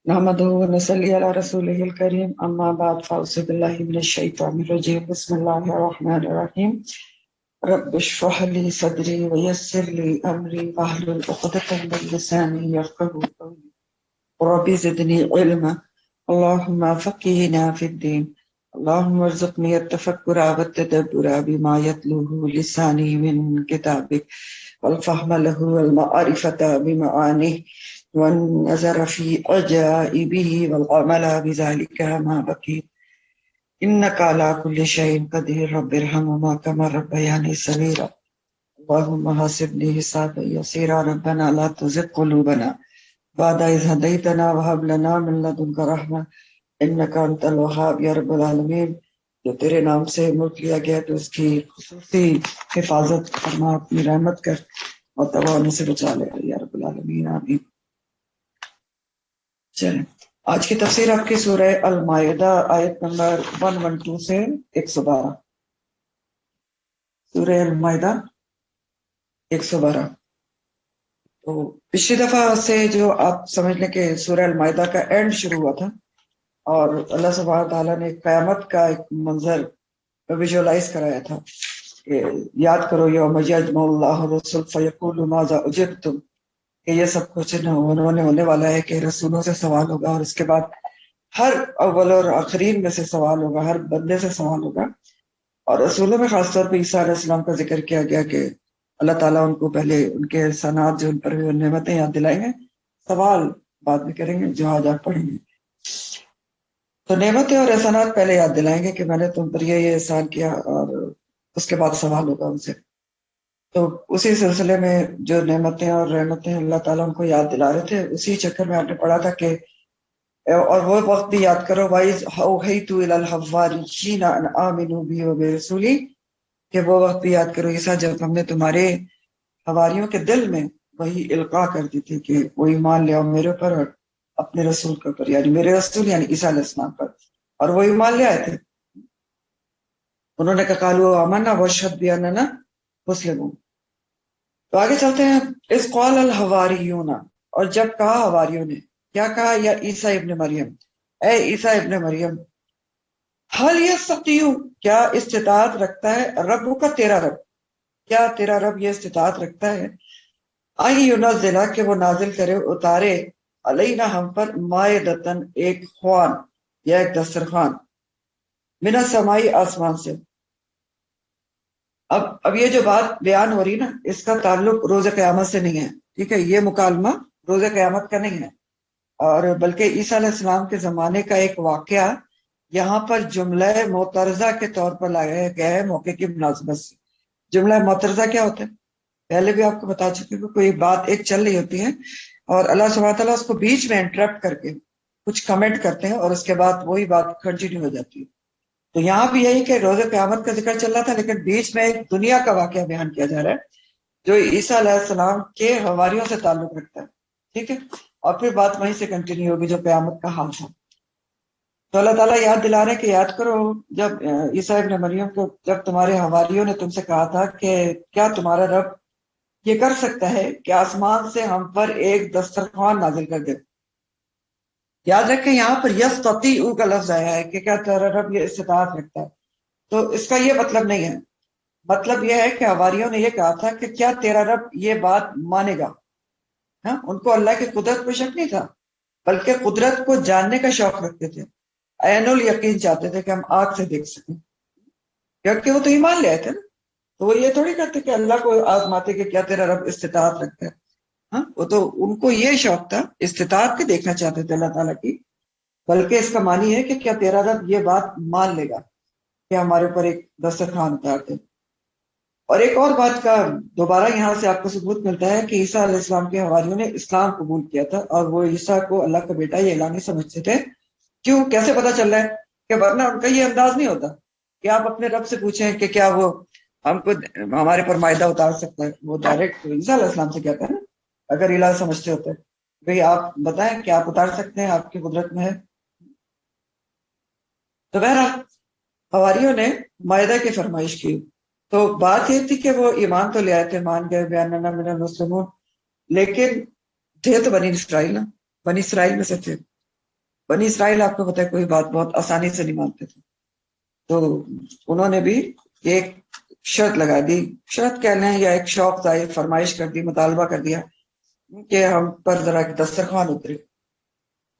نحمده ونصلي على رسوله الكريم أما بعد فأعوذ بالله من الشيطان الرجيم بسم الله الرحمن الرحيم رب اشرح لي صدري ويسر لي أمري واحلل عقدة من لساني يفقهوا قولي رب زدني علما اللهم فقهنا في الدين اللهم ارزقني التفكر والتدبر بما يتلوه لساني من كتابك والفهم له والمعرفة بمعانيه والنظر في عجائبه والعمل بذلك ما بقيت إنك على كل شيء قدير رب ارحمهما كما ربياني صغيرا اللهم حاسبني حسابا يسيرا ربنا لا تزغ قلوبنا بعد إذ هديتنا وهب لنا من لدنك رحمة إنك أنت الوهاب یا رب العالمین. جو تیرے نام سے ملک لیا گیا تو اس کی خصوصی حفاظت فرما، اپنی رحمت کر اور تباہی سے بچا لے یا رب العالمین آمین. چلیں آج کی تفسیر آپ کی سورہ المائدہ آیت نمبر 112 سے 112. سورہ المائدہ 112. تو پچھلی دفعہ سے جو آپ سمجھ لیں کہ سورہ المائدہ کا اینڈ شروع ہوا تھا اور اللہ سبحانہ تعالیٰ نے قیامت کا ایک منظر ویژولائز کرایا تھا کہ یاد کرو یوم یجمع اللہ الرسل فیقول ماذا اجبتم، کہ یہ سب کچھ ہونے والا ہے کہ رسولوں سے سوال ہوگا اور اس کے بعد ہر اول اور آخرین میں سے سوال ہوگا، ہر بندے سے سوال ہوگا. اور رسولوں میں خاص طور پہ عیسیٰ علیہ السلام کا ذکر کیا گیا کہ اللہ تعالیٰ ان کو پہلے ان کے احسانات جو ان پر ہوئے نعمتیں یاد دلائیں گے، سوال بعد میں کریں گے جو آج آپ پڑھیں گے. تو نعمتیں اور احسانات پہلے یاد دلائیں گے کہ میں نے تم پر یہ احسان کیا، اور اس کے بعد سوال ہوگا ان سے. تو اسی سلسلے میں جو نعمتیں اور رحمتیں اللہ تعالیٰ ان کو یاد دلا رہے تھے، اسی چکر میں آپ نے پڑھا تھا کہ اور وہ وقت بھی یاد کرو وَإِذْ أَوْحَيْتُ إِلَى الْحَوَارِيِّينَ أَنْ آمِنُوا بِي وَبِرَسُولِي، کہ وہ وقت بھی یاد کرو عیسیٰ جب ہم نے تمہارے حواریوں کے دل میں وہی القاء کر دی تھی کہ وہ ایمان لے آؤ میرے پر اور اپنے رسول کے اوپر، یعنی میرے رسول یعنی عیسیٰ علیہ السلام پر، اور وہ ایمان لے آئے تھے. انہوں نے کہا قالوا آمنا واشهد بأننا مسلمون. تو آگے چلتے ہیں. اس قال الحواریون، اور جب کہا حواریوں نے، کیا کہا؟ یا عیسیٰ ابن مریم، اے عیسیٰ ابن مریم، حل یستطیع، کیا استطاعت رکھتا ہے رب کا، تیرا رب، کیا تیرا رب یہ استطاعت رکھتا ہے ان ینزلہ، کہ وہ نازل کرے، اتارے، علینا ہم پر، مائدتن ایک خوان یا ایک دسترخوان، من السمائی آسمان سے. اب یہ جو بات بیان ہو رہی نا، اس کا تعلق روز قیامت سے نہیں ہے، ٹھیک ہے؟ یہ مکالمہ روز قیامت کا نہیں ہے، اور بلکہ عیسیٰ علیہ السلام کے زمانے کا ایک واقعہ یہاں پر جملہ معترضہ کے طور پر لایا گیا ہے موقع کی مناسبت سے. جملہ معترضہ کیا ہوتا ہے؟ پہلے بھی آپ کو بتا چکے کہ کوئی بات ایک چل رہی ہوتی ہے اور اللہ سبحانہ تعالیٰ اس کو بیچ میں انٹرپٹ کر کے کچھ کمنٹ کرتے ہیں اور اس کے بعد وہی بات کنٹینیو ہو جاتی ہے. تو یہاں بھی یہی کہ روز قیامت کا ذکر چل رہا تھا، لیکن بیچ میں ایک دنیا کا واقعہ بیان کیا جا رہا ہے جو عیسیٰ علیہ السلام کے حواریوں سے تعلق رکھتا ہے، ٹھیک ہے؟ اور پھر بات وہیں سے کنٹینیو ہوگی جو قیامت کا حال تھا. تو اللہ تعالیٰ یاد دلا رہے کہ یاد کرو جب عیسیٰ ابن مریم کو، جب تمہارے حواریوں نے تم سے کہا تھا کہ کیا تمہارا رب یہ کر سکتا ہے کہ آسمان سے ہم پر ایک دسترخوان نازل کر دے. یاد رکھیں یہاں پر یستطیع کا لفظ آیا ہے کہ کیا تیرا رب یہ استطاعت رکھتا ہے. تو اس کا یہ مطلب نہیں ہے. مطلب یہ ہے کہ حواریوں نے یہ کہا تھا کہ کیا تیرا رب یہ بات مانے گا. ہاں، ان کو اللہ کی قدرت پہ شک نہیں تھا، بلکہ قدرت کو جاننے کا شوق رکھتے تھے، عین الیقین چاہتے تھے کہ ہم آنکھ سے دیکھ سکیں، کیونکہ وہ تو ایمان لے آئے تھے نا. تو وہ یہ تھوڑی کرتے کہ اللہ کو آزماتے کہ کیا تیرا رب استطاعت رکھتا ہے. ہاں، وہ تو ان کو یہ شوق تھا، استطاعت بھی دیکھنا چاہتے تھے اللہ تعالیٰ کی، بلکہ اس کا معنی ہے کہ کیا تیرا رب یہ بات مان لے گا کہ ہمارے اوپر ایک دسترخوان اتار دے. اور ایک اور بات کا دوبارہ یہاں سے آپ کو ثبوت ملتا ہے کہ عیسیٰ علیہ السلام کے حواریوں نے اسلام قبول کیا تھا اور وہ عیسیٰ کو اللہ کا بیٹا یہ اعلان نہیں سمجھتے تھے. کیوں؟ کیسے پتا چل رہا ہے کہ ورنہ ان کا یہ انداز نہیں ہوتا کہ آپ اپنے رب سے پوچھیں کہ کیا وہ ہم کو ہمارے پر مائدہ اتار سکتا ہے. وہ ڈائریکٹ عیسیٰ علیہ السلام سے کہتا ہے نا، اگر الہ سمجھتے ہوتے بھئی آپ بتائیں کہ آپ اتار سکتے ہیں، آپ کی قدرت میں ہے. تو بہرحال حواریوں نے مائدہ کی فرمائش کی. تو بات یہ تھی کہ وہ ایمان تو لے آئے تھے، مان گئے بأننا من المسلمون، لیکن تھے تو بنی اسرائیل میں سے تھے. بنی اسرائیل آپ کو پتا ہے کوئی بات بہت آسانی سے نہیں مانتے تھے، تو انہوں نے بھی ایک شرط لگا دی، شرط کہہ لیں یا ایک شوق تھا، ایک فرمائش کر دی، مطالبہ کر دیا کہ ہم پر ذرا دسترخوان اترے۔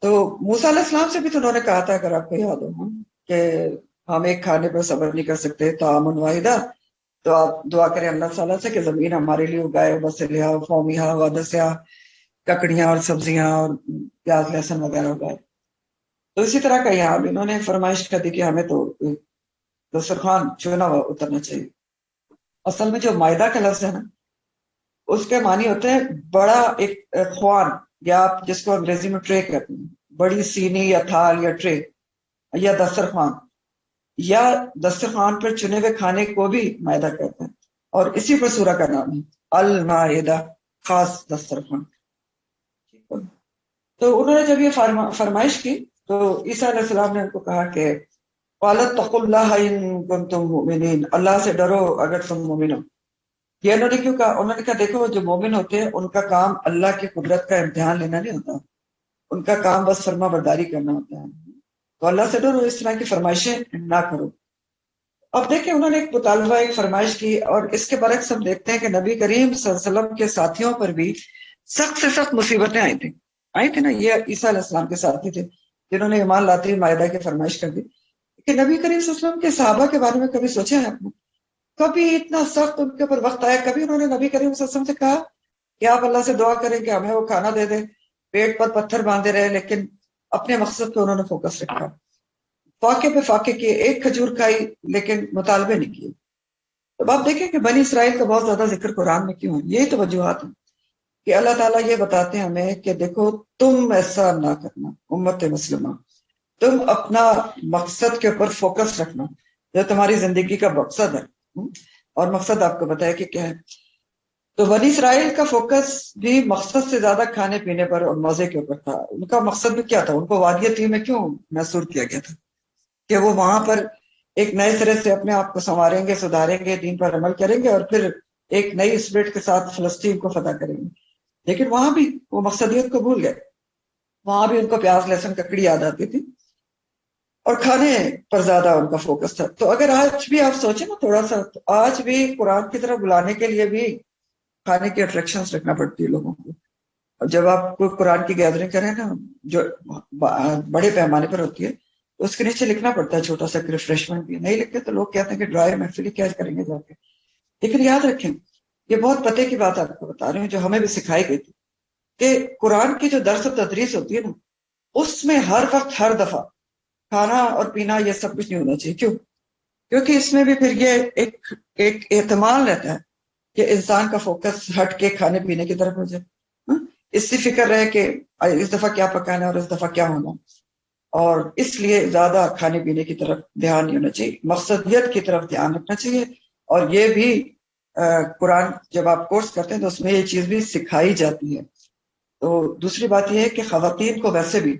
تو موسیٰ علیہ السلام سے بھی تو انہوں نے کہا تھا، اگر آپ کو یاد ہو، کہ ہم ایک کھانے پر صبر نہیں کر سکتے، تعامن واحدہ، تو آپ دعا کریں اللہ تعالیٰ سے کہ زمین ہمارے لیے اگائے، بسلیہ فومیہ وادسیہ، ککڑیاں اور سبزیاں اور پیاز لہسن وغیرہ اگائے۔ تو اسی طرح کا یہاں بھی انہوں نے فرمائش کر دی کہ ہمیں تو دسترخوان چنا ہوا اترنا چاہیے۔ اصل میں جو مائدہ کا لفظ ہے نا، اس کے معنی ہوتے ہیں بڑا ایک خوان، یا آپ جس کو انگریزی میں ٹرے کہتے ہیں، بڑی سینی یا تھال یا ٹرے یا دسترخوان، یا دسترخوان پر چنے ہوئے کھانے کو بھی مائدہ کہتے ہیں، اور اسی پر سورہ کا نام ہے المائدہ، خاص دسترخوان۔ تو انہوں نے جب یہ فرمائش کی تو عیسیٰ علیہ السلام نے ان کو کہا کہ قالت اتقوا اللہ ان کنتم مؤمنین، اللہ سے ڈرو اگر تم مومن ہو۔ یہ انہوں نے کیوں کہا؟ انہوں نے کہا دیکھو جو مومن ہوتے ہیں ان کا کام اللہ کی قدرت کا امتحان لینا نہیں ہوتا، ان کا کام بس فرما برداری کرنا ہوتا ہے، تو اللہ سے ڈرو، اس طرح کی فرمائشیں نہ کرو۔ اب دیکھیں انہوں نے ایک مطالبہ، ایک فرمائش کی، اور اس کے برعکس ہم دیکھتے ہیں کہ نبی کریم صلی اللہ علیہ وسلم کے ساتھیوں پر بھی سخت سے سخت مصیبتیں آئی تھی نا۔ یہ عیسیٰ علیہ السلام کے ساتھی تھے جنہوں نے ایمان لاتے ہی مائدہ کی فرمائش کر دی، کہ نبی کریم صلی اللہ علیہ وسلم کے صحابہ کے بارے میں کبھی سوچا ہے آپ نے؟ کبھی اتنا سخت ان کے اوپر وقت آیا، کبھی انہوں نے نبی کریم صلی اللہ علیہ وسلم سے کہا کہ آپ اللہ سے دعا کریں کہ ہمیں وہ کھانا دے دے، پیٹ پر پتھر باندھے رہے، لیکن اپنے مقصد پہ انہوں نے فوکس رکھا، فاقے پہ فاقے کیے، ایک کھجور کھائی لیکن مطالبے نہیں کیے۔ تو آپ دیکھیں کہ بنی اسرائیل کا بہت زیادہ ذکر قرآن میں کیوں ہے؟ یہی تو وجوہات ہیں کہ اللہ تعالیٰ یہ بتاتے ہیں ہمیں کہ دیکھو تم ایسا نہ کرنا، امت مسلمہ تم اپنا مقصد کے اوپر فوکس رکھنا، جو تمہاری زندگی کا مقصد ہے، اور مقصد آپ کو بتایا کہ کیا ہے۔ تو بنی اسرائیل کا فوکس بھی مقصد سے زیادہ کھانے پینے پر اور مزے کے اوپر تھا۔ ان کا مقصد بھی کیا تھا؟ ان کو وادی تیم میں کیوں محصور کیا گیا تھا؟ کہ وہ وہاں پر ایک نئے سرے سے اپنے آپ کو سنواریں گے، سدھاریں گے، دین پر عمل کریں گے، اور پھر ایک نئی اسپرٹ کے ساتھ فلسطین کو فتح کریں گے۔ لیکن وہاں بھی وہ مقصدیت کو بھول گئے، وہاں بھی ان کو پیاز لہسن ککڑی یاد آتی تھی، اور کھانے پر زیادہ ان کا فوکس تھا۔ تو اگر آج بھی آپ سوچیں نا تھوڑا سا، تو آج بھی قرآن کی طرف بلانے کے لیے بھی کھانے کی اٹریکشنز رکھنا پڑتی ہے لوگوں کو۔ جب آپ کو قرآن کی گیدرنگ کریں نا جو بڑے پیمانے پر ہوتی ہے، تو اس کے نیچے لکھنا پڑتا ہے چھوٹا سا ریفریشمنٹ بھی، نہیں لکھتے تو لوگ کہتے ہیں کہ ڈرائی محفل کیا کریں گے جا کے۔ لیکن یاد رکھیں، یہ بہت پتے کی بات آپ کو بتا رہے ہیں جو ہمیں بھی سکھائی گئی تھی، کہ قرآن کی جو درس و تدریس ہوتی ہے نا، اس میں ہر وقت ہر دفعہ کھانا اور پینا یہ سب کچھ نہیں ہونا چاہیے۔ کیوں؟ کیونکہ اس میں بھی پھر یہ ایک احتمال رہتا ہے کہ انسان کا فوکس ہٹ کے کھانے پینے کی طرف ہو جائے، اس سے فکر رہے کہ اس دفعہ کیا پکانا اور اس دفعہ کیا ہونا، اور اس لیے زیادہ کھانے پینے کی طرف دھیان نہیں ہونا چاہیے، مقصدیت کی طرف دھیان رکھنا چاہیے۔ اور یہ بھی قرآن جب آپ کورس کرتے ہیں تو اس میں یہ چیز بھی سکھائی جاتی ہے۔ تو دوسری بات یہ ہے کہ خواتین کو ویسے بھی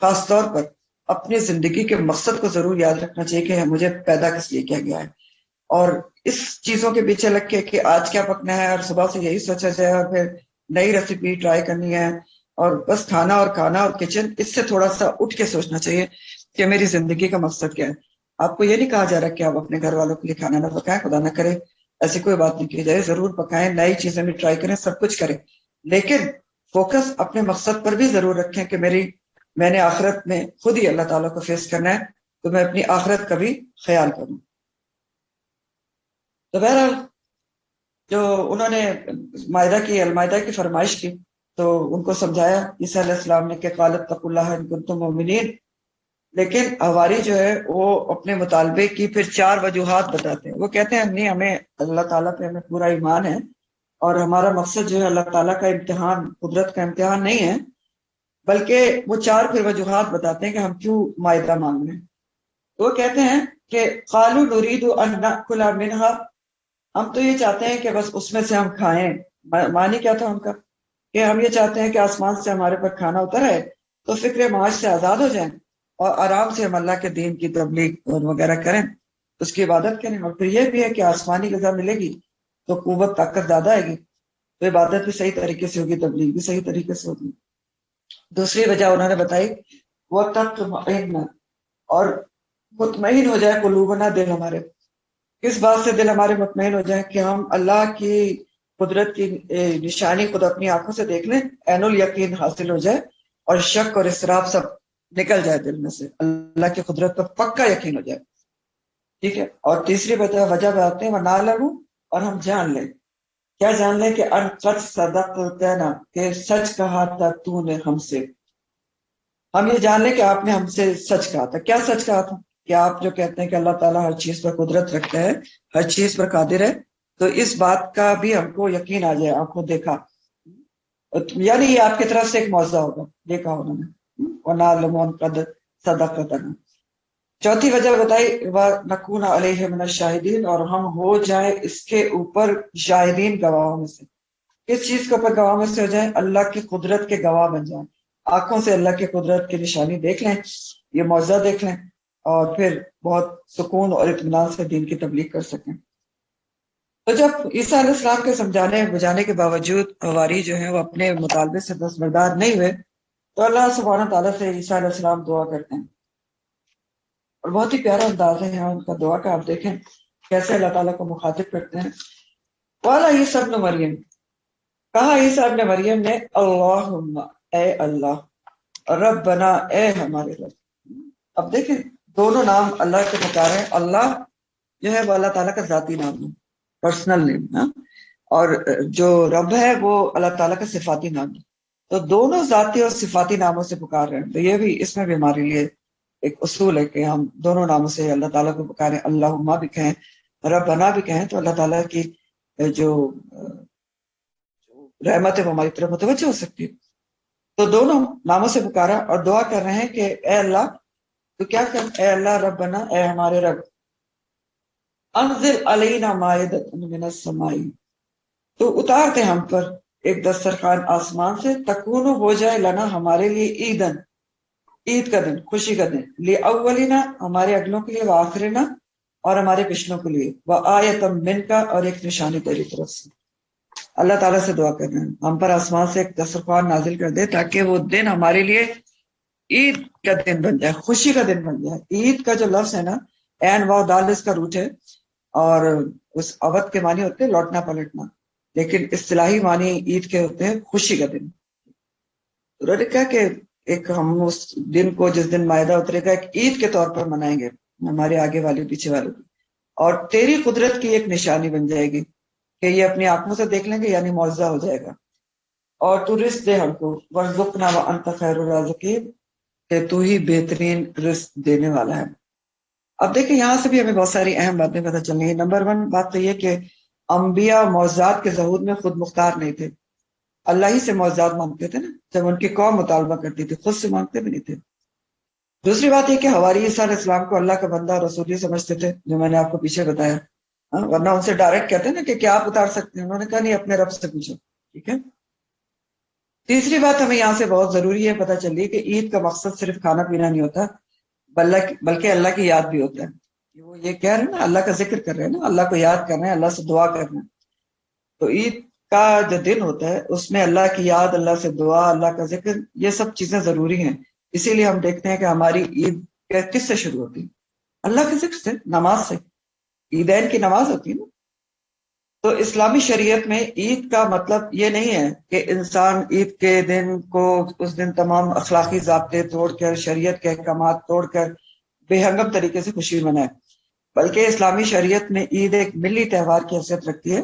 خاص طور پر اپنی زندگی کے مقصد کو ضرور یاد رکھنا چاہیے کہ مجھے پیدا کس لیے کیا گیا ہے، اور اس چیزوں کے پیچھے لگ کے کہ آج کیا پکنا ہے، اور صبح سے یہی سوچا جائے، اور پھر نئی ریسیپی ٹرائی کرنی ہے، اور بس کھانا اور کچن، اس سے تھوڑا سا اٹھ کے سوچنا چاہیے کہ میری زندگی کا مقصد کیا ہے۔ آپ کو یہ نہیں کہا جا رہا کہ آپ اپنے گھر والوں کے لیے کھانا نہ پکائیں، خدا نہ کرے ایسی کوئی بات نہیں کی جائے، ضرور پکائیں، نئی چیزیں بھی ٹرائی کریں، سب کچھ کریں، لیکن فوکس اپنے مقصد پر بھی ضرور رکھیں کہ میں نے آخرت میں خود ہی اللہ تعالیٰ کو فیس کرنا ہے، تو میں اپنی آخرت کا بھی خیال کروں۔ تو بہرحال جو انہوں نے المائدہ کی فرمائش کی، تو ان کو سمجھایا عیسیٰ علیہ السلام نے کہ قالت اتقوا اللہ ان کنتم مؤمنین، لیکن حواری جو ہے وہ اپنے مطالبے کی پھر 4 وجوہات بتاتے ہیں۔ وہ کہتے ہیں نہیں، ہمیں اللہ تعالیٰ پہ ہمیں پورا ایمان ہے، اور ہمارا مقصد جو ہے اللہ تعالیٰ کا امتحان، قدرت کا امتحان نہیں ہے، بلکہ وہ 4 پھر وجوہات بتاتے ہیں کہ ہم کیوں مائدہ مانگ رہے ہیں۔ تو وہ کہتے ہیں کہ قالوا نريد ان ناكل منها، ہم تو یہ چاہتے ہیں کہ بس اس میں سے ہم کھائیں۔ معنی کیا تھا ان کا؟ کہ ہم یہ چاہتے ہیں کہ آسمان سے ہمارے پر کھانا اتر ہے تو فکر معاش سے آزاد ہو جائیں، اور آرام سے ہم اللہ کے دین کی تبلیغ وغیرہ کریں، اس کی عبادت کریں، اور پھر یہ بھی ہے کہ آسمانی غذا ملے گی تو قوت طاقت زیادہ آئے گی، تو عبادت بھی صحیح طریقے سے ہوگی، تبلیغ بھی صحیح طریقے سے ہوگی۔ دوسری وجہ انہوں نے بتائی وَتَطْمَئِنَّ، اور مطمئن ہو جائے قلوبنا، دل ہمارے، کس بات سے دل ہمارے مطمئن ہو جائے؟ کہ ہم اللہ کی قدرت کی نشانی خود اپنی آنکھوں سے دیکھ لیں، عین الیقین حاصل ہو جائے، اور شک اور اضطراب سب نکل جائے دل میں سے، اللہ کی قدرت پر پکا یقین ہو جائے. ٹھیک ہے. اور تیسری وجہ بتاتے ہیں وَنَعْلَمُ، اور ہم جان لیں. کیا جان لیں؟ کہ ان قد صدقتنا، کہ سچ کہا تھا تو نے ہم سے. ہم یہ جان لیں کہ آپ نے ہم سے سچ کہا تھا. کیا سچ کہا تھا؟ کہ آپ جو کہتے ہیں کہ اللہ تعالیٰ ہر چیز پر قدرت رکھتا ہے، ہر چیز پر قادر ہے، تو اس بات کا بھی ہم کو یقین آ جائے، آنکھوں دیکھا، یعنی یہ آپ کی طرف سے ایک معجزہ ہوگا، دیکھا انہوں نے. وَنَعْلَمُ أَنَّ قَدْ صَدَقْتَنَا. چوتھی وجہ بتائی وَنَكُونَ عَلَيْهِ مِنَ الشَّاهِدِينَ، اور ہم ہو جائیں اس کے اوپر شاہدین، گواہوں میں سے. کس چیز کے اوپر گواہ میں سے ہو جائیں؟ اللہ کی قدرت کے گواہ بن جائیں. آنکھوں سے اللہ کی قدرت کی نشانی دیکھ لیں، یہ معجزہ دیکھ لیں، اور پھر بہت سکون اور اطمینان سے دین کی تبلیغ کر سکیں. تو جب عیسیٰ علیہ السلام کے سمجھانے بجانے کے باوجود حواری جو ہیں وہ اپنے مطالبے سے دستبردار نہیں ہوئے، تو اللہ سبحانہ تعالیٰ سے عیسیٰ علیہ السلام دعا کرتے ہیں، اور بہت ہی پیارا انداز ہے یہاں ان کا دعا کا. آپ دیکھیں کیسے اللہ تعالیٰ کو مخاطب کرتے ہیں. قال عیسیٰ ابن مریم، کہا عیسیٰ ابن مریم نے اللہم، اے اللہ، ربنا، اے ہمارے رب. اب دیکھیں دونوں نام اللہ کے پکارے ہیں. اللہ جو ہے وہ اللہ تعالیٰ کا ذاتی نام ہے، پرسنل نیم، اور جو رب ہے وہ اللہ تعالیٰ کا صفاتی نام ہے. تو دونوں ذاتی اور صفاتی ناموں سے پکار رہے ہیں. تو یہ بھی اس میں بھی ہمارے لیے ایک اصول ہے کہ ہم دونوں ناموں سے اللہ تعالیٰ کو پکاریں. اللہم بھی کہیں، ربنا بھی کہیں، تو اللہ تعالیٰ کی جو رحمت ہے وہ ہماری طرف متوجہ ہو سکتی ہے. تو دونوں ناموں سے پکارا اور دعا کر رہے ہیں کہ اے اللہ، تو کیا کر، اے اللہ ربنا، اے ہمارے رب، انزل علینا مائدۃ من السماء، تو اتار دے ہم پر ایک دسترخوان آسمان سے، تکون ہو جائے لنا ہمارے لیے عیدن، عید کا دن، خوشی کا دن، لی اولینا ہمارے اگلوں کے لیے، وآخرنا اور ہمارے پچھلوں کے لیے، وآیۃ منک اور ایک نشانی تیری طرف سے. اللہ تعالیٰ سے دعا کر رہے ہیں ہم پر آسمان سے ایک دسترخوان نازل کر دے، تاکہ وہ دن ہمارے لیے عید کا دن بن جائے، خوشی کا دن بن جائے. عید کا جو لفظ ہے نا، عین واو دال اس کا روٹ ہے، اور اس عوض کے معنی ہوتے ہیں لوٹنا پلٹنا، لیکن اصطلاحی معنی عید کے ہوتے ہیں خوشی کا دن. انہوں نے کہا کہ ایک ہم اس دن کو، جس دن مائدہ اترے گا، ایک عید کے طور پر منائیں گے ہمارے آگے والے پیچھے والوں کی، اور تیری قدرت کی ایک نشانی بن جائے گی کہ یہ اپنی آنکھوں سے دیکھ لیں گے، یعنی معجزہ ہو جائے گا. اور تو رزق دے ہم کو، وارزقنا وانت خیر الرازقین، کہ تو ہی بہترین رزق دینے والا ہے. اب دیکھیں یہاں سے بھی ہمیں بہت ساری اہم باتیں پتہ چل رہی ہیں. نمبر 1 بات تو یہ کہ انبیاء معجزات کے ظہور میں خود مختار نہیں تھے، اللہ ہی سے معجزات مانگتے تھے نا. جب ان کی قوم مطالبہ کرتی تھی، خود سے مانگتے بھی نہیں تھے. دوسری بات یہ کہ حواری عیسیٰ علیہ السلام کو اللہ کا بندہ اور رسول ہی سمجھتے تھے، جو میں نے آپ کو پیچھے بتایا. ورنہ ان سے ڈائریکٹ کہتے ہیں نا کہ کیا آپ اتار سکتے ہیں، انہوں نے کہا نہیں، اپنے رب سے پوچھو. ٹھیک ہے. تیسری بات ہمیں یہاں سے بہت ضروری ہے پتہ چلی کہ عید کا مقصد صرف کھانا پینا نہیں ہوتا، بلکہ اللہ کی یاد بھی ہوتا ہے. وہ یہ کہہ رہے ہیں نا، اللہ کا ذکر کر رہے ہیں نا، اللہ کو یاد کر رہے ہیں، اللہ سے دعا کر رہے ہیں. تو عید کا جو دن ہوتا ہے اس میں اللہ کی یاد، اللہ سے دعا، اللہ کا ذکر، یہ سب چیزیں ضروری ہیں. اسی لیے ہم دیکھتے ہیں کہ ہماری عید کس سے شروع ہوتی ہے؟ اللہ کے ذکر سے، نماز سے. عیدین کی نماز ہوتی ہے نا. تو اسلامی شریعت میں عید کا مطلب یہ نہیں ہے کہ انسان عید کے دن کو، اس دن تمام اخلاقی ضابطے توڑ کر، شریعت کے احکامات توڑ کر بے ہنگم طریقے سے خوشی منائے، بلکہ اسلامی شریعت میں عید ایک ملی تہوار کی حیثیت رکھتی ہے،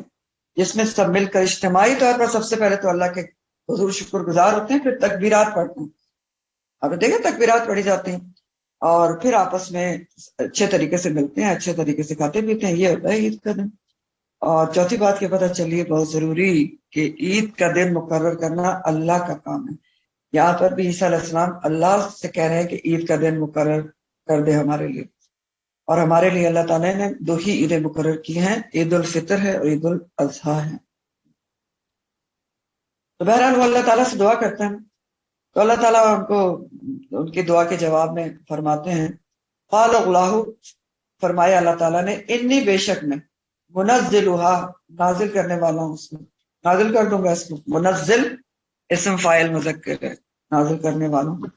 جس میں سب مل کر اجتماعی طور پر سب سے پہلے تو اللہ کے حضور شکر گزار ہوتے ہیں، پھر تکبیرات پڑھتے ہیں. اب دیکھیں تکبیرات پڑھی جاتی ہیں، اور پھر آپس میں اچھے طریقے سے ملتے ہیں، اچھے طریقے سے کھاتے پیتے ہیں. یہ ہوتا ہے عید کا دن. اور چوتھی بات یہ پتہ چلیے بہت ضروری کہ عید کا دن مقرر کرنا اللہ کا کام ہے. یہاں پر بھی عیسیٰ علیہ السلام اللہ سے کہہ رہے ہیں کہ عید کا دن مقرر کر دے ہمارے لیے. اور ہمارے لیے اللہ تعالیٰ نے 2 ہی عیدیں مقرر کی ہیں، عید الفطر ہے اور عید الاضحیٰ ہے. تو بہرحال وہ اللہ تعالیٰ سے دعا کرتے ہیں، تو اللہ تعالیٰ ان کو ان کی دعا کے جواب میں فرماتے ہیں، قال اللہ، فرمایا اللہ تعالیٰ نے، انی بے شک میں، منزلھا نازل کرنے والا ہوں، اس میں نازل کر دوں گا اس کو. منزل اسم فاعل مذکر ہے، نازل کرنے والا ہوں.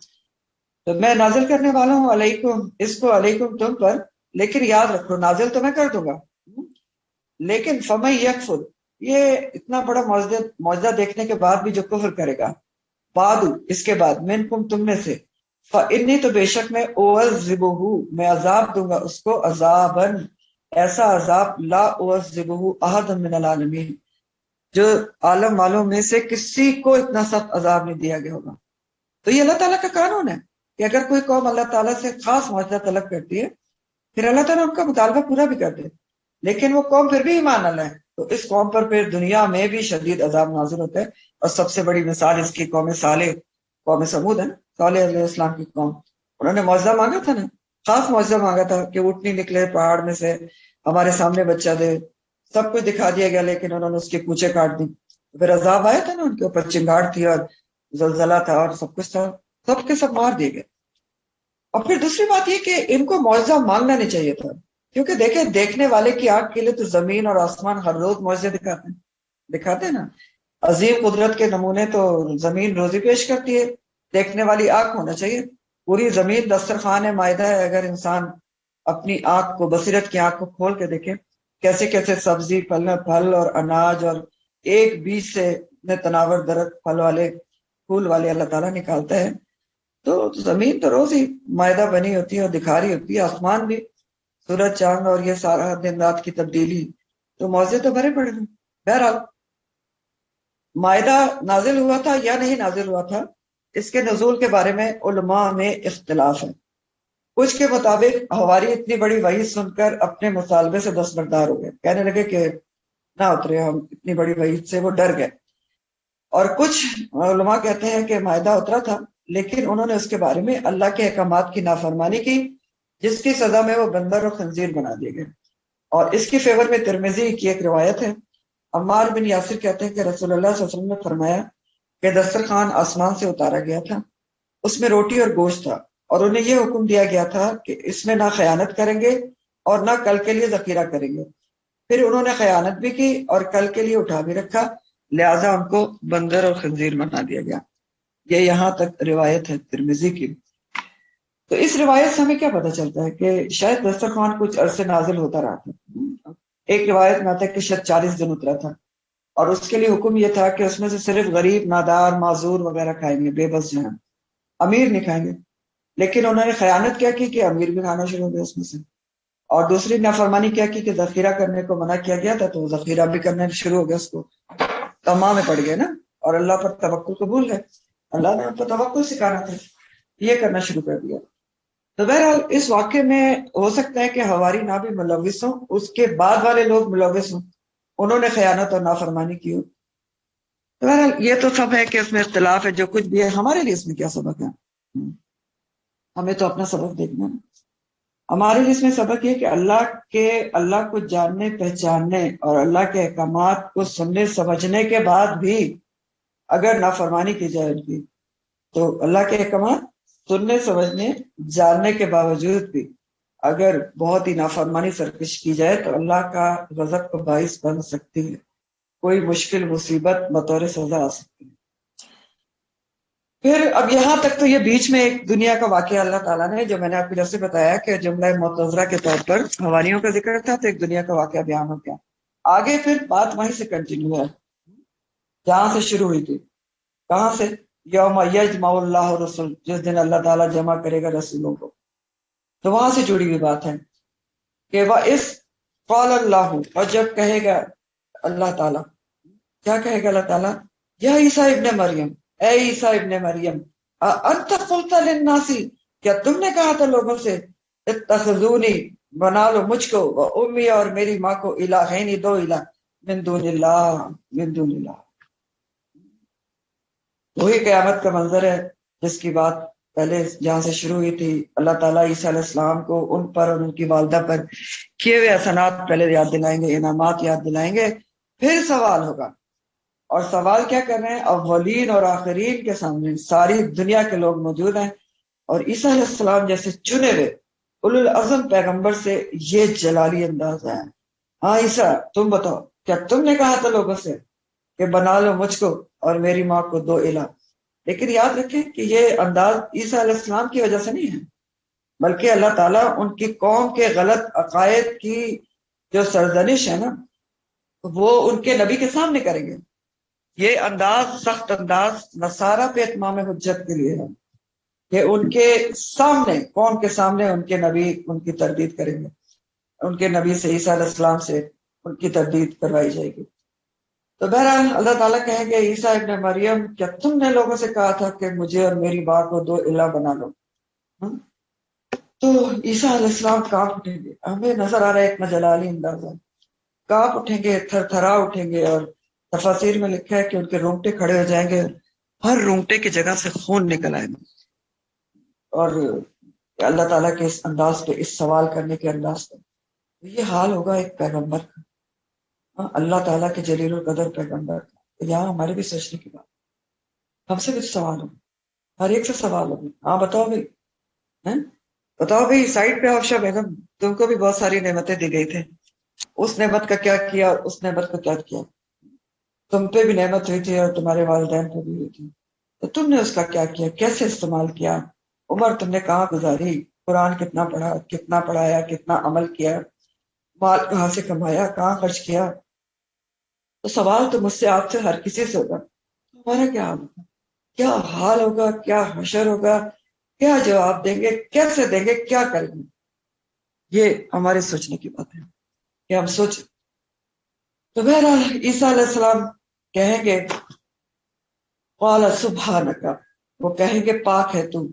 تو میں نازل کرنے والا ہوں علیکم، اس کو علیکم تم پر، لیکن یاد رکھو نازل تو میں کر دوں گا، لیکن فمن یکفر، یہ اتنا بڑا معجزہ دیکھنے کے بعد بھی جو کفر کرے گا، بعد اس کے بعد منکم تم میں سے، فانی تو بے شک میں اعذبہ میں عذاب دوں گا اس کو، عذابن ایسا عذاب، لا اعذبہ احد من العالمین جو عالم والوں میں سے کسی کو اتنا سخت عذاب نہیں دیا گیا ہوگا۔ تو یہ اللہ تعالیٰ کا قانون ہے کہ اگر کوئی قوم اللہ تعالیٰ سے خاص معجزہ طلب کرتی ہے پھر اللہ تعالیٰ ان کا مطالبہ پورا بھی کر دے، لیکن وہ قوم پھر بھی ایمان نہ لائے تو اس قوم پر پھر دنیا میں بھی شدید عذاب نازل ہوتا ہے۔ اور سب سے بڑی مثال اس کی قوم صالح، قوم سمود ہے، صالح علیہ السلام کی قوم، انہوں نے معجزہ مانگا تھا نا، خاص معجزہ مانگا تھا کہ اونٹنی نکلے پہاڑ میں سے ہمارے سامنے بچہ دے، سب کچھ دکھا دیا گیا لیکن انہوں نے اس کی پوچھیں کاٹ دی، پھر عذاب آیا تھا نا، ان کے اوپر چنگاڑ تھی اور زلزلہ تھا اور سب کچھ تھا، سب کے سب مار دیے گئے۔ اور پھر دوسری بات یہ کہ ان کو معجزہ مانگنا نہیں چاہیے تھا، کیونکہ دیکھیں دیکھنے والے کی آنکھ کے لیے تو زمین اور آسمان ہر روز معجزے دکھاتے ہیں نا، عظیم قدرت کے نمونے تو زمین روزی پیش کرتی ہے، دیکھنے والی آنکھ ہونا چاہیے، پوری زمین دسترخوان مائدہ ہے، اگر انسان اپنی آنکھ کو، بصیرت کی آنکھ کو کھول کے دیکھے کیسے کیسے سبزی پھل اور اناج اور ایک بیج سے اتنے تناور درخت پھل والے پھول والے اللہ تعالیٰ نکالتا ہے، تو زمین تو روز ہی معدہ بنی ہوتی ہے اور دکھا رہی ہوتی ہے، آسمان بھی، سورج چاند اور یہ سارا دن رات کی تبدیلی، تو معجزے تو بھرے پڑے ہیں۔ بہرحال معدہ نازل ہوا تھا یا نہیں نازل ہوا تھا، اس کے نزول کے بارے میں علماء میں اختلاف ہے۔ کچھ کے مطابق حواری اتنی بڑی وحی سن کر اپنے مطالبے سے دستبردار ہو گئے، کہنے لگے کہ نہ اترے، ہم اتنی بڑی وحی سے وہ ڈر گئے۔ اور کچھ علماء کہتے ہیں کہ معدہ اترا تھا لیکن انہوں نے اس کے بارے میں اللہ کے احکامات کی نافرمانی کی، جس کی سزا میں وہ بندر اور خنزیر بنا دیے گئے۔ اور اس کی فیور میں ترمذی کی ایک روایت ہے، عمار بن یاسر کہتے ہیں کہ رسول اللہ صلی اللہ علیہ وسلم نے فرمایا کہ دسترخوان آسمان سے اتارا گیا تھا، اس میں روٹی اور گوشت تھا، اور انہیں یہ حکم دیا گیا تھا کہ اس میں نہ خیانت کریں گے اور نہ کل کے لیے ذخیرہ کریں گے۔ پھر انہوں نے خیانت بھی کی اور کل کے لیے اٹھا بھی رکھا، لہذا ان کو بندر اور خنزیر بنا دیا گیا۔ یہ یہاں تک روایت ہے ترمذی کی۔ تو اس روایت سے ہمیں کیا پتہ چلتا ہے کہ شاید دسترخوان کچھ عرصے نازل ہوتا رہا تھا۔ ایک روایت میں آتا ہے کہ شاید 40 دن اترا تھا، اور اس کے لیے حکم یہ تھا کہ اس میں سے صرف غریب، نادار، معذور وغیرہ کھائیں گے، بے بس جو ہیں، امیر نہیں کھائیں گے۔ لیکن انہوں نے خیانت کیا کی کہ امیر بھی کھانا شروع ہو گیا اس میں سے، اور دوسری نافرمانی کیا کی کہ ذخیرہ کرنے کو منع کیا گیا تھا تو ذخیرہ بھی کرنا شروع ہو گیا، اس کو تمام میں پڑ گئے نا، اور اللہ پر توکل قبول ہے، اللہ نے ان کو توکل سکھانا تھا، یہ کرنا شروع کر دیا۔ تو بہرحال اس واقعے میں ہو سکتا ہے کہ حواری نہ بھی ملوث ہوں، اس کے بعد والے لوگ ملوث ہوں، انہوں نے خیانت اور نافرمانی کی ہو۔ تو بہرحال یہ تو سب ہے کہ اس میں اختلاف ہے، جو کچھ بھی ہے ہمارے لیے اس میں کیا سبق ہے، ہمیں تو اپنا سبق دیکھنا ہے۔ ہمارے لیے اس میں سبق یہ کہ اللہ کو جاننے، پہچاننے اور اللہ کے احکامات کو سننے سمجھنے کے بعد بھی اگر نافرمانی کی جائے ان کی، تو اللہ کے احکامات سننے سمجھنے جاننے کے باوجود بھی اگر بہت ہی نافرمانی سرکش کی جائے تو اللہ کا غضب کا باعث بن سکتی ہے، کوئی مشکل مصیبت بطور سزا آ سکتی ہے۔ پھر اب یہاں تک تو یہ بیچ میں ایک دنیا کا واقعہ اللہ تعالیٰ نے، جو میں نے آپ کو جیسے بتایا کہ جملہ معتذرہ کے طور پر حواریوں کا ذکر تھا، تو ایک دنیا کا واقعہ بیان ہو گیا۔ آگے پھر بات وہیں سے کنٹینیو ہے جہاں سے شروع ہوئی تھی۔ کہاں سے؟ یوم یجمع اللہ رسول، جس دن اللہ تعالیٰ جمع کرے گا رسولوں کو، تو وہاں سے جڑی ہوئی بات ہے کہ وَإِذْ قَالَ اللَّهُ، اور جب کہے گا اللہ تعالیٰ، کیا کہے گا اللہ تعالیٰ؟ یا عیسیٰ ابن مریم، اے عیسیٰ ابن مریم، انت قلت للناس، کیا تم نے کہا تھا لوگوں سے، اتخذونی، بنا لو مجھ کو، و امی، اور میری ماں کو، الہین، دو الہ، من دون اللہ، من دون اللہ۔ وہی قیامت کا منظر ہے جس کی بات پہلے جہاں سے شروع ہوئی تھی۔ اللہ تعالیٰ عیسیٰ علیہ السلام کو ان پر اور ان کی والدہ پر کیے ہوئے احسانات پہلے یاد دلائیں گے، انعامات یاد دلائیں گے، پھر سوال ہوگا۔ اور سوال کیا کر رہے ہیں؟ اولین اور آخرین کے سامنے ساری دنیا کے لوگ موجود ہیں، اور عیسیٰ علیہ السلام جیسے چنے ہوئے اولو العزم پیغمبر سے یہ جلالی انداز ہے۔ ہاں عیسیٰ، تم بتاؤ، کیا تم نے کہا تھا لوگوں سے کہ بنا لو مجھ کو اور میری ماں کو دو الہ؟ لیکن یاد رکھیں کہ یہ انداز عیسیٰ علیہ السلام کی وجہ سے نہیں ہے، بلکہ اللہ تعالیٰ ان کی قوم کے غلط عقائد کی جو سرزنش ہے نا وہ ان کے نبی کے سامنے کریں گے۔ یہ انداز، سخت انداز نصارہ پہ اتمام حجت کے لیے ہے کہ ان کے سامنے، قوم کے سامنے ان کے نبی ان کی تردید کریں گے، ان کے نبی سے، عیسیٰ علیہ السلام سے ان کی تردید کروائی جائے گی۔ تو بہرحال اللہ تعالیٰ کہیں گے عیسیٰ ابن مریم کیا تم نے لوگوں سے کہا تھا کہ مجھے اور میری ماں کو دو الہ بنا لو؟ تو عیسیٰ علیہ السلام کانپ اٹھیں گے، ہمیں نظر آ رہا ہے ایک جلالی انداز ہے، کانپ اٹھیں گے، تھر تھرا اٹھیں گے، اور تفاسیر میں لکھا ہے کہ ان کے رونگٹے کھڑے ہو جائیں گے، ہر رونگٹے کی جگہ سے خون نکل آئے گا۔ اور اللہ تعالیٰ کے اس انداز پہ، اس سوال کرنے کے انداز پہ، یہ حال ہوگا ایک پیغمبر کا، اللہ تعالیٰ کے جلیل القدر پیغمبر کا۔ یہاں ہمارے بھی سوچنے کی بات، ہم سے بھی سوال ہوگا، ہر ایک سے سوال ہوگا۔ ہاں بتاؤ بھائی، بتاؤ بھائی سائڈ پہ آفشا بیگم، تم کو بھی بہت ساری نعمتیں دی گئی تھے، اس نعمت کا کیا کیا، اس نعمت کا کیا کیا؟ تم پہ بھی نعمت ہوئی تھی اور تمہارے والدین پہ بھی ہوئی تھی، تو تم نے اس کا کیا کیا، کیسے استعمال کیا؟ عمر تم نے کہاں گزاری؟ قرآن کتنا پڑھا، کتنا پڑھایا، کتنا عمل کیا؟ مال کہاں سے کمایا، کہاں خرچ کیا؟ تو سوال تو مجھ سے، آپ سے، ہر کسی سے ہوگا۔ ہمارا کیا حال ہوگا، کیا حال ہوگا، کیا حشر ہوگا، کیا جواب دیں گے، کیسے دیں گے، کیا کریں گے؟ یہ ہمارے سوچنے کی بات ہے کہ ہم سوچیں۔ تو بہرحال عیسیٰ علیہ السلام کہیں گے قال سبحانک، وہ کہیں گے پاک ہے تو،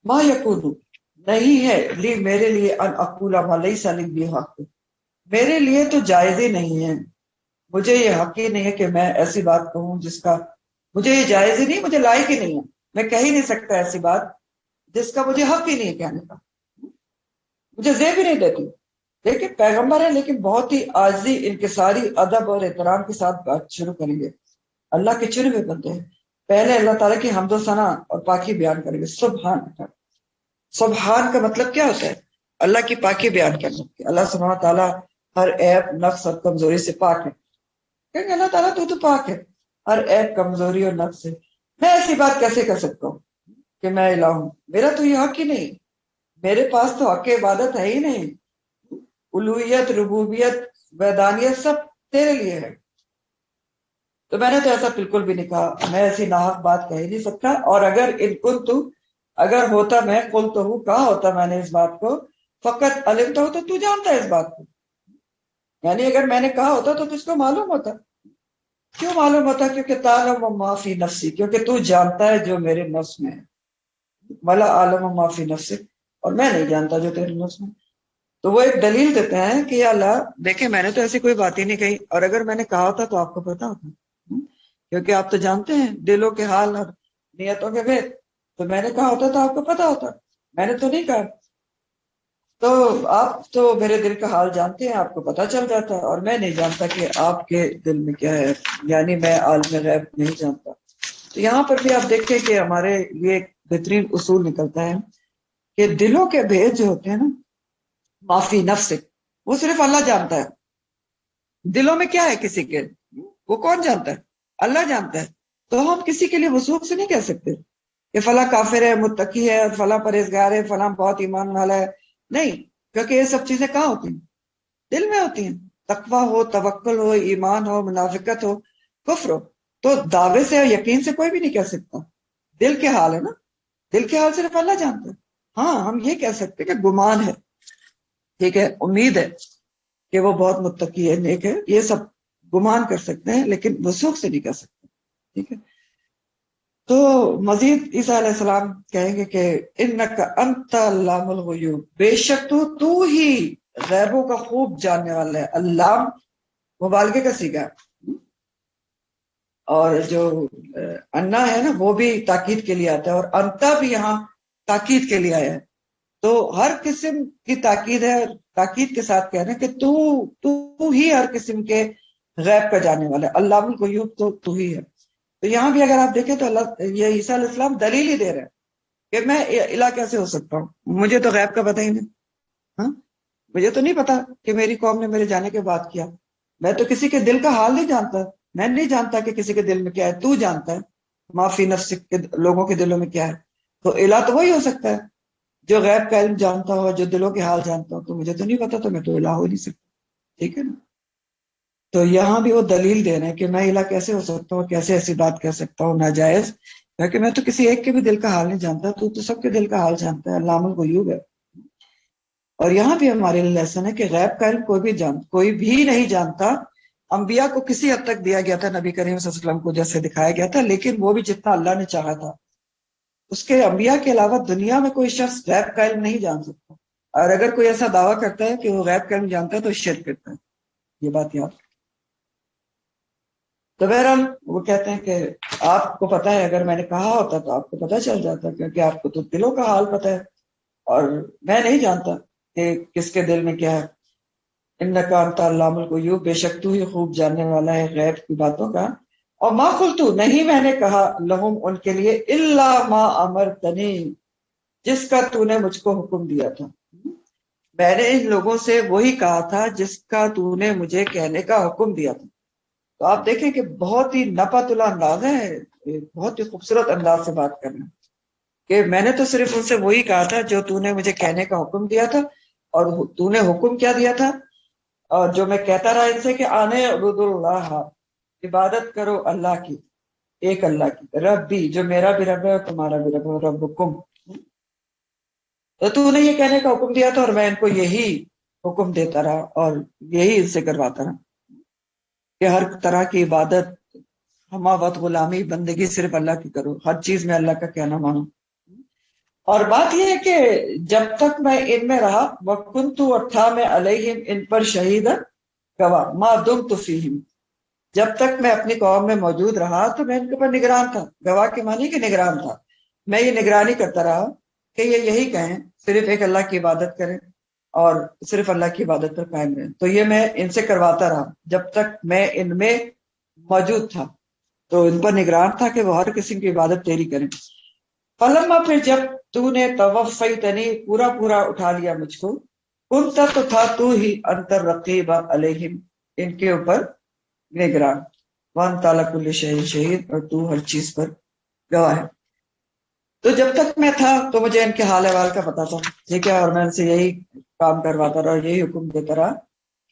ما یکون، نہیں ہے، لی میرے لیے، ان اقول ما لیس لی بحق، میرے لیے تو جائز ہی نہیں ہے، مجھے یہ حق ہی نہیں ہے کہ میں ایسی بات کہوں جس کا مجھے، یہ جائز ہی نہیں، مجھے لائق ہی نہیں ہے، میں کہہ ہی نہیں سکتا ایسی بات جس کا مجھے حق ہی نہیں ہے کہنے کا، مجھے زیب ہی نہیں دیتی۔ لیکن پیغمبر ہے، لیکن بہت ہی عاجزی، انکساری، ادب اور احترام کے ساتھ بات شروع کریں گے۔ اللہ کے چنے ہوئے بندے ہیں، پہلے اللہ تعالیٰ کی حمد و ثنا اور پاکی بیان کریں گے۔ سبحان کا مطلب کیا ہوتا ہے؟ اللہ کی پاکی بیان کرنا، کہ اللہ سبحانہ تعالیٰ ہر عیب، نقص اور کمزوری سے پاک ہے۔ کہیں گے اللہ تعالیٰ تو پاک ہے ہر عیب، کمزوری اور نقص سے، میں ایسی بات کیسے کر سکتا ہوں کہ میں الہ ہوں؟ میرا تو یہ حق ہی نہیں، میرے پاس تو حق عبادت ہے ہی نہیں، الوہیت، ربوبیت، وحدانیت سب تیرے لیے ہے۔ تو میں نے تو ایسا بالکل بھی نہیں کہا، میں ایسی ناحق بات کہہ ہی نہیں سکتا، اور اگر ان کن تو، اگر ہوتا، میں قل تو ہوں، کہا ہوتا میں نے اس بات کو، فقط علمتا ہو، تو جانتا ہے اس بات کو، یعنی اگر میں نے کہا ہوتا تو تجھ کو معلوم ہوتا۔ کیوں معلوم ہوتا؟ کیونکہ تعلم ما فی نفسی، کیونکہ تو جانتا ہے جو میرے نفس میں ہے، ولا عالم ما فی نفسک، اور میں نہیں جانتا جو تیرے نفس میں۔ تو وہ ایک دلیل دیتے ہیں کہ یا اللہ دیکھیں میں نے تو ایسی کوئی بات ہی نہیں کہی، اور اگر میں نے کہا ہوتا تو آپ کو پتا ہوتا، کیونکہ آپ تو جانتے ہیں دلوں کے حال اور نیتوں کے بھید، تو میں نے کہا ہوتا تو آپ کو پتا ہوتا، میں نے تو نہیں کہا۔ تو آپ تو میرے دل کا حال جانتے ہیں، آپ کو پتا چل جاتا، اور میں نہیں جانتا کہ آپ کے دل میں کیا ہے، یعنی میں عالم غیب نہیں جانتا۔ تو یہاں پر بھی آپ دیکھیں کہ ہمارے لیے ایک بہترین اصول نکلتا ہے کہ دلوں کے بھید جو ہوتے ہیں نا، معافی نفس، وہ صرف اللہ جانتا ہے۔ دلوں میں کیا ہے کسی کے، وہ کون جانتا ہے؟ اللہ جانتا ہے۔ تو ہم کسی کے لیے وثوق سے نہیں کہہ سکتے کہ فلاں کافر ہے، متقی ہے، فلاں پرہیزگار ہے، فلاں بہت ایمان والا ہے، نہیں، کیونکہ یہ سب چیزیں کہاں ہوتی ہیں؟ دل میں ہوتی ہیں۔ تقویٰ ہو، توکل ہو، ایمان ہو، منافقت ہو، کفر ہو، تو دعوے سے اور یقین سے کوئی بھی نہیں کہہ سکتا، دل کے حال ہے نا، دل کے حال صرف اللہ جانتا ہے۔ ہاں ہم یہ کہہ سکتے کہ گمان ہے، ٹھیک ہے، امید ہے کہ وہ بہت متقی ہے، نیک ہے، یہ سب گمان کر سکتے ہیں، لیکن وثوق سے نہیں کہہ سکتے، ٹھیک ہے۔ تو مزید عیسیٰ علیہ السلام کہیں گے کہ انک انت علام الغیوب، بے شک تو ہی غیبوں کا خوب جاننے والا ہے۔ علام مبالغے کا صیغہ ہے، اور جو انا ہے نا وہ بھی تاکید کے لیے آتا ہے، اور انتا بھی یہاں تاکید کے لیے آیا ہے۔ تو ہر قسم کی تاکید ہے، تاکید کے ساتھ کہہ رہے ہیں کہ تو ہی ہر قسم کے غیب کا جاننے والا ہے، علام الغیوب تو ہی ہے۔ تو یہاں بھی اگر آپ دیکھیں تو اللہ، یہ عیسیٰ علیہ السلام دلیل ہی دے رہے ہیں کہ میں الہ کیسے ہو سکتا ہوں، مجھے تو غیب کا پتہ ہی نہیں، ہاں مجھے تو نہیں پتا کہ میری قوم نے میرے جانے کے بعد کیا، میں تو کسی کے دل کا حال نہیں جانتا، میں نہیں جانتا کہ کسی کے دل میں کیا ہے، تو جانتا ہے۔ معافی نفس کے لوگوں کے دلوں میں کیا ہے. تو الہ تو وہی ہو سکتا ہے جو غیب کا علم جانتا ہو، جو دلوں کے حال جانتا ہو. تو مجھے تو نہیں پتا، تو میں تو الہ ہو نہیں سکتا. ٹھیک ہے نا. تو یہاں بھی وہ دلیل دے رہے ہیں کہ میں الہ کیسے ہو سکتا ہوں، کیسے ایسی بات کہہ سکتا ہوں ناجائز، کیونکہ میں تو کسی ایک کے بھی دل کا حال نہیں جانتا. تو سب کے دل کا حال جانتا ہے، علام الغیوب ہے. اور یہاں بھی ہمارے لیے لیسن ہے کہ غیب کا علم کوئی بھی نہیں جانتا. انبیاء کو کسی حد تک دیا گیا تھا، نبی کریم صلی اللہ علیہ وسلم کو جیسے دکھایا گیا تھا، لیکن وہ بھی جتنا اللہ نے چاہا تھا. اس کے انبیاء کے علاوہ دنیا میں کوئی شخص غیب کا علم نہیں جان سکتا. اور اگر کوئی ایسا دعویٰ کرتا ہے کہ وہ غیب کا علم جانتا ہے تو شرک کرتا ہے. یہ بات یاد. تو بہرحال وہ کہتے ہیں کہ آپ کو پتا ہے، اگر میں نے کہا ہوتا تو آپ کو پتا چل جاتا، کیونکہ آپ کو تو دلوں کا حال پتا ہے اور میں نہیں جانتا کہ کس کے دل میں کیا ہے. انکا انت علام الغیوب، بے شک تو ہی خوب جاننے والا ہے غیب کی باتوں کا. اور ما قلتو، نہیں میں نے کہا، لہم ان کے لیے، الا ما امرتنی، جس کا تو نے مجھ کو حکم دیا تھا. میں نے ان لوگوں سے وہی کہا تھا جس کا تو نے مجھے کہنے کا حکم دیا تھا. تو آپ دیکھیں کہ بہت ہی نپت اللہ انداز ہے، بہت ہی خوبصورت انداز سے بات کرنا کہ میں نے تو صرف ان سے وہی کہا تھا جو تو نے مجھے کہنے کا حکم دیا تھا. اور تو نے حکم کیا دیا تھا؟ اور جو میں کہتا رہا ان سے کہ آنے عبد اللہ، عبادت کرو اللہ کی، ایک اللہ کی، رب بھی جو میرا بھی رب ہے اور تمہارا بھی رب ہے، ربکم. تو نے یہ کہنے کا حکم دیا تھا اور میں ان کو یہی حکم دیتا رہا اور یہی ان سے کرواتا رہا کہ ہر طرح کی عبادت، ہما وقت غلامی، بندگی صرف اللہ کی کرو، ہر چیز میں اللہ کا کہنا مانو. اور بات یہ ہے کہ جب تک میں ان میں رہا، وَكُنْتُ، اور تھا میں علیہم ان پر شہید گواہ، ما دمت فیہم، جب تک میں اپنی قوم میں موجود رہا تو میں ان کے اوپر نگران تھا. گواہ کے معنی کہ نگران تھا. میں یہ نگرانی کرتا رہا کہ یہ یہی کہیں صرف ایک اللہ کی عبادت کریں اور صرف اللہ کی عبادت پر قائم رہیں. تو یہ میں ان سے کرواتا رہا جب تک میں ان میں موجود تھا. تو ان پر نگران تھا کہ وہ ہر قسم کی عبادت تیری کریں. فلما، پھر جب تو نے توفیتنی، پورا پورا اٹھا لیا مجھ کو، کنت، تو تھا تو ہی، انتر رقیب علیہم، ان کے اوپر نگران، وانت علی کل شیء شہید، اور تو ہر چیز پر گواہ ہے. تو جب تک میں تھا تو مجھے ان کے حال احوال کا پتا تھا. ٹھیک ہے. اور میں ان سے یہی کام کرواتا رہا اور یہی حکم دیتا رہا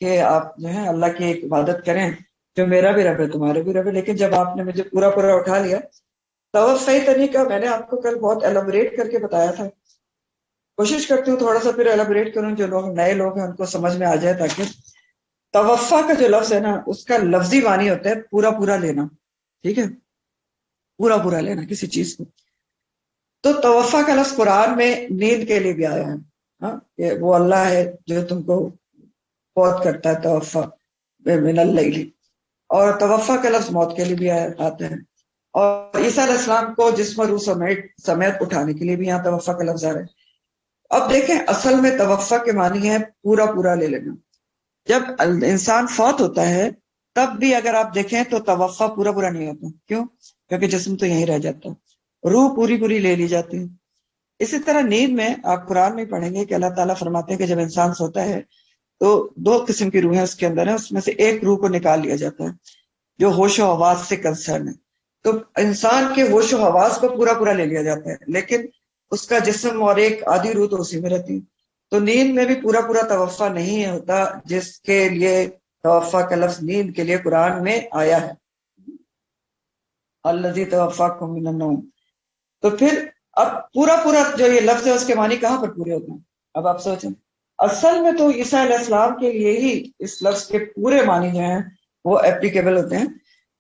کہ آپ جو ہے اللہ کی ایک عبادت کریں جو میرا بھی رب ہے تمہارے بھی رب ہے. لیکن جب آپ نے مجھے پورا پورا اٹھا لیا، توفیتنی کا میں نے آپ کو کل بہت ایلابریٹ کر کے بتایا تھا. کوشش کرتی ہوں تھوڑا سا پھر ایلابریٹ کروں، جو لوگ نئے لوگ ہیں ان کو سمجھ میں آ جائے. تاکہ توفع کا جو لفظ ہے نا، اس کا لفظی معنی ہوتا ہے پورا پورا لینا. ٹھیک ہے. پورا پورا لینا کسی چیز کو. تو توفع کا لفظ قرآن میں نیند کے لیے بھی آیا ہے. ہاں، کہ وہ اللہ ہے جو تم کو فوت کرتا ہے، توفع من اللیل. اور توفع کا لفظ موت کے لیے بھی آتا ہے. اور عیسیٰ علیہ السلام کو جسم و روح سمیت اٹھانے کے لیے بھی یہاں توفع کا لفظ آ رہا ہے. اب دیکھیں، اصل میں توفع کے معنی ہے پورا پورا لے لینا. جب انسان فوت ہوتا ہے تب بھی اگر آپ دیکھیں تو توفع پورا پورا نہیں ہوتا. کیوں؟ کیونکہ جسم تو یہیں رہ جاتا ہے، روح پوری پوری لے لی جاتی ہے. اسی طرح نیند میں آپ قرآن میں پڑھیں گے کہ اللہ تعالیٰ فرماتے ہیں کہ جب انسان سوتا ہے تو دو قسم کی روحیں اس کے اندر ہیں. اس میں سے ایک روح کو نکال لیا جاتا ہے جو ہوش و حواس سے کنسرن ہے. تو انسان کے ہوش و حواس کو پورا پورا لے لیا جاتا ہے، لیکن اس کا جسم اور ایک آدھی روح تو اسی میں رہتی ہے. تو نیند میں بھی پورا پورا توفع نہیں ہوتا، جس کے لیے توفع کا لفظ نیند کے لیے قرآن میں آیا ہے، الذی توفاکم من النوم. تو پھر اب پورا پورا جو یہ لفظ ہے اس کے معنی کہاں پر پورے ہوتے ہیں؟ اب آپ سوچیں. اصل میں تو عیسیٰ علیہ السلام کے لیے ہی اس لفظ کے پورے معنی جو ہیں وہ اپلیکیبل ہوتے ہیں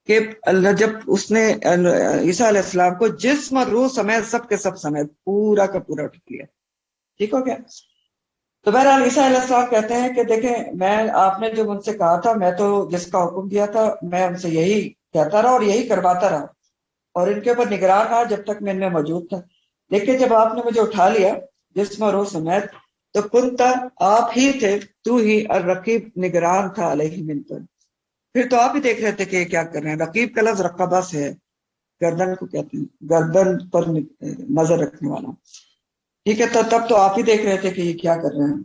کہ اللہ جب اس نے عیسیٰ علیہ السلام کو جسم اور روح سمیت سب کے سب سمیت پورا کا پورا اٹھا لیا. ٹھیک ہو گیا. تو بہرحال عیسیٰ علیہ السلام کہتے ہیں کہ دیکھیں، آپ نے جو مجھ سے کہا تھا، میں تو جس کا حکم دیا تھا میں ان سے یہی کہتا رہا اور یہی کرواتا رہا اور ان کے اوپر نگران رہا جب تک میں ان میں موجود تھا. لیکن جب آپ نے مجھے اٹھا لیا جسم اور روح سمیت، تو کنتا، آپ ہی تھے، تو ہی الرقیب، نگران تھا علیہ من پر. پھر تو آپ ہی دیکھ رہے تھے کہ یہ کیا کر رہے ہیں. رقیب کا لفظ رقبہ سے ہے، گردن کو کہتے ہیں، گردن پر نظر رکھنے والا. ٹھیک ہے. تو تب تو آپ ہی دیکھ رہے تھے کہ یہ کیا کر رہے ہیں.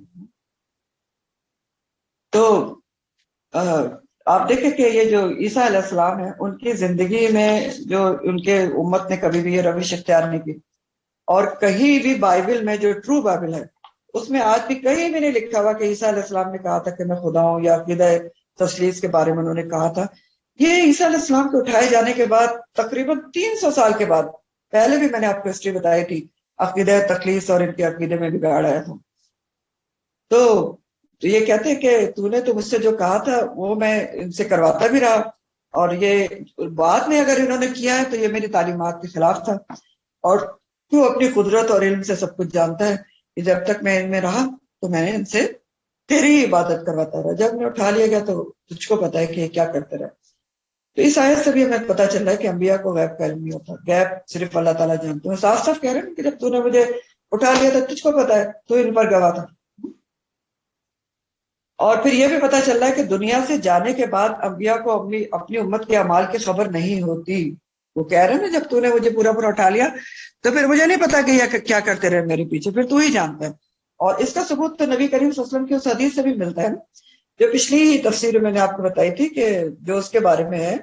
تو آپ دیکھیں کہ یہ جو عیسیٰ علیہ السلام ہے، ان کی زندگی میں جو ان کے امت نے کبھی بھی یہ روش اختیار نہیں کی، اور کہیں بھی بائبل میں جو ٹرو بائبل ہے اس میں آج بھی کہیں بھی نہیں لکھا ہوا کہ عیسیٰ علیہ السلام نے کہا تھا کہ میں خدا ہوں، یا عقیدہ تثلیث کے بارے میں انہوں نے کہا تھا۔ یہ عیسیٰ علیہ السلام کو اٹھائے جانے کے بعد تقریباً 300 سال کے بعد، پہلے بھی میں نے آپ کو ہسٹری بتائی تھی، عقیدہ تخلیص اور ان کے عقیدے میں بگاڑ آیا تھا۔ تو یہ کہتے ہیں کہ تو نے تو مجھ سے جو کہا تھا وہ میں ان سے کرواتا بھی رہا، اور یہ بعد میں اگر انہوں نے کیا ہے تو یہ میری تعلیمات کے خلاف تھا، اور تو اپنی قدرت اور علم سے سب کچھ جانتا ہے کہ جب تک میں ان میں رہا تو میں نے ان سے تیری عبادت کرواتا رہا، جب میں اٹھا لیا گیا تو تجھ کو پتا ہے کہ یہ کیا کرتے رہے۔ تو اس آیت سے بھی ہمیں پتا چل رہا ہے کہ انبیاء کو غیب کا علم نہیں ہوتا، غیب صرف اللہ تعالیٰ جانتے ہیں۔ صاف صاف کہہ رہے ہیں کہ جب تو نے مجھے اٹھا لیا تھا تجھ کو پتا ہے، تو ان پر گواہ تھا۔ اور پھر یہ بھی پتا چل رہا ہے کہ دنیا سے جانے کے بعد انبیاء کو اپنی امت کے اعمال کی خبر نہیں ہوتی۔ وہ کہہ رہے ہیں نا جب تو نے مجھے پورا پورا اٹھا لیا تو پھر مجھے نہیں پتا کہ یہ کیا کرتے رہے میرے پیچھے، پھر تو ہی جانتا ہے۔ اور اس کا ثبوت تو نبی کریم صلی اللہ علیہ وسلم کی اس حدیث سے بھی ملتا ہے نا، جو پچھلی تفسیر میں نے آپ کو بتائی تھی کہ جو اس کے بارے میں ہے،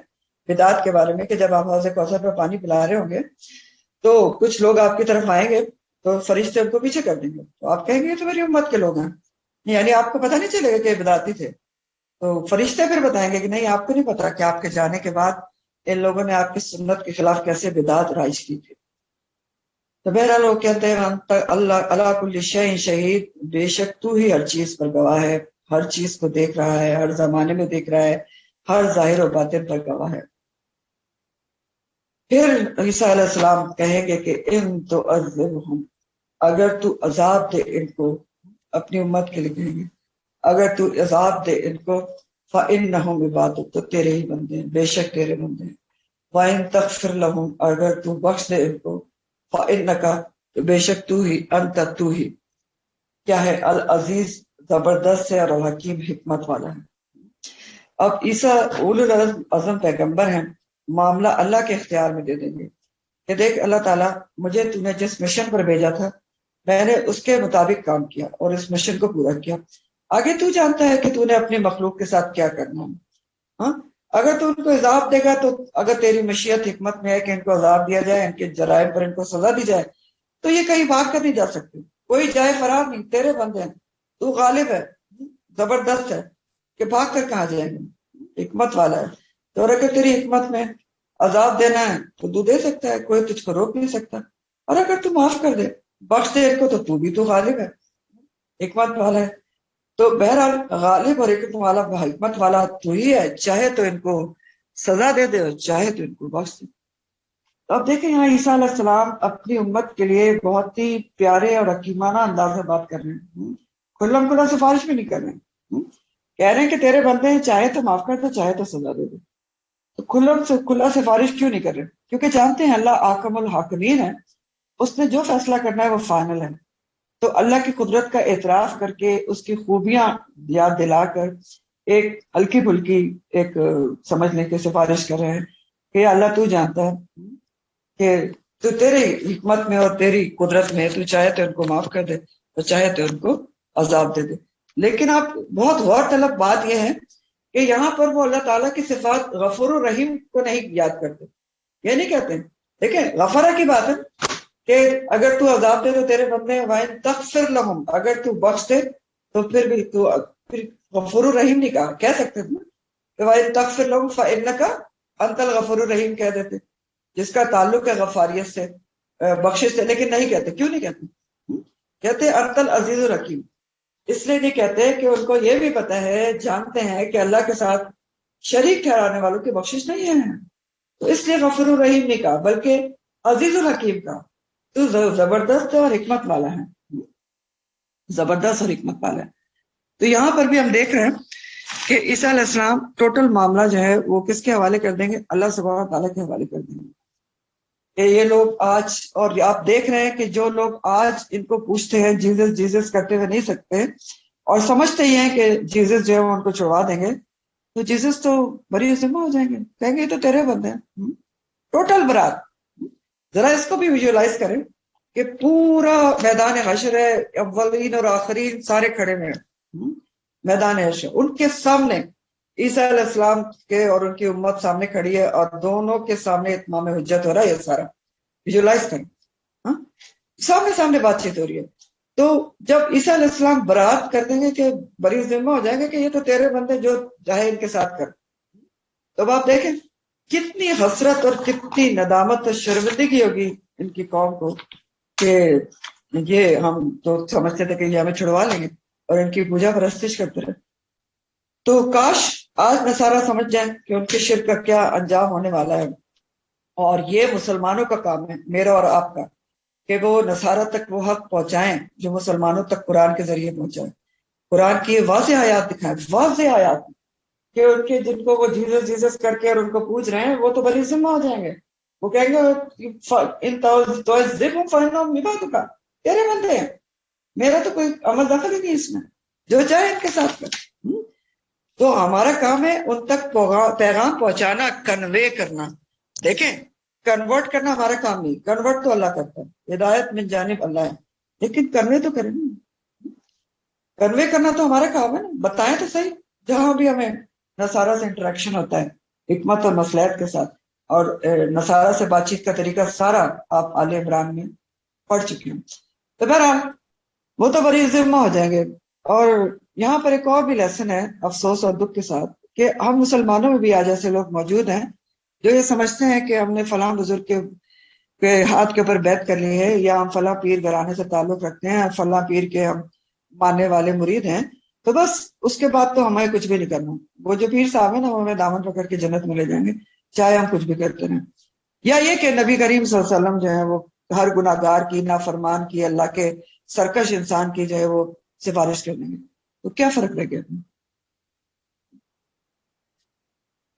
بدعت کے بارے میں، کہ جب آپ حوض کوثر پہ پانی پلا رہے ہوں گے تو کچھ لوگ آپ کی طرف آئیں گے تو فرشتے ان کو پیچھے کر دیں گے، تو آپ کہیں گے یہ تو میری امت کے لوگ ہیں، یعنی آپ کو پتہ نہیں چلے گا کہ یہ بدعتی تھے۔ تو فرشتے پھر بتائیں گے کہ نہیں، آپ کو نہیں پتا کہ آپ کے جانے کے بعد ان لوگوں نے آپ کی سنت کے خلاف کیسے بدعت رائج کی تھی۔ تو بہرحال وہ کہتے ہیں اللہ اللہ کل شیء شہید، بے شک تو ہی ہر چیز پر گواہ ہے، ہر چیز کو دیکھ رہا ہے، ہر زمانے میں دیکھ رہا ہے، ہر ظاہر و باطن پر گواہ ہے۔ پھر عیسیٰ علیہ السلام کہیں گے کہ ان تو عذبہم، اگر تو عذاب دے ان کو، اپنی امت کے لیے کہیں گے اگر تو عذاب دے ان کو، فإنہم عبادک، تو تیرے ہی بندے ہیں، بے شک تیرے بندے ہیں، وَإِن تغفر لہم، اگر تو بخش دے ان کو، فإنک، تو بے شک تو ہی، انت تو ہی کیا ہے، العزیز، زبردست ہے، اور الحکیم، حکمت والا ہے۔ اب عیسیٰ اولو العزم پیغمبر ہیں، معاملہ اللہ کے اختیار میں دے دیں گے کہ دیکھ اللہ تعالیٰ، مجھے تو نے جس مشن پر بھیجا تھا میں نے اس کے مطابق کام کیا اور اس مشن کو پورا کیا، آگے تو جانتا ہے کہ تو نے اپنی مخلوق کے ساتھ کیا کرنا ہے۔ ہاں، اگر تو ان کو عذاب دے گا، تو اگر تیری مشیت حکمت میں ہے کہ ان کو عذاب دیا جائے، ان کے جرائم پر ان کو سزا دی جائے، تو یہ کہیں بھاگ کر نہیں جا سکتے، کوئی جائے فرار نہیں، تیرے بندے ہیں، تو غالب ہے، زبردست ہے، کہ بھاگ کر کہاں جائیں گے، حکمت والا ہے۔ تو اگر تیری حکمت میں عذاب دینا ہے تو دے سکتا ہے، کوئی تجھ کو روک نہیں سکتا، اور اگر تو معاف کر دے، بخش دے ان کو، تو بھی تو غالب ہے، حکمت والا ہے۔ تو بہرحال غالب اور حکمت والا تو ہی ہے، چاہے تو ان کو سزا دے دے اور چاہے تو ان کو بخش دے۔ تو اب دیکھیں یہاں عیسیٰ علیہ السلام اپنی امت کے لیے بہت ہی پیارے اور حکیمانہ انداز میں بات کر رہے ہیں، کھلم کھلا سفارش بھی نہیں کر رہے ہیں، کہہ رہے ہیں کہ تیرے بندے ہیں، چاہے تو معاف کر دے، چاہے تو سزا دے دے۔ تو کھلا سفارش کیوں نہیں کر رہے؟ کیونکہ جانتے ہیں اللہ حاکم الحاکمین ہے، اس نے جو فیصلہ کرنا ہے وہ فائنل ہے۔ تو اللہ کی قدرت کا اعتراف کر کے، اس کی خوبیاں یاد دلا کر، ایک ہلکی پھلکی ایک سمجھنے کی سفارش کر رہے ہیں کہ اللہ تو جانتا ہے کہ تو تیری حکمت میں اور تیری قدرت میں تو چاہے تو ان کو معاف کر دے، تو چاہے تو ان کو عذاب دے دے۔ لیکن آپ بہت غور طلب بات یہ ہے کہ یہاں پر وہ اللہ تعالیٰ کی صفات غفور و رحیم کو نہیں یاد کرتے، یہ نہیں کہتے ہیں۔ دیکھیں غفرہ کی بات ہے کہ اگر تو عذاب دے تو تیرے بندے ہیں، وَإِن تغفر لَهُمْ، اگر تو بخش دے تو پھر بھی تو پھر غفور الرحیم نہیں کہا، کہہ سکتے تھے نا کہ وَإِن تغفر لَهُمْ فَإِنَّكَ أَنْتَ الْغَفُورُ الرَّحِيمُ کہہ دیتے، جس کا تعلق ہے غفاریت سے، بخشش سے، لیکن نہیں کہتے۔ کیوں نہیں کہتے؟ کہتے انت العزیز الحکیم، اس لیے نہیں کہتے کہ ان کو یہ بھی پتا ہے، جانتے ہیں کہ اللہ کے ساتھ شریک ٹھہرانے والوں کی بخشش نہیں ہے، تو اس لیے غفور الرحیم نہیں کہا بلکہ عزیز الحکیم کہا۔ تو زبردست اور حکمت والا ہے، زبردست اور حکمت والا ہے۔ تو یہاں پر بھی ہم دیکھ رہے ہیں کہ عیسیٰ علیہ السلام ٹوٹل معاملہ جو ہے وہ کس کے حوالے کر دیں گے؟ اللہ سبحانہ تعالیٰ کے حوالے کر دیں گے۔ کہ یہ لوگ آج، اور آپ دیکھ رہے ہیں کہ جو لوگ آج ان کو پوچھتے ہیں جیزس جیزس کرتے ہوئے نہیں سکتے، اور سمجھتے ہی ہیں کہ جیزس جو ہے وہ ان کو چھڑوا دیں گے، تو جیزس تو بری ذمہ ہو جائیں گے، کہیں گے یہ تو تیرے بندے ہیں، ٹوٹل برات۔ ذرا اس کو بھی ویژولائز کریں کہ پورا میدان حشر ہے، اولین اور آخرین سارے کھڑے ہوئے ہیں میدان حشر، ان کے سامنے عیسیٰ علیہ السلام کے اور ان کی امت سامنے کھڑی ہے اور دونوں کے سامنے اتمام حجت ہو رہا ہے. یہ سارا ویژولائز کریں. ہاں سامنے سامنے بات چیت ہو رہی ہے. تو جب عیسیٰ علیہ السلام برات کر دیں گے کہ بری ذمہ ہو جائیں گے کہ یہ تو تیرے بندے جو چاہے ان کے ساتھ کر. تو اب آپ دیکھیں کتنی حسرت اور کتنی ندامت اور شرمندگی ہوگی ان کی قوم کو کہ یہ ہم تو سمجھتے تھے کہ یہ ہمیں چھڑوا لیں گے اور ان کی پوجا پرستش کرتے رہے. تو کاش آج نصارہ سمجھ جائیں کہ ان کے شرک کا کیا انجام ہونے والا ہے. اور یہ مسلمانوں کا کام ہے، میرا اور آپ کا، کہ وہ نصارہ تک وہ حق پہنچائیں جو مسلمانوں تک قرآن کے ذریعے پہنچائیں. قرآن کی واضح آیات دکھائیں، واضح آیات کہ ان کے جن کو وہ جیزس جیزس کر کے اور ان کو پوچھ رہے ہیں وہ تو بری ذمہ ہو جائیں گے. وہ کہیں گے ان کا تیرے بندے ہیں، میرا تو کوئی عمل دخل ہی نہیں اس میں، جو چاہے ان کے ساتھ کر. تو ہمارا کام ہے ان تک پیغام پہنچانا، کنوے کرنا. دیکھیں کنورٹ کرنا ہمارا کام نہیں، کنورٹ تو اللہ کرتا ہے، ہدایت من جانب اللہ ہے، لیکن کنوے تو کریں نا. کنوے کرنا تو ہمارا کام ہے نا. بتائیں تو صحیح جہاں بھی ہمیں نصارہ سے انٹریکشن ہوتا ہے حکمت اور مصلحت کے ساتھ. اور نصارہ سے بات چیت کا طریقہ سارا آپ آل عمران میں پڑھ چکے ہیں. تو بہرحال وہ تو بڑی ذمہ ہو جائیں گے. اور یہاں پر ایک اور بھی لیسن ہے افسوس اور دکھ کے ساتھ کہ ہم مسلمانوں میں بھی آج ایسے لوگ موجود ہیں جو یہ سمجھتے ہیں کہ ہم نے فلاں بزرگ کے ہاتھ کے اوپر بیعت کر لی ہے، یا ہم فلاں پیر گھرانے سے تعلق رکھتے ہیں، فلاں پیر کے ہم ماننے والے مرید ہیں، تو بس اس کے بعد تو ہمیں کچھ بھی نہیں کرنا. وہ جو پیر صاحب ہیں نا وہ ہمیں دامن پکڑ کے جنت میں لے جائیں گے چاہے ہم کچھ بھی کرتے رہیں. یا یہ کہ نبی کریم صلی اللہ علیہ وسلم جو ہے وہ ہر گناہ گار کی، نافرمان کی، اللہ کے سرکش انسان کی جو ہے وہ سفارش کر دیں گے. تو کیا فرق رہ گیا؟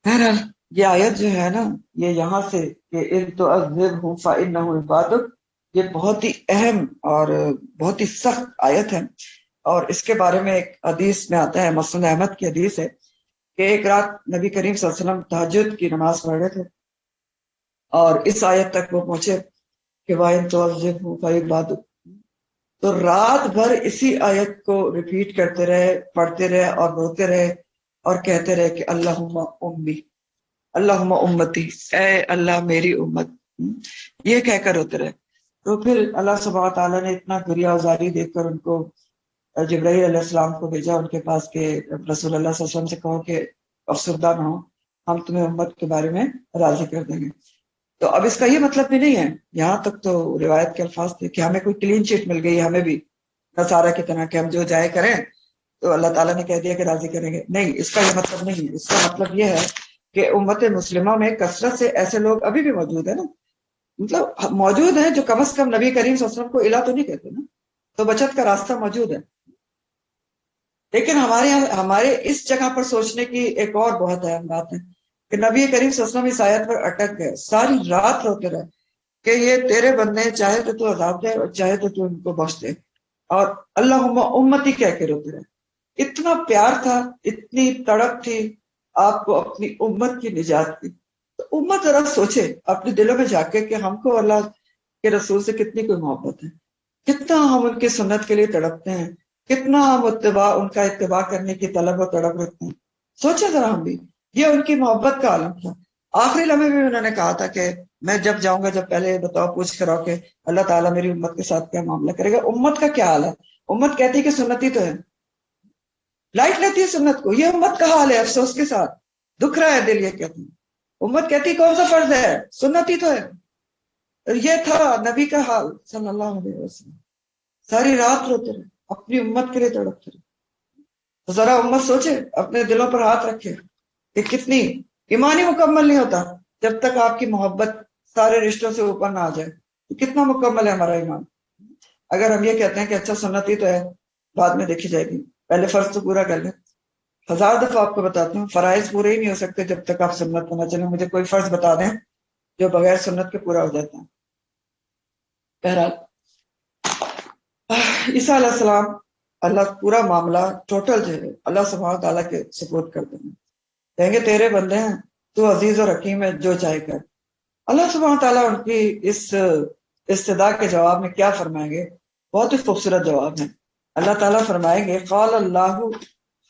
بہرحال یہ آیت جو ہے نا یہ یہاں سے کہ ان تعذبہم فإنہم عبادک، یہ بہت ہی اہم اور بہت ہی سخت آیت ہے. اور اس کے بارے میں ایک حدیث میں آتا ہے، مسند احمد کی حدیث ہے کہ ایک رات نبی کریم صلی اللہ علیہ وسلم تہجد کی نماز پڑھ رہے تھے اور اس آیت تک وہ پہنچے کہ وَإِن تُعَذِّبْهُمْ فَعِبَادُكَ. تو رات بھر اسی آیت کو ریپیٹ کرتے رہے، پڑھتے رہے اور روتے رہے اور کہتے رہے کہ اللہم امی، اللہم امتی، اے اللہ میری امت، یہ کہہ کر روتے رہے. تو پھر اللہ سبحانہ تعالیٰ نے اتنا گریہ وزاری دیکھ کر ان کو جبرائیل علیہ السلام کو بھیجا ان کے پاس کہ رسول اللہ صلی اللہ علیہ وسلم سے کہو کہ افسردہ نہ ہو، ہم تمہیں امت کے بارے میں راضی کر دیں گے. تو اب اس کا یہ مطلب بھی نہیں ہے، یہاں تک تو روایت کے الفاظ تھے کہ ہمیں کوئی کلین چٹ مل گئی ہمیں بھی نصارہ کی طرح کہ ہم جو جائے کریں تو اللہ تعالیٰ نے کہہ دیا کہ راضی کریں گے. نہیں، اس کا یہ مطلب نہیں ہے. اس کا مطلب یہ ہے کہ امت مسلمہ میں کثرت سے ایسے لوگ ابھی بھی موجود ہیں نا، مطلب موجود ہیں جو کم از کم نبی کریم صلی اللہ علیہ وسلم کو الہ تو نہیں کہتے نا، تو بچت کا راستہ موجود ہے. لیکن ہمارے اس جگہ پر سوچنے کی ایک اور بہت اہم بات ہے کہ نبی کریم صلی اللہ علیہ وسلم اس آیت پر اٹک گئے، ساری رات روتے رہے کہ یہ تیرے بندے، چاہے تو عذاب دے اور چاہے تو ان کو بخش دے. اور اللہم امتی کہہ کے روتے رہے. اتنا پیار تھا، اتنی تڑپ تھی آپ کو اپنی امت کی نجات کی. تو امت ذرا سوچے اپنے دلوں میں جا کے کہ ہم کو اللہ کے رسول سے کتنی کوئی محبت ہے، کتنا ہم ان کی سنت کے لیے تڑپتے ہیں، کتنا ہم ان کا اتباع کرنے کی طلب و تڑپ رکھتے ہیں. سوچے ذرا ہم بھی، یہ ان کی محبت کا عالم تھا. آخری لمحے بھی انہوں نے کہا تھا کہ میں جب جاؤں گا، جب پہلے بتاؤ پوچھ کر آؤ کہ اللہ تعالیٰ میری امت کے ساتھ کیا معاملہ کرے گا. امت کا کیا حال ہے؟ امت کہتی ہے کہ سنتی تو ہے، لائٹ لیتی ہے سنت کو. یہ امت کا حال ہے، افسوس کے ساتھ دکھ رہا ہے دل یہ کہتی ہے. امت کہتی کون سا فرض ہے؟ سنتی تو ہے. یہ تھا نبی کا حال صلی اللہ علیہ وسلم، ساری رات روتے رہے، اپنی امت کے لیے تڑپتے رہے. تو ذرا امت سوچے، اپنے دلوں پر ہاتھ رکھے کہ کتنی ایمان ہی مکمل نہیں ہوتا جب تک آپ کی محبت سارے رشتوں سے اوپر نہ آ جائے. کتنا مکمل ہے ہمارا ایمان اگر ہم یہ کہتے ہیں کہ اچھا سنت ہی تو ہے، بعد میں دیکھی جائے گی، پہلے فرض تو پورا کر لیں. 1000 دفعہ آپ کو بتاتا ہوں فرائض پورے ہی نہیں ہو سکتے جب تک آپ سنت نہ چلیں. مجھے کوئی فرض بتا دیں جو بغیر سنت کے پورا ہو جاتا ہے. بہرحال عیسیٰ علیہ السلام اللہ پورا معاملہ ٹوٹل جو ہے اللہ سبحانہ تعالیٰ کے سپورٹ کر دیں گے، کہیں گے تیرے بندے ہیں، تو عزیز اور حکیم ہے، جو چاہے کر. اللہ سبحانہ تعالیٰ ان کی اس استدعا کے جواب میں کیا فرمائیں گے؟ بہت ہی خوبصورت جواب ہے. اللہ تعالیٰ فرمائیں گے قال اللہ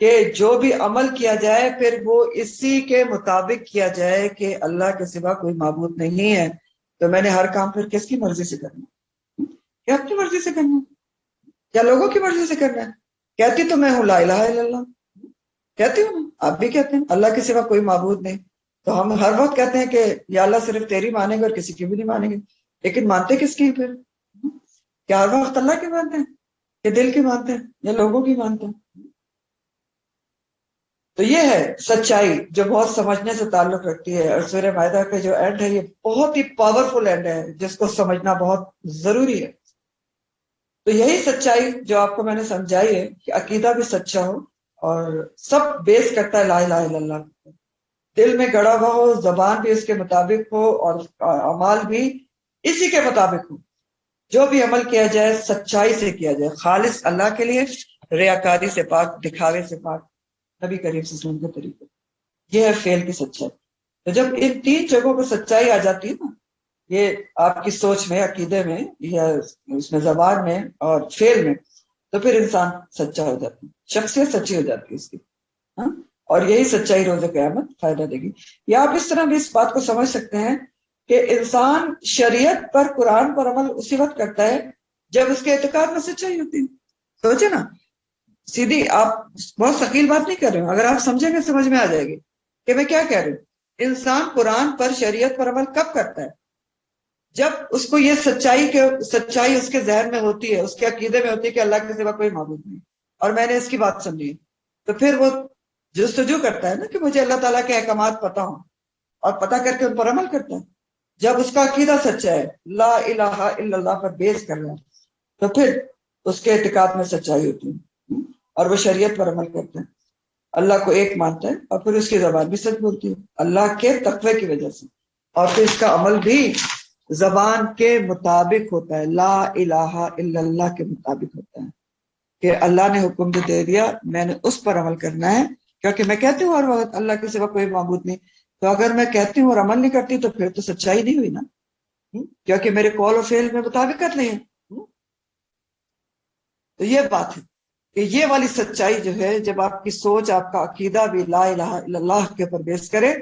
کہ جو بھی عمل کیا جائے پھر وہ اسی کے مطابق کیا جائے کہ اللہ کے سوا کوئی معبود نہیں ہے، تو میں نے ہر کام پھر کس کی مرضی سے کرنا ہے؟ کیا اپنی مرضی سے کرنا ہے؟ کیا لوگوں کی مرضی سے کرنا ہے؟ کہتی تو میں ہوں لا الہ الا اللہ، کہتی ہوں نا، آپ بھی کہتے ہیں اللہ کے سوا کوئی معبود نہیں، تو ہم ہر وقت کہتے ہیں کہ یا اللہ صرف تیری مانیں گے اور کسی کی بھی نہیں مانیں گے، لیکن مانتے کس کی ہیں پھر؟ کیا ہر وقت اللہ کی مانتے ہیں کہ دل کی مانتے ہیں یا لوگوں کی مانتے ہیں؟ تو یہ ہے سچائی جو بہت سمجھنے سے تعلق رکھتی ہے، اور سورہ مائدہ کا جو اینڈ ہے یہ بہت ہی پاورفل اینڈ ہے جس کو سمجھنا بہت ضروری ہے۔ تو یہی سچائی جو آپ کو میں نے سمجھائی ہے کہ عقیدہ بھی سچا ہو، اور سب بیس کرتا ہے لا الہ الا اللہ، دل میں گڑا ہوا ہو، زبان بھی اس کے مطابق ہو، اور اعمال بھی اسی کے مطابق ہو۔ جو بھی عمل کیا جائے سچائی سے کیا جائے، خالص اللہ کے لیے، ریاکاری سے پاک، دکھاوے سے پاک، نبی کریم صلی اللہ علیہ وسلم کے طریقے، یہ ہے فعل کی سچائی۔ تو جب ان تین جگہوں پر سچائی آ جاتی ہے نا، یہ آپ کی سوچ میں، عقیدے میں، یا اس میں زبان میں اور فعل میں، تو پھر انسان سچا ہو جاتا ہے، شخصیت سچی ہو جاتی ہے اس کی، ہاں؟ اور یہی سچائی روز قیامت فائدہ دے گی۔ یا آپ اس طرح بھی اس بات کو سمجھ سکتے ہیں کہ انسان شریعت پر، قرآن پر عمل اسی وقت کرتا ہے جب اس کے اعتقاد میں سچائی ہوتی ہے۔ سوچے نا، سیدھی آپ بہت ثقیل بات نہیں کر رہے ہوں، اگر آپ سمجھیں گے سمجھ میں آ جائے گی کہ میں کیا کہہ رہی ہوں۔ انسان قرآن پر، شریعت پر عمل کب کرتا ہے؟ جب اس کو یہ سچائی اس کے ذہن میں ہوتی ہے، اس کے عقیدے میں ہوتی ہے کہ اللہ کے سوا کوئی معبود نہیں، اور میں نے اس کی بات سمجھی، تو پھر وہ جستجو کرتا ہے نا کہ مجھے اللہ تعالیٰ کے احکامات پتہ ہوں، اور پتہ کر کے ان پر عمل کرتا ہے۔ جب اس کا عقیدہ سچا ہے، لا الہ الا اللہ پر بیس کر رہا ہے، تو پھر اس کے اعتقاد میں سچائی ہوتی ہے، اور وہ شریعت پر عمل کرتا ہے، اللہ کو ایک مانتا ہے، اور پھر اس کی زبان بھی سچ بولتی ہے اللہ کے تقوی کی وجہ سے، اور پھر اس کا عمل بھی زبان کے مطابق ہوتا ہے، لا الہ الا اللہ کے مطابق ہوتا ہے، کہ اللہ نے حکم جو دے دیا میں نے اس پر عمل کرنا ہے، کیونکہ میں کہتی ہوں ہر وقت اللہ کے سوا کوئی معبود نہیں، تو اگر میں کہتی ہوں اور عمل نہیں کرتی تو پھر تو سچائی نہیں ہوئی نا، کیونکہ میرے قول و فعل میں مطابقت نہیں ہے۔ تو یہ بات ہے کہ یہ والی سچائی جو ہے، جب آپ کی سوچ، آپ کا عقیدہ بھی لا الہ الا اللہ کے اوپر بیس کرے،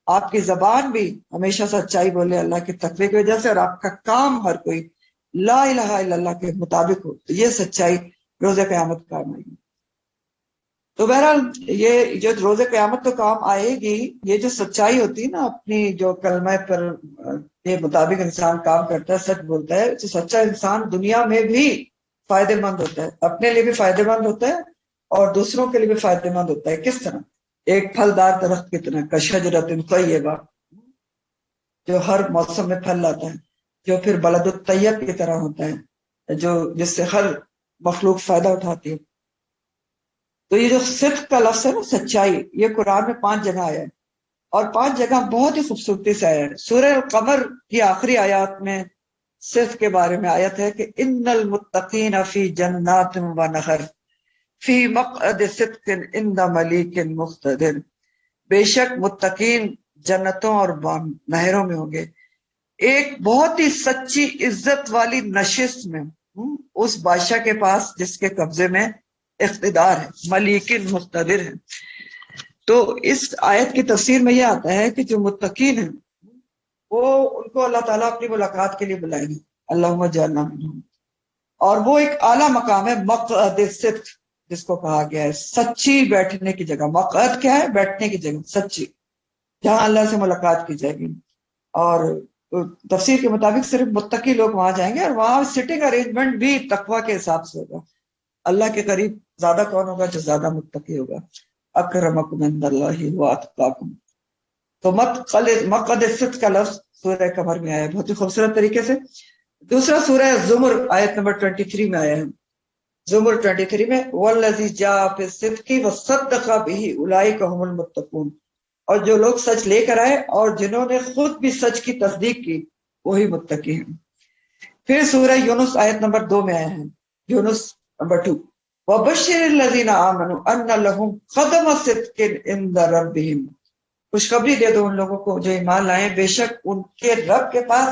آپ کی زبان بھی ہمیشہ سچائی بولے اللہ کے تقوی کی وجہ سے، اور آپ کا کام ہر کوئی لا الہ الا اللہ کے مطابق ہو، تو یہ سچائی روز قیامت کام آئے گی۔ تو بہرحال یہ جو روز قیامت تو کام آئے گی، یہ جو سچائی ہوتی ہے نا، اپنی جو کلمہ پر کے مطابق انسان کام کرتا ہے، سچ بولتا ہے، تو سچا انسان دنیا میں بھی فائدے مند ہوتا ہے، اپنے لیے بھی فائدے مند ہوتا ہے اور دوسروں کے لیے بھی فائدے مند ہوتا ہے۔ کس طرح؟ ایک پھلدار درخت کی طرح، کشجرۃ طیبہ، جو ہر موسم میں پھل لاتا ہے، جو پھر بلد الطیب کی طرح ہوتا ہے، جو جس سے ہر مخلوق فائدہ اٹھاتی ہے۔ تو یہ جو صدق کا لفظ ہے نا، سچائی، یہ قرآن میں 5 جگہ آیا ہے، اور 5 جگہ بہت ہی خوبصورتی سے آیا ہے۔ سورہ القمر کی آخری آیات میں صدق کے بارے میں آیت ہے کہ ان المتقین فی جنات و نہر فی مقعد صدق عند ملیک مقتدر، بے شک متقین جنتوں اور نہروں میں ہوں گے، ایک بہت ہی سچی عزت والی نشست میں، اس بادشاہ کے پاس جس کے قبضے میں اقتدار ہے، ملیک مقتدر ہے۔ تو اس آیت کی تفسیر میں یہ آتا ہے کہ جو متقین ہیں وہ، ان کو اللہ تعالیٰ اپنی ملاقات کے لیے بلائیں گے، اللہم اجعلنا منہم، اور وہ ایک اعلیٰ مقام ہے، مقعد صدق جس کو کہا گیا ہے، سچی بیٹھنے کی جگہ۔ مقعد کیا ہے؟ بیٹھنے کی جگہ سچی، جہاں اللہ سے ملاقات کی جائے گی، اور تفسیر کے مطابق صرف متقی لوگ وہاں جائیں گے، اور وہاں سٹنگ ارینجمنٹ بھی تقوی کے حساب سے ہوگا۔ اللہ کے قریب زیادہ کون ہوگا؟ جو زیادہ متقی ہوگا، اکرمکم عند اللہ واتقاکم۔ تو مقعد صدق کا لفظ سورہ قمر میں آیا ہے بہت ہی خوبصورت طریقے سے۔ دوسرا سورہ زمر آیت نمبر 23 میں آیا ہے، زمر 23 میں والذی جاء بالصدق وصدق بہ اولئک هم المتقون، اور جو لوگ سچ لے کر آئے اور جنہوں نے خود بھی سچ کی تصدیق کی، وہی متقی ہیں۔ پھر سورہ یونس آیت نمبر 2 میں آیا ہے، یونس نمبر 2، وَبَشِّرِ الَّذِينَ آمَنُوا أَنَّ لَهُمْ قَدَمَ صِدْقٍ عِندَ رَبِّهِمْ، خوشخبری دے دو ان لوگوں کو جو ایمان لائیں، بے شک ان کے رب کے پاس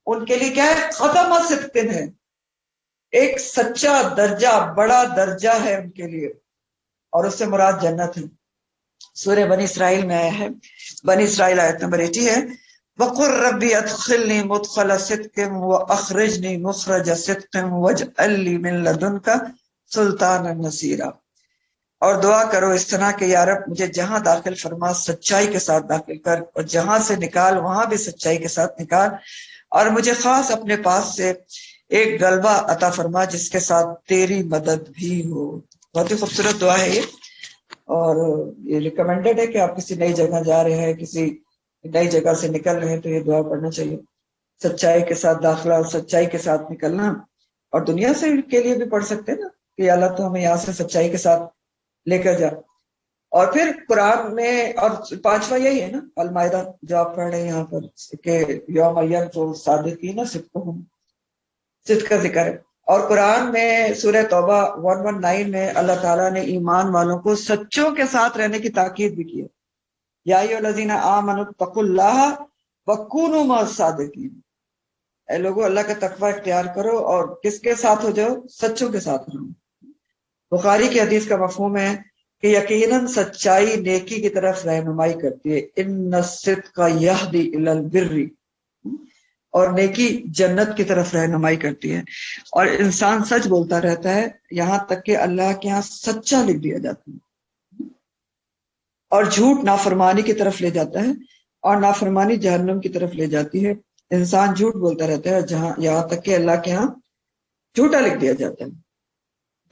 ان کے لیے کیا ہے؟ قدم صدق ہے، ایک سچا درجہ، بڑا درجہ ہے ان کے لیے، اور اس سے مراد جنت ہے۔ سورہ بنی اسرائیل میں آیا ہے، بنی اسرائیل آیت نمبر 80 ہے، وَقُلْ رَبِّ أَدْخِلْنِي مُدْخَلَ صِدْقٍ وَأَخْرِجْنِي مُخْرَجَ صِدْقٍ وَاجْعَل لِّي مِن لَّدُنكَ سُلْطَانًا نَصِيرًا، اور دعا کرو اس طرح کہ یا رب مجھے جہاں داخل فرما سچائی کے ساتھ داخل کر، اور جہاں سے نکال وہاں بھی سچائی کے ساتھ نکال، اور مجھے خاص اپنے پاس سے ایک غلبہ عطا فرما جس کے ساتھ تیری مدد بھی ہو۔ بہت ہی خوبصورت دعا ہے یہ، اور یہ ریکمینڈڈ ہے کہ آپ کسی نئی جگہ جا رہے ہیں، کسی نئی جگہ سے نکل رہے ہیں تو یہ دعا پڑھنا چاہیے، سچائی کے ساتھ داخلہ اور سچائی کے ساتھ نکلنا۔ اور دنیا سے کے لیے بھی پڑھ سکتے ہیں نا کہ اللہ تو ہمیں یہاں سے سچائی کے ساتھ لے کر جا۔ اور پھر قرآن میں، اور پانچواں یہی ہے نا المائدہ جو آپ پڑھ رہے ہیں یہاں پر، کہ یوم ینفع الصادقین صدقہم، صدق کا ذکر ہے۔ اور قرآن میں سورہ توبہ 119 میں اللہ تعالیٰ نے ایمان والوں کو سچوں کے ساتھ رہنے کی تاکید بھی کی ہے، یا ایھا الذین آمنوا اتقوا اللہ وکونوا مع الصادقین، اے لوگو اللہ کا تقوی اختیار کرو اور کس کے ساتھ ہو جاؤ، سچوں کے ساتھ رہو۔ بخاری کی حدیث کا مفہوم ہے کہ یقیناً سچائی نیکی کی طرف رہنمائی کرتی ہے، ان الصدق یہدی الی البر، اور نیکی جنت کی طرف رہنمائی کرتی ہے۔ اور انسان سچ بولتا رہتا ہے یہاں تک کہ اللہ کے ہاں سچا لکھ دیا جاتا ہے، اور جھوٹ نافرمانی کی طرف لے جاتا ہے، اور نافرمانی جہنم کی طرف لے جاتی ہے۔ انسان جھوٹ بولتا رہتا ہے یہاں تک کہ اللہ کے ہاں جھوٹا لکھ دیا جاتا ہے۔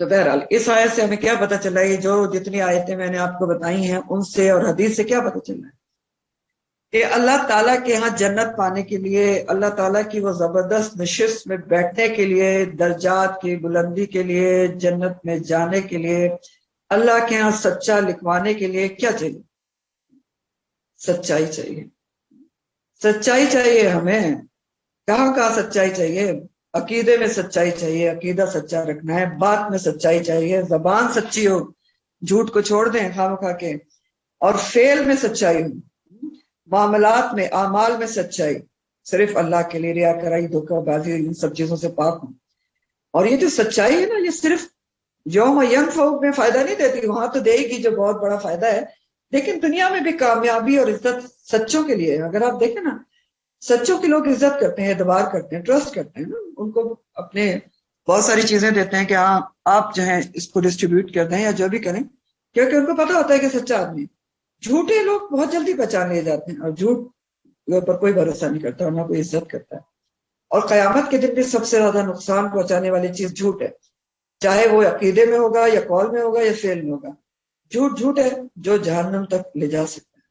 تو بہرحال اس آیت سے ہمیں کیا پتہ چلا ہے، جو جتنی آیتیں میں نے آپ کو بتائی ہیں ان سے اور حدیث سے کیا پتہ چلا ہے کہ اللہ تعالیٰ کے ہاں جنت پانے کے لیے، اللہ تعالیٰ کی وہ زبردست نشست میں بیٹھنے کے لیے، درجات کی بلندی کے لیے، جنت میں جانے کے لیے، اللہ کے ہاں سچا لکھوانے کے لیے کیا چاہیے؟ سچائی چاہیے۔ سچائی چاہیے ہمیں، کہاں کہاں سچائی چاہیے؟ عقیدے میں سچائی چاہیے، عقیدہ سچا رکھنا ہے، بات میں سچائی چاہیے، زبان سچی ہو، جھوٹ کو چھوڑ دیں خام خواہ کے، اور فعل میں سچائی ہو، معاملات میں، اعمال میں سچائی، صرف اللہ کے لیے، ریاکاری، دھوکہ بازی، ان سب چیزوں سے پاک ہوں۔ اور یہ جو سچائی ہے نا، یہ صرف یوم ینفع میں فائدہ نہیں دیتی، وہاں تو دے گی جو بہت بڑا فائدہ ہے، لیکن دنیا میں بھی کامیابی اور عزت سچوں کے لیے ہے۔ اگر آپ دیکھیں نا، سچوں کے لوگ عزت کرتے ہیں، اعتبار کرتے ہیں، ٹرسٹ کرتے ہیں نا، ان کو اپنے بہت ساری چیزیں دیتے ہیں کہ ہاں آپ جو ہیں اس کو ڈسٹریبیوٹ کر دیں یا جو بھی کریں، کیونکہ ان کو پتا ہوتا ہے کہ سچا آدمی ہے۔ جھوٹے لوگ بہت جلدی پہچان لیے جاتے ہیں، اور جھوٹ پر کوئی بھروسہ نہیں کرتا اور نہ کوئی عزت کرتا ہے۔ اور قیامت کے دن بھی سب سے زیادہ نقصان پہنچانے والی چیز جھوٹ ہے، چاہے وہ عقیدے میں ہوگا یا قول میں ہوگا یا فعل میں ہوگا۔ جھوٹ ہے جو جہنم تک لے جا سکتا ہے۔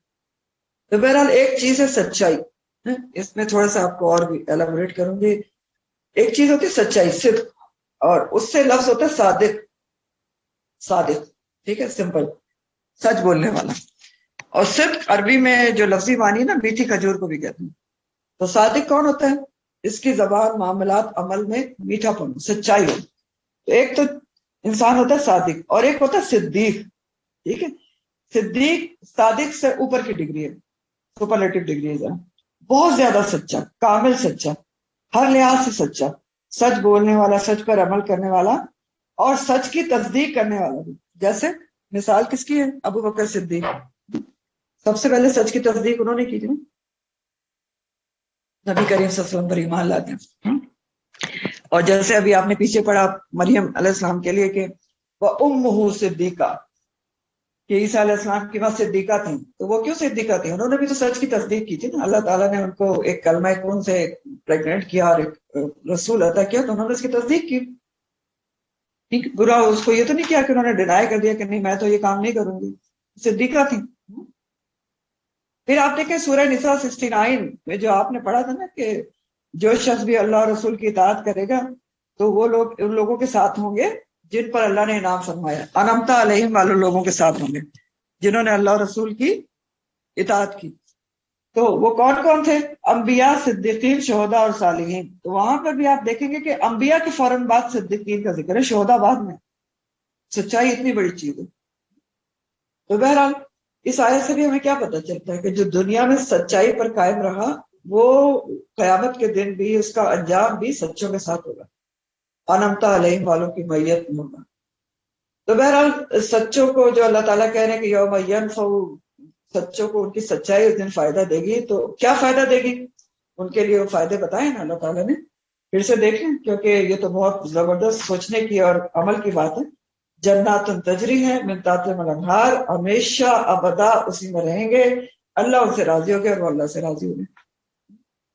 تو بہرحال ایک چیز ہے سچائی، اس میں تھوڑا سا آپ کو اور بھی ایلیبوریٹ کروں گی۔ ایک چیز ہوتی ہے سچائی، صدق، اور اس سے لفظ ہوتا ہے صادق، صادق، ٹھیک ہے، سمپل، سچ بولنے والا۔ اور صدق عربی میں جو لفظی معنی نا، میٹھی کھجور کو بھی کہتے ہیں۔ تو صادق کون ہوتا ہے؟ اس کی زبان، معاملات، عمل میں میٹھا پن، سچائی ہو۔ تو ایک تو انسان ہوتا ہے صادق، اور ایک ہوتا ہے صدیق، ٹھیک ہے۔ صدیق صادق سے اوپر کی ڈگری ہے، سپرلیٹو ڈگری ہے، بہت زیادہ سچا، کامل سچا، ہر لحاظ سے سچا، سچ بولنے والا، سچ پر عمل کرنے والا، اور سچ کی تصدیق کرنے والا بھی۔ جیسے مثال کس کی ہے؟ ابو بکر صدیق، سب سے پہلے سچ کی تصدیق انہوں نے کی تھی، نبی کریم صلی اللہ علیہ وسلم پر ایمان لاتے ہیں۔ اور جیسے ابھی آپ نے پیچھے پڑھا مریم علیہ السلام کے لیے کہ وَأُمُّهُ صِدِّیقَةٌ، کہ عیسیٰ علیہ السلام کی ماں صدیقہ تھیں، تو وہ کیوں صدیقہ تھیں؟ انہوں نے بھی تو سچ کی تصدیق کی تھی نا۔ اللہ تعالیٰ نے ان کو ایک کلمہ کن سے پریگنٹ کیا اور ایک رسول عطا کیا، تو انہوں نے اس کی تصدیق کی، ٹھیک، برا اس کو یہ تو نہیں کیا کہ انہوں نے ڈینائی کر دیا کہ نہیں میں تو یہ کام نہیں کروں گی، صدیقہ تھیں۔ پھر آپ دیکھیں سورہ نساء 69 میں جو آپ نے پڑھا تھا نا کہ جو شخص بھی اللہ اور رسول کی اطاعت کرے گا تو وہ لوگ ان لوگوں کے ساتھ ہوں گے جن پر اللہ نے انعام فرمایا، انعمت علیہم والے لوگوں کے ساتھ ہوں گے جنہوں نے اللہ اور رسول کی اطاعت کی۔ تو وہ کون کون تھے؟ انبیاء، صدیقین، شہداء اور صالحین۔ تو وہاں پر بھی آپ دیکھیں گے کہ انبیاء کے فوراً بعد صدیقین کا ذکر ہے، شہداء بعد میں۔ سچائی اتنی بڑی چیز ہے۔ تو بہرحال اس آیت سے بھی ہمیں کیا پتہ چلتا ہے کہ جو دنیا میں سچائی پر قائم رہا وہ قیامت کے دن بھی اس کا انجام بھی سچوں کے ساتھ ہوگا، انعمت علیہم والوں کی معیت میں ہوگا۔ تو بہرحال سچوں کو جو اللہ تعالیٰ کہہ رہے ہیں کہ یوم ینفع، سچوں کو ان کی سچائی اس دن فائدہ دے گی، تو کیا فائدہ دے گی؟ ان کے لیے وہ فائدے بتائے نا اللہ تعالیٰ نے، پھر سے دیکھیں کیونکہ یہ تو بہت زبردست سوچنے کی اور عمل کی بات ہے۔ جنات تجری ہے من تحتہم الانہار، ہمیشہ ابدا اسی میں رہیں گے، اللہ ان سے راضی ہو گیا اور وہ اللہ سے راضی ہو گئے۔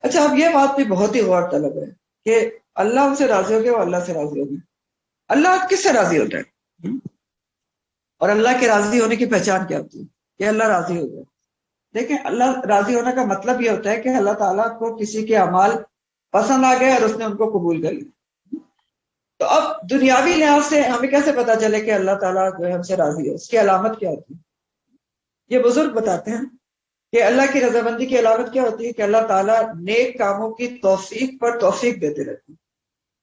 اچھا، اب یہ بات بھی بہت ہی غور طلب ہے کہ اللہ ان سے راضی ہو گیا اور اللہ سے راضی ہو گیا۔ اللہ کس سے راضی ہوتا ہے؟ اور اللہ کے راضی ہونے کی پہچان کیا ہوتی ہے کہ اللہ راضی ہو گیا؟ دیکھیں، اللہ راضی ہونے کا مطلب یہ ہوتا ہے کہ اللہ تعالیٰ کو کسی کے اعمال پسند آ گئے اور اس نے ان کو قبول کر لیا۔ تو اب دنیاوی لحاظ سے ہمیں کیسے پتا چلے کہ اللہ تعالیٰ جو ہے ہم سے راضی ہے؟ اس کی علامت کیا ہوتی ہے؟ یہ بزرگ بتاتے ہیں کہ اللہ کی رضامندی کی علامت کیا ہوتی ہے کہ اللہ تعالیٰ نیک کاموں کی توفیق پر توفیق دیتے رہتے ہیں۔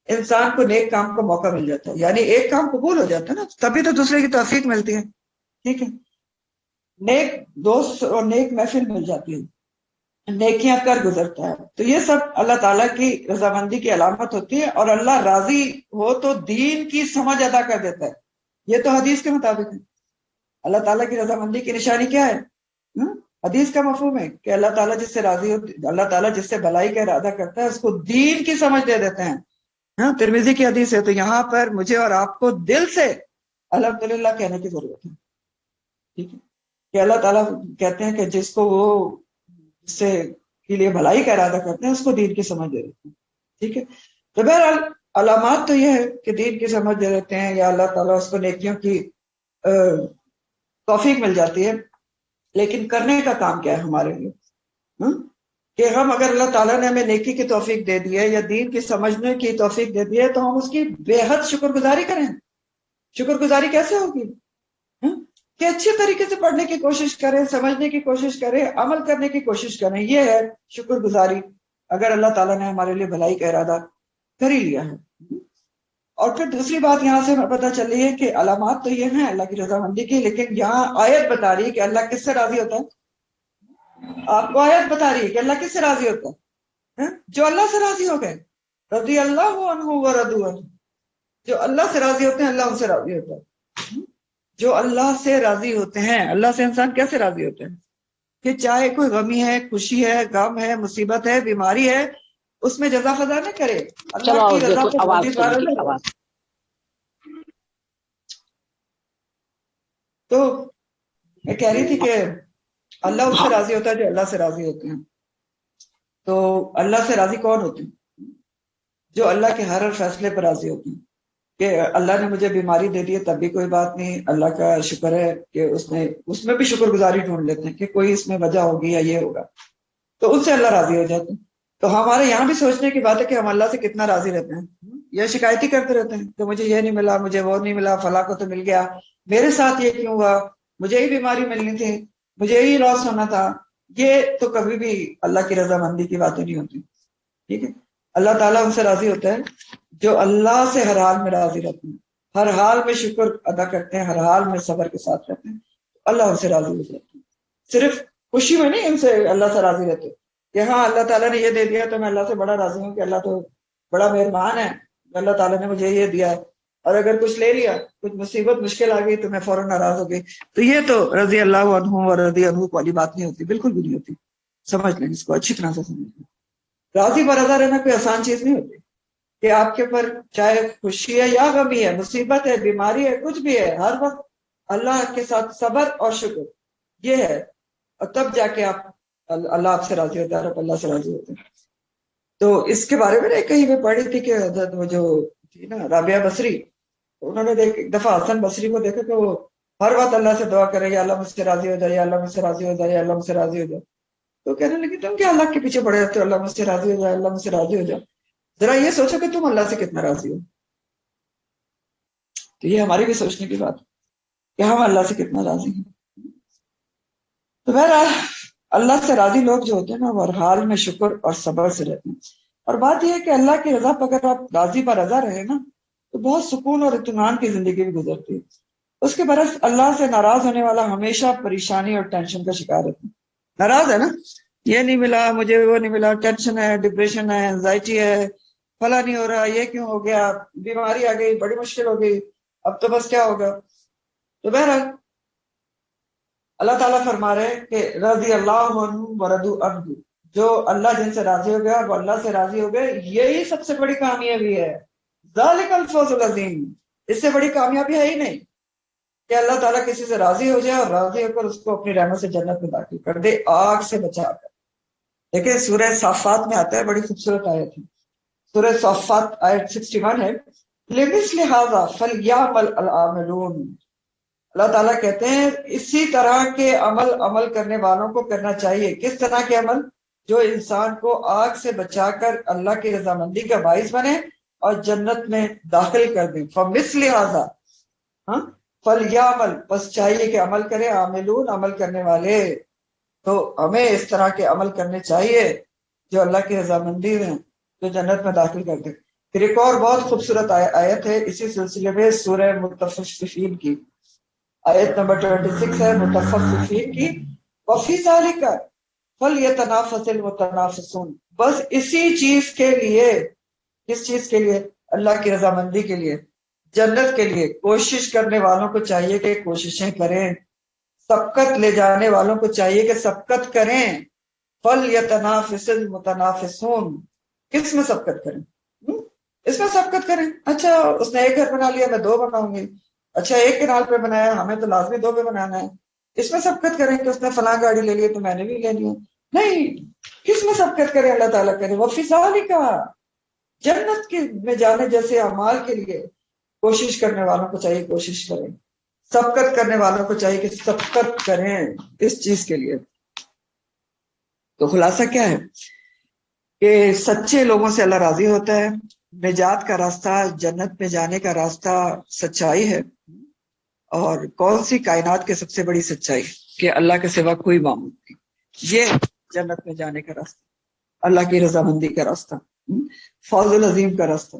انسان کو نیک کام کا موقع مل جاتا ہے، یعنی ایک کام قبول ہو جاتا ہے نا، تبھی تو دوسرے کی توفیق ملتی ہے، ٹھیک ہے؟ نیک دوست اور نیک محفل مل جاتی ہے، نیکیاں کر گزرتا ہے، تو یہ سب اللہ تعالیٰ کی رضامندی کی علامت ہوتی ہے۔ اور اللہ راضی ہو تو دین کی سمجھ ادا کر دیتا ہے، یہ تو حدیث کے مطابق ہے۔ اللہ تعالیٰ کی رضامندی کی نشانی کیا ہے؟ حدیث کا مفہوم ہے کہ اللہ تعالیٰ جس سے راضی ہو، اللہ تعالیٰ جس سے بھلائی کا ارادہ کرتا ہے اس کو دین کی سمجھ دے دیتے ہیں۔ ترمذی کی حدیث ہے، تو یہاں پر مجھے اور آپ کو دل سے الحمدللہ کہنے کی ضرورت ہے، ٹھیک ہے؟ کہ اللہ تعالیٰ کہتے ہیں کہ جس کو وہ اس سے کے لیے بھلائی کا ارادہ کرتے ہیں اس کو دین کی سمجھ دے دیتے ہیں، ٹھیک ہے؟ تو بہرحال علامات تو یہ ہے کہ دین کی سمجھ دے دیتے ہیں، یا اللہ تعالیٰ اس کو نیکیوں کی توفیق مل جاتی ہے۔ لیکن کرنے کا کام کیا ہے ہمارے لیے؟ کہ ہم اگر اللہ تعالیٰ نے ہمیں نیکی کی توفیق دے دی ہے یا دین کی سمجھنے کی توفیق دے دی ہے، تو ہم اس کی بے حد شکر گزاری کریں۔ شکر گزاری کیسے ہوگی؟ کہ اچھے طریقے سے پڑھنے کی کوشش کریں، سمجھنے کی کوشش کریں، عمل کرنے کی کوشش کریں، یہ ہے شکر گزاری، اگر اللہ تعالیٰ نے ہمارے لیے بھلائی کا ارادہ کر ہی لیا ہے۔ اور پھر دوسری بات یہاں سے پتہ چل رہی ہے کہ علامات تو یہ ہیں اللہ کی رضامندی کی، لیکن یہاں آیت بتا رہی ہے کہ اللہ کس سے راضی ہوتا ہے۔ آپ کو آیت بتا رہی ہے کہ اللہ کس سے راضی ہوتا ہے؟ جو اللہ سے راضی ہو گئے، رضی اللہ عنہ ورضوا عنہ، جو اللہ سے راضی ہوتے ہیں اللہ ان سے راضی ہوتا ہے۔ جو اللہ سے راضی ہوتے ہیں، اللہ سے انسان کیسے راضی ہوتے ہیں؟ کہ چاہے کوئی غمی ہے، خوشی ہے، غم ہے، مصیبت ہے، بیماری ہے، اس میں جزا فضا نہ کرے، اللہ کی رضا کو امیدوار ہو۔ تو میں کہہ رہی تھی کہ اللہ اس سے راضی ہوتا ہے جو اللہ سے راضی ہوتے ہیں۔ تو اللہ سے راضی کون ہوتے ہیں؟ جو اللہ کے ہر فیصلے پر راضی ہوتے ہیں، کہ اللہ نے مجھے بیماری دے دی ہے تب بھی کوئی بات نہیں، اللہ کا شکر ہے کہ اس میں بھی شکر گزاری ڈھونڈ لیتے ہیں کہ کوئی اس میں وجہ ہوگی یا یہ ہوگا، تو ان سے اللہ راضی ہو جاتے ہیں۔ تو ہمارے یہاں بھی سوچنے کی بات ہے کہ ہم اللہ سے کتنا راضی رہتے ہیں، یا شکایتی کرتے رہتے ہیں کہ مجھے یہ نہیں ملا، مجھے وہ نہیں ملا، فلاں کو تو مل گیا، میرے ساتھ یہ کیوں ہوا، مجھے ہی بیماری ملنی تھی، مجھے ہی لاس ہونا تھا۔ یہ تو کبھی بھی اللہ کی رضامندی کی باتیں نہیں ہوتی، ٹھیک ہے؟ اللہ تعالیٰ ان سے راضی ہوتا ہے جو اللہ سے ہر حال میں راضی رہتے ہیں، ہر حال میں شکر ادا کرتے ہیں، ہر حال میں صبر کے ساتھ رہتے ہیں، اللہ ان سے راضی ہو جاتے ہیں۔ صرف خوشی میں نہیں ان سے اللہ سے راضی رہتے کہ ہاں اللہ تعالیٰ نے یہ دے دیا تو میں اللہ سے بڑا راضی ہوں کہ اللہ تو بڑا مہربان ہے، اللہ تعالیٰ نے مجھے یہ دیا ہے، اور اگر کچھ لے لیا، کچھ مصیبت مشکل آ گئی تو میں فوراً ناراض ہو گئی۔ تو یہ تو رضی اللہ عنہ اور رضی عنہ والی بات نہیں ہوتی، بالکل بھی نہیں ہوتی۔ سمجھ لیں اس کو اچھی طرح سے، سمجھ لیں راضی برضا رہنا کوئی آسان چیز نہیں ہوتی، کہ آپ کے اوپر چاہے خوشی ہے یا غمی ہے، مصیبت ہے، بیماری ہے، کچھ بھی ہے، ہر وقت اللہ کے ساتھ صبر اور شکر، یہ ہے، اور تب جا کے آپ اللہ آپ سے راضی ہوتا ہے، اور اللہ سے راضی ہوتے ہیں۔ تو اس کے بارے میں کہیں میں پڑھی تھی کہ حضرت وہ جو تھی نا رابعہ بصری، انہوں نے ایک دفعہ حسن بصری کو دیکھا کہ وہ ہر وقت اللہ سے دعا کرے، یا اللہ مجھ سے راضی ہو جائے، یا اللہ مجھ سے راضی ہو جائے، یا اللہ مجھ سے راضی ہو جائے۔ تو کہنے لگی تم کیا اللہ کے پیچھے پڑے رہتے ہو، اللہ مجھ سے راضی ہو جائے، اللہ مجھ سے راضی ہو جائے، ذرا یہ سوچو کہ تم اللہ سے کتنا راضی ہو۔ تو یہ ہماری بھی سوچنے کی بات کہ ہم اللہ سے کتنا راضی ہیں۔ تو بہرحال اللہ سے راضی لوگ جو ہوتے ہیں نا وہ ہر حال میں شکر اور صبر سے رہتے ہیں۔ اور بات یہ ہے کہ اللہ کی رضا پر اگر آپ راضی پر رضا رہے نا تو بہت سکون اور اطمینان کی زندگی بھی گزرتی ہے۔ اس کے برعکس اللہ سے ناراض ہونے والا ہمیشہ پریشانی اور ٹینشن کا شکار ہوتا ہے۔ ناراض ہے نا، یہ نہیں ملا مجھے، وہ نہیں ملا، ٹینشن ہے، ڈپریشن ہے، انزائٹی ہے، فلاں نہیں ہو رہا، یہ کیوں ہو گیا، بیماری آ گئی، بڑی مشکل ہو گئی، اب تو بس کیا ہوگا۔ تو بہرحال اللہ تعالیٰ فرما رہے ہیں کہ رضی اللہ عنہم ورضوا عنہ، جو اللہ جن سے راضی ہو گیا وہ اللہ سے راضی ہو گئے، یہی سب سے بڑی کامیابی ہے. ذالک الفوز العظیم، اس سے بڑی کامیابی ہے ہی نہیں کہ اللہ تعالیٰ کسی سے راضی ہو جائے اور راضی ہو کر اس کو اپنی رحمت سے جنت میں داخل کر دے، آگ سے بچا کر. دیکھیں سورہ صافات میں آتا ہے، بڑی خوبصورت آیت ہے، سورہ صافات آیت 61 ہے، لِمِثْلِ هَذَا فَلْيَعْمَلِ الْعَامِلُونَ. اللہ تعالیٰ کہتے ہیں اسی طرح کے عمل کرنے والوں کو کرنا چاہیے. کس طرح کے عمل؟ جو انسان کو آگ سے بچا کر اللہ کی رضامندی کا باعث بنے اور جنت میں داخل کر دیں. فَمِثْلِ هَذَا، ہاں، فَلْيَعْمَلْ، بس چاہیے کہ عمل کرے، عاملون، عمل کرنے والے. تو ہمیں اس طرح کے عمل کرنے چاہیے جو اللہ کی رضامندی میں جو جنت میں داخل کر دے. پھر ایک اور بہت خوبصورت آیت ہے اسی سلسلے میں، سورہ مطففین کی آیت نمبر 26 ہے، مطففین کی. وفی ذالک فلیتنافس المتنافسون، بس اسی چیز کے لیے، کس چیز کے لیے؟ اللہ کی رضامندی کے لیے، جنت کے لیے کوشش کرنے والوں کو چاہیے کہ کوششیں کریں، سبقت لے جانے والوں کو چاہیے کہ سبقت کریں. فلیتنافس المتنافسون، کس میں سبقت کریں؟ اس میں سبقت کریں. اچھا اس نے ایک گھر بنا لیا، میں 2 بناؤں گی. اچھا ایک کنال پہ بنایا، ہمیں تو لازمی 2 پہ بنانا ہے. اس میں سبقت کریں کہ اس نے فلاں گاڑی لے لی تو میں نے بھی لے لی. نہیں، کس میں سبقت کریں؟ اللہ تعالیٰ کرے وفی ذالک، جنت کی میں جانے جیسے اعمال کے لیے کوشش کرنے والوں کو چاہیے کوشش کریں، سبقت کرنے والوں کو چاہیے کہ سبقت کریں اس چیز کے لیے. تو خلاصہ کیا ہے کہ سچے لوگوں سے اللہ راضی ہوتا ہے. نجات کا راستہ، جنت میں جانے کا راستہ سچائی ہے. اور کون سی کائنات کے سب سے بڑی سچائی کہ اللہ کے سوا کوئی معبود نہیں. یہ جنت میں جانے کا راستہ، اللہ کی رضامندی کا راستہ، فوز العظیم کا راستہ.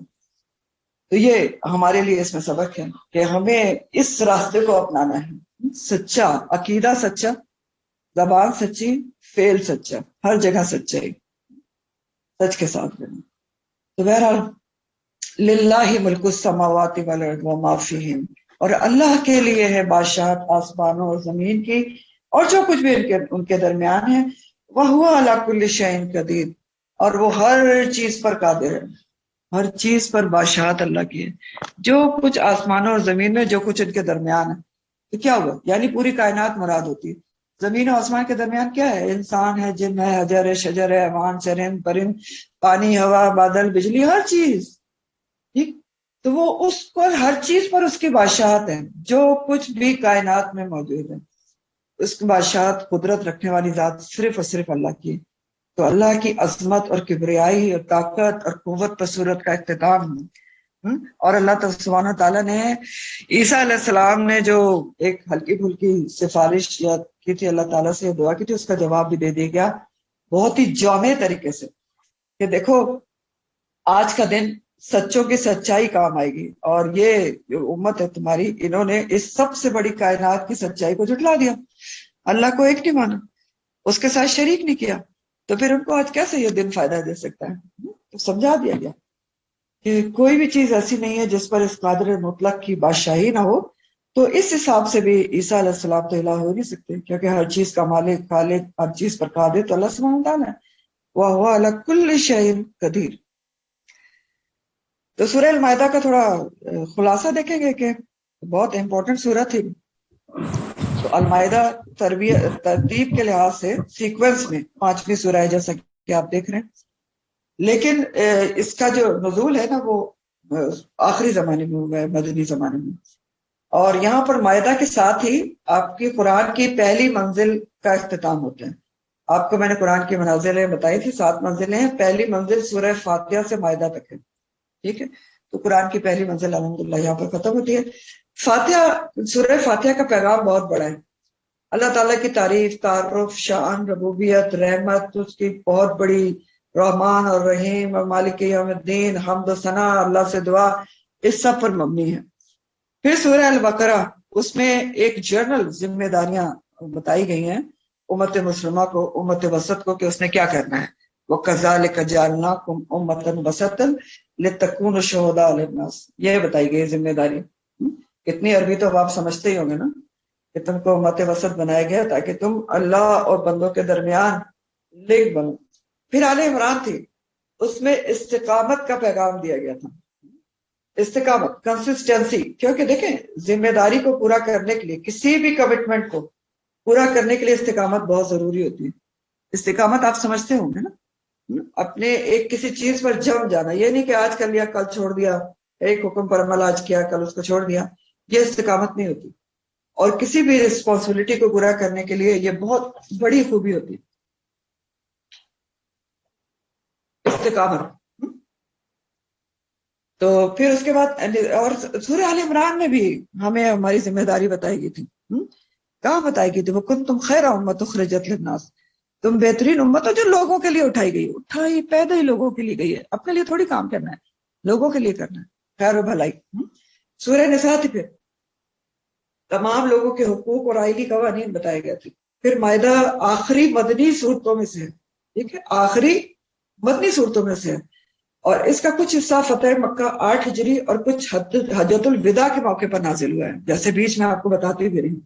تو یہ ہمارے لیے اس میں سبق ہے کہ ہمیں اس راستے کو اپنانا ہے. سچا عقیدہ، سچا زبان، سچی فعل، سچا ہر جگہ سچائی، سچ کے ساتھ رہنا. تو بہرحال للہ ملک السماوات والارض وما فیہم، اور اللہ کے لیے ہے بادشاہت آسمانوں اور زمین کی اور جو کچھ بھی ان کے درمیان ہے. وَهُوَ عَلَى كُلِّ شَيْءٍ قَدِيرٌ، اور وہ ہر چیز پر قادر ہے، ہر چیز پر بادشاہت اللہ کی ہے. جو کچھ آسمانوں اور زمین میں، جو کچھ ان کے درمیان ہے، تو کیا ہوا؟ یعنی پوری کائنات مراد ہوتی ہے. زمین و آسمان کے درمیان کیا ہے؟ انسان ہے، جن ہے، حجر ہے، شجر ہے، حیوان، چرند پرند، پانی، ہوا، بادل، بجلی، ہر چیز. ٹھیک، تو وہ اس پر، ہر چیز پر اس کی بادشاہت ہے. جو کچھ بھی کائنات میں موجود ہے اس کی بادشاہت، قدرت رکھنے والی ذات صرف اور صرف اللہ کی. تو اللہ کی عظمت اور کبریائی اور طاقت اور قوت پر صورت کا اختتام ہے. اور اللہ سبحانہ تعالیٰ نے عیسیٰ علیہ السلام نے جو ایک ہلکی پھلکی سفارش کی تھی، اللہ تعالیٰ سے دعا کی تھی، اس کا جواب بھی دے دیا گیا بہت ہی جامع طریقے سے کہ دیکھو آج کا دن سچوں کی سچائی کام آئے گی. اور یہ جو امت ہے تمہاری، انہوں نے اس سب سے بڑی کائنات کی سچائی کو جھٹلا دیا، اللہ کو ایک نہیں مانا، اس کے ساتھ شریک نہیں کیا. تو پھر ان کو آج کیسے یہ دن فائدہ دے سکتا ہے؟ تو سمجھا دیا گیا کہ کوئی بھی چیز ایسی نہیں ہے جس پر اس قادر مطلق کی بادشاہی نہ ہو. تو اس حساب سے بھی عیسیٰ علیہ السلام تو الہ ہو نہیں سکتے، کیونکہ ہر چیز کا مالک، خالق، ہر چیز پر قادر تو اللہ سبحانہ وتعالیٰ ہے. وَهُوَ عَلَى كُلِّ شَيْءٍ قَدِيرٌ. تو سورہ المائدہ کا تھوڑا خلاصہ دیکھیں گے کہ بہت امپورٹنٹ سورت ہے. تو المائدہ ترتیب کے لحاظ سے سیکوینس میں 5ویں سورہ ہے، جیسا کہ آپ دیکھ رہے ہیں. لیکن اس کا جو نزول ہے نا وہ آخری زمانے میں ہوا ہے، مدنی زمانے میں. اور یہاں پر مائدہ کے ساتھ ہی آپ کی قرآن کی پہلی منزل کا اختتام ہوتا ہے. آپ کو میں نے قرآن کی منازلیں بتائی تھی، 7 منزلیں ہیں. پہلی منزل سورہ فاتحہ سے مائدہ تک ہے. ٹھیک ہے، تو قرآن کی پہلی منزل الحمدللہ یہاں پر ختم ہوتی ہے. فاتحہ، سورہ فاتحہ کا پیغام بہت بڑا ہے. اللہ تعالیٰ کی تعریف، تعارف، شان، ربوبیت، رحمت، اس کی بہت بڑی، رحمان اور رحیم اور مالک یوم الدین، حمد و ثنا، اللہ سے دعا، اس سب پر مبنی ہے. پھر سورہ البقرہ، اس میں ایک جنرل ذمہ داریاں بتائی گئی ہیں امت مسلمہ کو، امت وسط کو، کہ اس نے کیا کرنا ہے. وَكَذَلِكَ جَعَلْنَاكُمْ أُمَّةً وَسَطًا لِتَكُونُوا شُهَدَاءَ عَلَى النَّاسِ، یہ بتائی گئی ذمہ داری. اتنی عربی تو اب آپ سمجھتے ہی ہوں گے نا کہ تم کو امت وسط بنایا گیا تاکہ تم اللہ اور بندوں کے درمیان لنک بنو. پھر آل عمران تھی، اس میں استقامت کا پیغام دیا گیا تھا. استقامت، کنسسٹنسی، کیونکہ دیکھیں ذمہ داری کو پورا کرنے کے لیے، کسی بھی کمٹمنٹ کو پورا کرنے کے لیے استقامت بہت ضروری ہوتی ہے. استقامت آپ سمجھتے ہوں گے نا، اپنے ایک کسی چیز پر جم جانا، یہ نہیں کہ آج کر لیا کل چھوڑ دیا، ایک حکم پر عمل آج کیا کل اس کو چھوڑ دیا، یہ استقامت نہیں ہوتی. اور کسی بھی رسپانسبلٹی کو پورا کرنے کے لیے یہ بہت بڑی خوبی ہوتی ہے، استقامت. تو پھر اس کے بعد اور سورہ آل عمران میں بھی ہمیں ہماری ذمہ داری بتائی گئی تھی. کہاں بتائی گئی تھی؟ وہ کنتم خیر امت اخرجت للناس، تم بہترین امت ہو جو لوگوں کے لیے اٹھائی گئی. اٹھائی پیدا ہی لوگوں کے لیے گئی ہے، اپنے لیے تھوڑی کام کرنا ہے، لوگوں کے لیے کرنا ہے خیر و بھلائی. سورہ نساء تھی، پھر تمام لوگوں کے حقوق اور آئلی قوانین بتائے گئے تھے. پھر مائدہ آخری مدنی صورتوں میں سے ہے، ٹھیک ہے، آخری مدنی صورتوں میں سے ہے. اور اس کا کچھ حصہ فتح مکہ 8 ہجری اور کچھ حجۃ الوداع کے موقع پر نازل ہوا ہے، جیسے بیچ میں آپ کو بتاتی بھی رہی ہوں.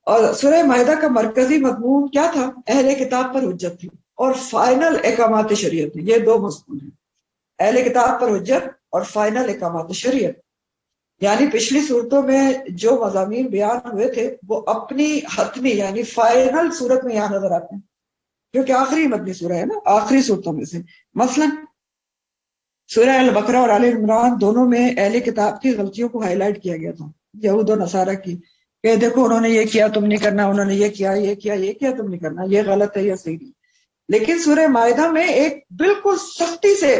اور سورہ مائدہ کا مرکزی مضمون کیا تھا؟ اہل کتاب پر حجت تھی اور فائنل احکامات شریعت تھی. یہ دو مضمون ہیں، اہل کتاب پر حجت اور فائنل احکامات شریعت. یعنی پچھلی صورتوں میں جو مضامین بیان ہوئے تھے وہ اپنی حتمی یعنی فائنل صورت میں یہاں نظر آتے ہیں، کیونکہ آخری مدنی سورہ ہے نا، آخری صورتوں میں سے. مثلا سورہ البقرہ اور آل عمران دونوں میں اہل کتاب کی غلطیوں کو ہائی لائٹ کیا گیا تھا، یہود و نصارہ کی، کہ دیکھو انہوں نے یہ کیا تم نہیں کرنا، انہوں نے یہ کیا یہ کیا یہ کیا تم نہیں کرنا، یہ غلط ہے یہ صحیح نہیں. لیکن سورہ مائدہ میں ایک بالکل سختی سے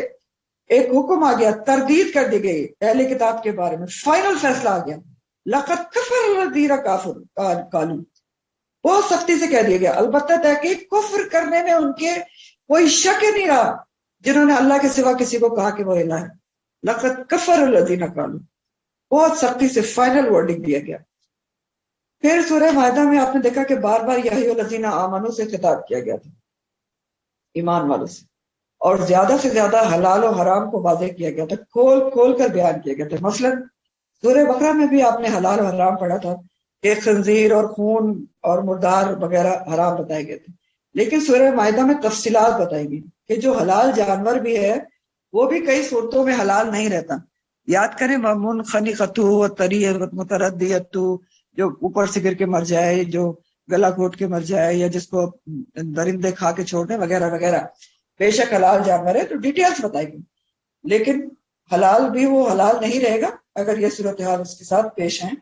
ایک حکم آ گیا، تردید کر دی گئی اہل کتاب کے بارے میں، فائنل فیصلہ آ گیا. لقد کفر الذین کافر قالوا، بہت سختی سے کہہ دیا گیا. البتہ تحقیق کفر کرنے میں ان کے کوئی شک ہی نہیں رہا جنہوں نے اللہ کے سوا کسی کو کہا کہ وہ الہ ہے. لقد کفر الذین قالوا، بہت سختی سے فائنل ورڈنگ دیا گیا. پھر سورہ مائدہ میں آپ نے دیکھا کہ بار بار یا ایھا الذین آمنوا سے خطاب کیا گیا تھا، ایمان والوں سے، اور زیادہ سے زیادہ حلال و حرام کو واضح کیا گیا تھا، کھول کھول کر بیان کیا گیا تھا. مثلا سورہ بقرہ میں بھی آپ نے حلال و حرام پڑھا تھا کہ خنزیر اور خون اور مردار وغیرہ حرام بتائے گئے تھے. لیکن سورہ مائدہ میں تفصیلات بتائی گئی کہ جو حلال جانور بھی ہے وہ بھی کئی صورتوں میں حلال نہیں رہتا. یاد کریں منخنقۃ وطریۃ متردیۃ، جو اوپر سے گر کے مر جائے، جو گلا گھوٹ کے مر جائے، یا جس کو درندے کھا کے چھوڑ دیں وغیرہ وغیرہ. بے شک حلال جانور ہے تو ڈیٹیلز بتائی گئی، لیکن حلال بھی وہ حلال نہیں رہے گا اگر یہ صورتحال اس کے ساتھ پیش ہیں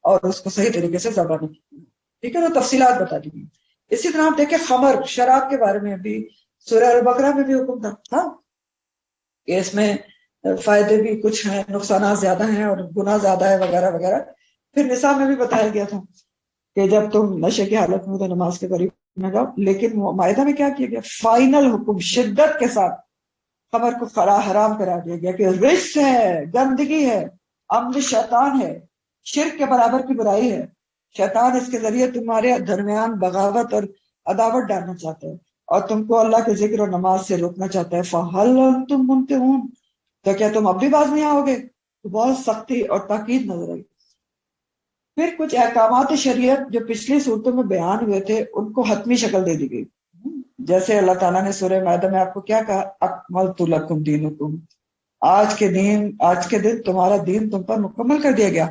اور اس کو صحیح طریقے سے ذبح نہیں کی. ٹھیک ہے، وہ تفصیلات بتا دی گئی. اسی طرح آپ دیکھیں خمر، شراب کے بارے میں بھی سورہ البقرہ میں بھی حکم تھا، ہاں، کہ اس میں فائدے بھی کچھ ہیں، نقصانات زیادہ ہیں اور گناہ زیادہ ہے وغیرہ وغیرہ. پھر نساء میں بھی بتایا گیا تھا کہ جب تم نشے کی حالت میں تو نماز کے قریب نہ جاؤ. لیکن مائدہ میں کیا کیا گیا؟ فائنل حکم شدت کے ساتھ خمر کو حرام کرا دیا گیا کہ رجس ہے، گندگی ہے، عمل شیطان ہے، شرک کے برابر کی برائی ہے. شیطان اس کے ذریعے تمہارے درمیان بغاوت اور عداوت ڈالنا چاہتا ہے اور تم کو اللہ کے ذکر اور نماز سے روکنا چاہتا ہے. فَهَلْ أَنْتُمْ مُنْتَهُونَ، تو کیا تم اب بھی باز نہیں آؤ گے؟ تو بہت سختی اور تاکید نظر آئی. پھر کچھ احکامات شریعت جو پچھلی صورتوں میں بیان ہوئے تھے ان کو حتمی شکل دے دی گئی. جیسے اللہ تعالیٰ نے سورہ مائدہ میں آپ کو کیا کہا؟ اکملت لکم دینکم، آج کے دن تمہارا دین تم پر مکمل کر دیا گیا.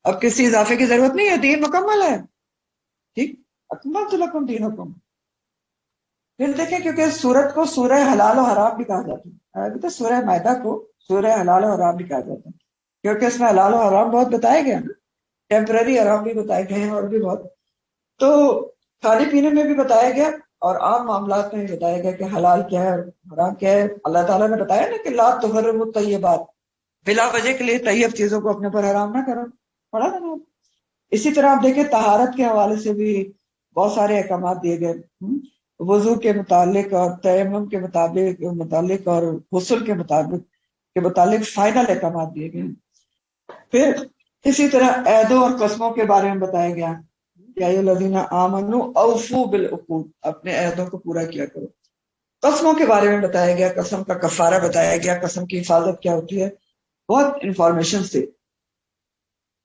اب کسی اضافے کی ضرورت نہیں ہے، دین مکمل ہے. ٹھیک، اکملت لکم دینکم. پھر دیکھیں کیونکہ سورت کو سورہ حلال و حرام بھی کہا جاتا ہے، ابھی تو سورہ مائدہ کو سورہ حلال و حرام بھی کہا جاتا ہے کیونکہ اس میں حلال و حرام بہت بتائے گئے نا، ٹیمپرری حرام بھی بتائے گئے ہیں اور بھی بہت. تو کھانے پینے میں بھی بتایا گیا اور عام معاملات میں بھی بتایا گیا کہ حلال کیا ہے اور حرام کیا ہے. اللہ تعالیٰ نے بتایا نا کہ لا تحرموا الطیبات، بلا وجہ کے لیے طیب چیزوں کو اپنے پر حرام نہ کرو، پڑھا نا. اسی طرح آپ دیکھیں طہارت کے حوالے سے بھی بہت سارے احکامات دیے گئے، وضو کے متعلق اور تیمم کے متعلق اور غسل کے متعلق فائنل احکامات دیے گئے. پھر اسی طرح عہدوں اور قسموں کے بارے میں بتایا گیا، یا ایھا الذین آمنوا اوفوا بالعقود، اپنے عہدوں کو پورا کیا کرو. قسموں کے بارے میں بتایا گیا، قسم کا کفارہ بتایا گیا، قسم کی حفاظت کیا ہوتی ہے، بہت انفارمیشن سے.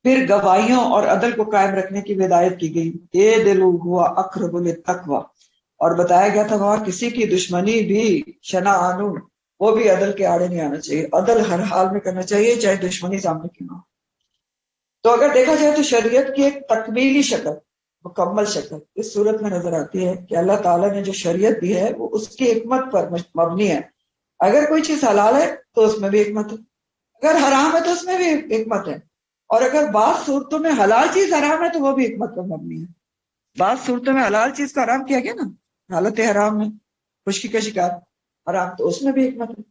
پھر گواہیوں اور عدل کو قائم رکھنے کی ہدایت کی گئی، یہ دلو ہوا اقرب للتقوی، اور بتایا گیا تھا وہاں کسی کی دشمنی بھی شناعان، وہ بھی عدل کے آڑے نہیں آنا چاہیے، عدل ہر حال میں کرنا چاہیے چاہے دشمنی سامنے کی نہ ہو۔ تو اگر دیکھا جائے تو شریعت کی ایک تکمیلی شکل، مکمل شکل اس صورت میں نظر آتی ہے کہ اللہ تعالیٰ نے جو شریعت دی ہے وہ اس کی حکمت پر مبنی ہے۔ اگر کوئی چیز حلال ہے تو اس میں بھی حکمت ہے، اگر حرام ہے تو اس میں بھی حکمت ہے، اور اگر بعض صورتوں میں حلال چیز حرام ہے تو وہ بھی حکمت پر مبنی ہے۔ بعض صورتوں میں حلال چیز کو حرام کیا گیا نا، حالت حرام میں خشکی کا شکار حرام، تو اس میں بھی حکمت ہے۔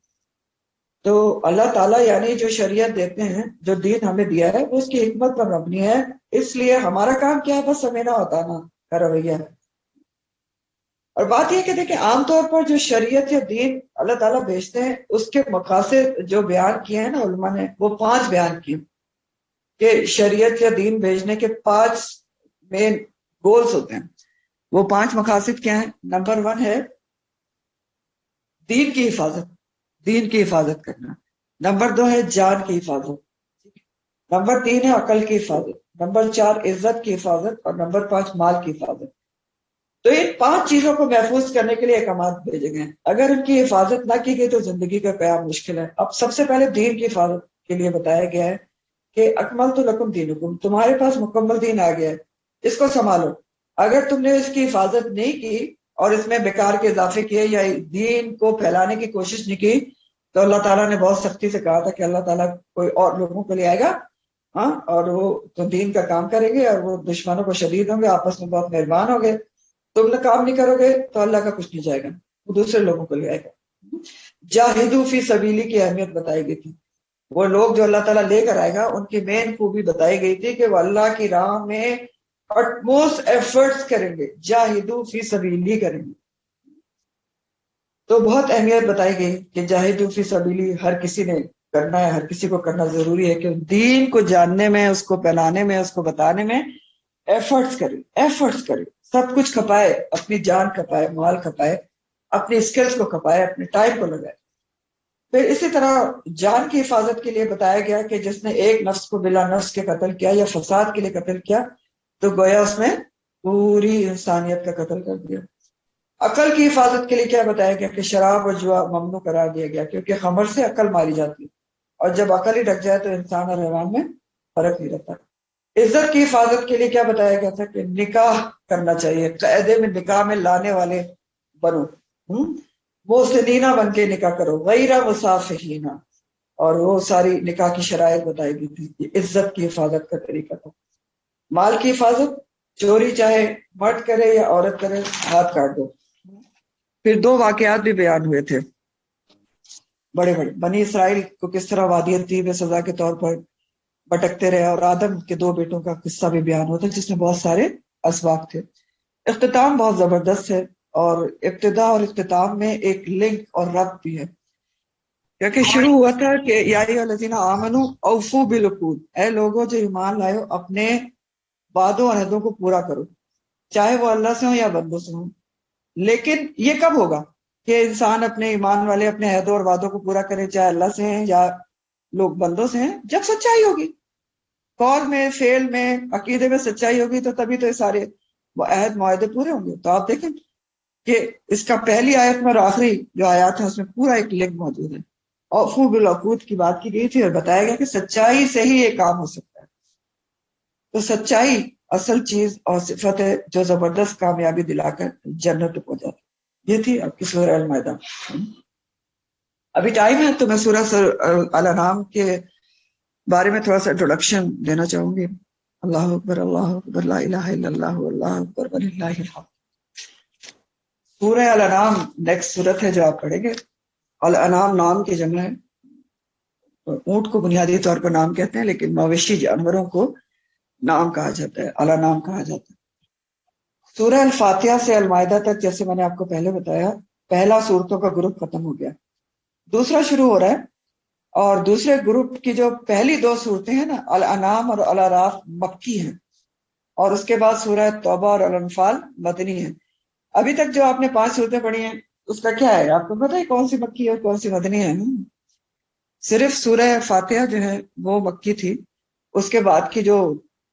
تو اللہ تعالیٰ یعنی جو شریعت دیتے ہیں، جو دین ہمیں دیا ہے وہ اس کی حکمت پر مبنی ہے، اس لیے ہمارا کام کیا ہے، بس سمینا ہوتا نا کا رویہ ہے۔ اور بات یہ کہ دیکھیں عام طور پر جو شریعت یا دین اللہ تعالیٰ بھیجتے ہیں اس کے مقاصد جو بیان کیے ہیں نا علماء نے، وہ 5 بیان کیے کہ شریعت یا دین بھیجنے کے 5 مین گولز ہوتے ہیں۔ وہ 5 مقاصد کیا ہیں؟ نمبر 1 ہے دین کی حفاظت، دین کی حفاظت کرنا۔ نمبر 2 ہے جان کی حفاظت۔ نمبر 3 ہے عقل کی حفاظت۔ نمبر 4 عزت کی حفاظت، اور نمبر 5 مال کی حفاظت۔ تو ان 5 چیزوں کو محفوظ کرنے کے لیے احکامات بھیجے گئے ہیں، اگر ان کی حفاظت نہ کی گئی تو زندگی کا قیام مشکل ہے۔ اب سب سے پہلے دین کی حفاظت کے لیے بتایا گیا ہے کہ اکملت لکم دینکم، تمہارے پاس مکمل دین آ گیا ہے، اس کو سنبھالو۔ اگر تم نے اس کی حفاظت نہیں کی اور اس میں بیکار کے اضافے کیے یا دین کو پھیلانے کی کوشش نہیں کی تو اللہ تعالیٰ نے بہت سختی سے کہا تھا کہ اللہ تعالیٰ کوئی اور لوگوں کو لے آئے گا، ہاں، اور وہ تو دین کا کام کریں گے اور وہ دشمنوں کو شدید ہوں گے، آپس میں بہت مہربان ہوں گے۔ تم نے کام نہیں کرو گے تو اللہ کا کچھ نہیں جائے گا، وہ دوسرے لوگوں کو لے آئے گا۔ جاہدو فی سبیلی کی اہمیت بتائی گئی تھی، وہ لوگ جو اللہ تعالیٰ لے کر آئے گا ان کی مین خوبی بتائی گئی تھی کہ وہ اللہ کی راہ میں اٹموسٹ ایفرٹس کریں گے، جاہدو فی سبیلی کریں گے۔ تو بہت اہمیت بتائی گئی کہ جاہدو فی سبیلی ہر کسی نے کرنا ہے، ہر کسی کو کرنا ضروری ہے کہ دین کو جاننے میں، اس کو پھیلانے میں، اس کو بتانے میں ایفرٹس کرے، سب کچھ کھپائے، اپنی جان کھپائے، مال کھپائے، اپنی اسکلز کو کھپائے، اپنے ٹائم کو لگائے۔ پھر اسی طرح جان کی حفاظت کے لیے بتایا گیا کہ جس نے ایک نفس کو بلا نفس کے قتل کیا یا فساد کے لیے قتل کیا تو گویا اس نے پوری انسانیت کا قتل کر دیا۔ عقل کی حفاظت کے لیے کیا بتایا گیا کہ شراب اور جوا ممنوع قرار دیا گیا، کیونکہ خمر سے عقل ماری جاتی ہے، اور جب عقل ہی ڈک جائے تو انسان اور حیوان میں فرق نہیں رہتا۔ عزت کی حفاظت کے لیے کیا بتایا گیا تھا کہ نکاح کرنا چاہیے، قاعدے میں نکاح میں لانے والے بنو، محسنینہ بن کے نکاح کرو، غیر مصافحینہ، اور وہ ساری نکاح کی شرائط بتائی گئی تھی۔ یہ عزت کی حفاظت کا طریقہ تھا۔ مال کی حفاظت، چوری چاہے مرد کرے یا عورت کرے ہاتھ کاٹ دو۔ پھر 2 واقعات بھی بیان ہوئے تھے بڑے بڑے، بنی اسرائیل کو کس طرح وادی طیب میں سزا کے طور پر بھٹکتے رہے، اور آدم کے 2 بیٹوں کا قصہ بھی بیان ہوتا ہے جس میں بہت سارے اسباق تھے۔ اختتام بہت زبردست ہے، اور ابتدا اور اختتام میں ایک لنک اور ربط بھی ہے، کیونکہ شروع ہوا تھا کہ یا ایھا الذین آمنوا اوفوا بالعقود، اے لوگوں جو ایمان لائے ہو اپنے وعدوں اور عہدوں کو پورا کرو، چاہے وہ اللہ سے ہوں یا بندوں سے ہوں۔ لیکن یہ کب ہوگا کہ انسان اپنے ایمان والے اپنے عہدوں اور وعدوں کو پورا کرے، چاہے اللہ سے ہیں یا لوگ بندوں سے ہیں؟ جب سچائی ہوگی، قول میں، فعل میں، عقیدے میں سچائی ہوگی تو تبھی تو یہ سارے عہد معاہدے پورے ہوں گے۔ تو آپ دیکھیں کہ اس کا پہلی آیت میں اور آخری جو آیات ہے اس میں پورا ایک لنک موجود ہے۔ اوفو بالعقود کی بات کی گئی تھی اور بتایا گیا کہ سچائی سے ہی یہ کام ہو سکتا ہے۔ تو سچائی اصل چیز اور صفت ہے جو زبردست کامیابی دلا کر جنت کو پہنچاتی۔ یہ تھی آپ کی سورہ المائدہ۔ ابھی ٹائم ہے تو میں سورہ الانعام کے بارے میں تھوڑا سا انٹروڈکشن دینا چاہوں گی۔ اللہ اکبر، اللہ اکبر، لا الہ الا اللہ، اللہ اکبر وللہ الحمد۔ سورہ الانعام نیکسٹ سورت ہے جو آپ پڑھیں گے۔ الانعام نام کی جمع ہے، اونٹ کو بنیادی طور پر نام کہتے ہیں لیکن مویشی جانوروں کو نام کہا جاتا ہے، الانعام کہا جاتا ہے۔ سورہ الفاتحہ سے المائدہ تک جیسے میں نے آپ کو پہلے بتایا، پہلا سورتوں کا گروپ ختم ہو گیا، دوسرا شروع ہو رہا ہے، اور دوسرے گروپ کی جو پہلی 2 صورتیں ہیں نا، الانعام اور الاعراف مکی ہیں، اور اس کے بعد سورہ توبہ اور الانفال مدنی ہیں۔ ابھی تک جو آپ نے 5 صورتیں پڑھی ہیں اس کا کیا ہے، آپ کو پتہ ہے کون سی مکی ہے اور کون سی مدنی ہے؟ صرف سورہ فاتحہ جو ہے وہ مکی تھی، اس کے بعد کی جو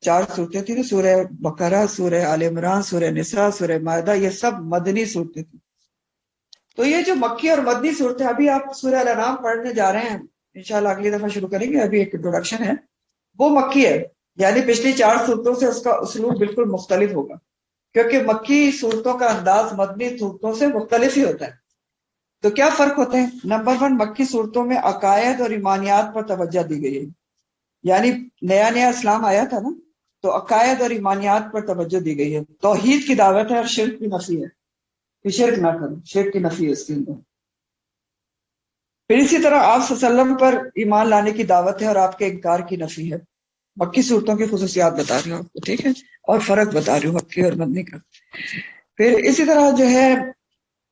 4 صورتیں تھیں، سورہ بقرہ، سورہ آل عمران، سورہ نساء، سورہ مائدہ، یہ سب مدنی صورتیں تھیں. تو یہ جو مکی اور مدنی صورتیں، ابھی آپ سورہ الانعام پڑھنے جا رہے ہیں، انشاءاللہ اگلی دفعہ شروع کریں گے، ابھی ایک انٹروڈکشن ہے، وہ مکی ہے. یعنی پچھلی 4 صورتوں سے اس کا اسلوب بالکل مختلف ہوگا، کیونکہ مکی صورتوں کا انداز مدنی صورتوں سے مختلف ہی ہوتا ہے. تو کیا فرق ہوتے ہیں؟ نمبر 1، مکی صورتوں میں عقائد اور ایمانیات پر توجہ دی گئی ہے. یعنی نیا نیا اسلام آیا تھا نا، تو عقائد اور ایمانیات پر توجہ دی گئی ہے. توحید کی دعوت ہے اور شرک کی نفی ہے کہ شرک نہ کرو، شرک کی نفی ہے اس کے اندر. پھر اسی طرح آپ صلی اللہ علیہ وسلم پر ایمان لانے کی دعوت ہے اور آپ کے انکار کی نفی ہے. مکی صورتوں کی خصوصیات بتا رہی ہوں آپ کو، ٹھیک ہے، اور فرق بتا رہی ہوں مکی اور مدنی کا. پھر اسی طرح جو ہے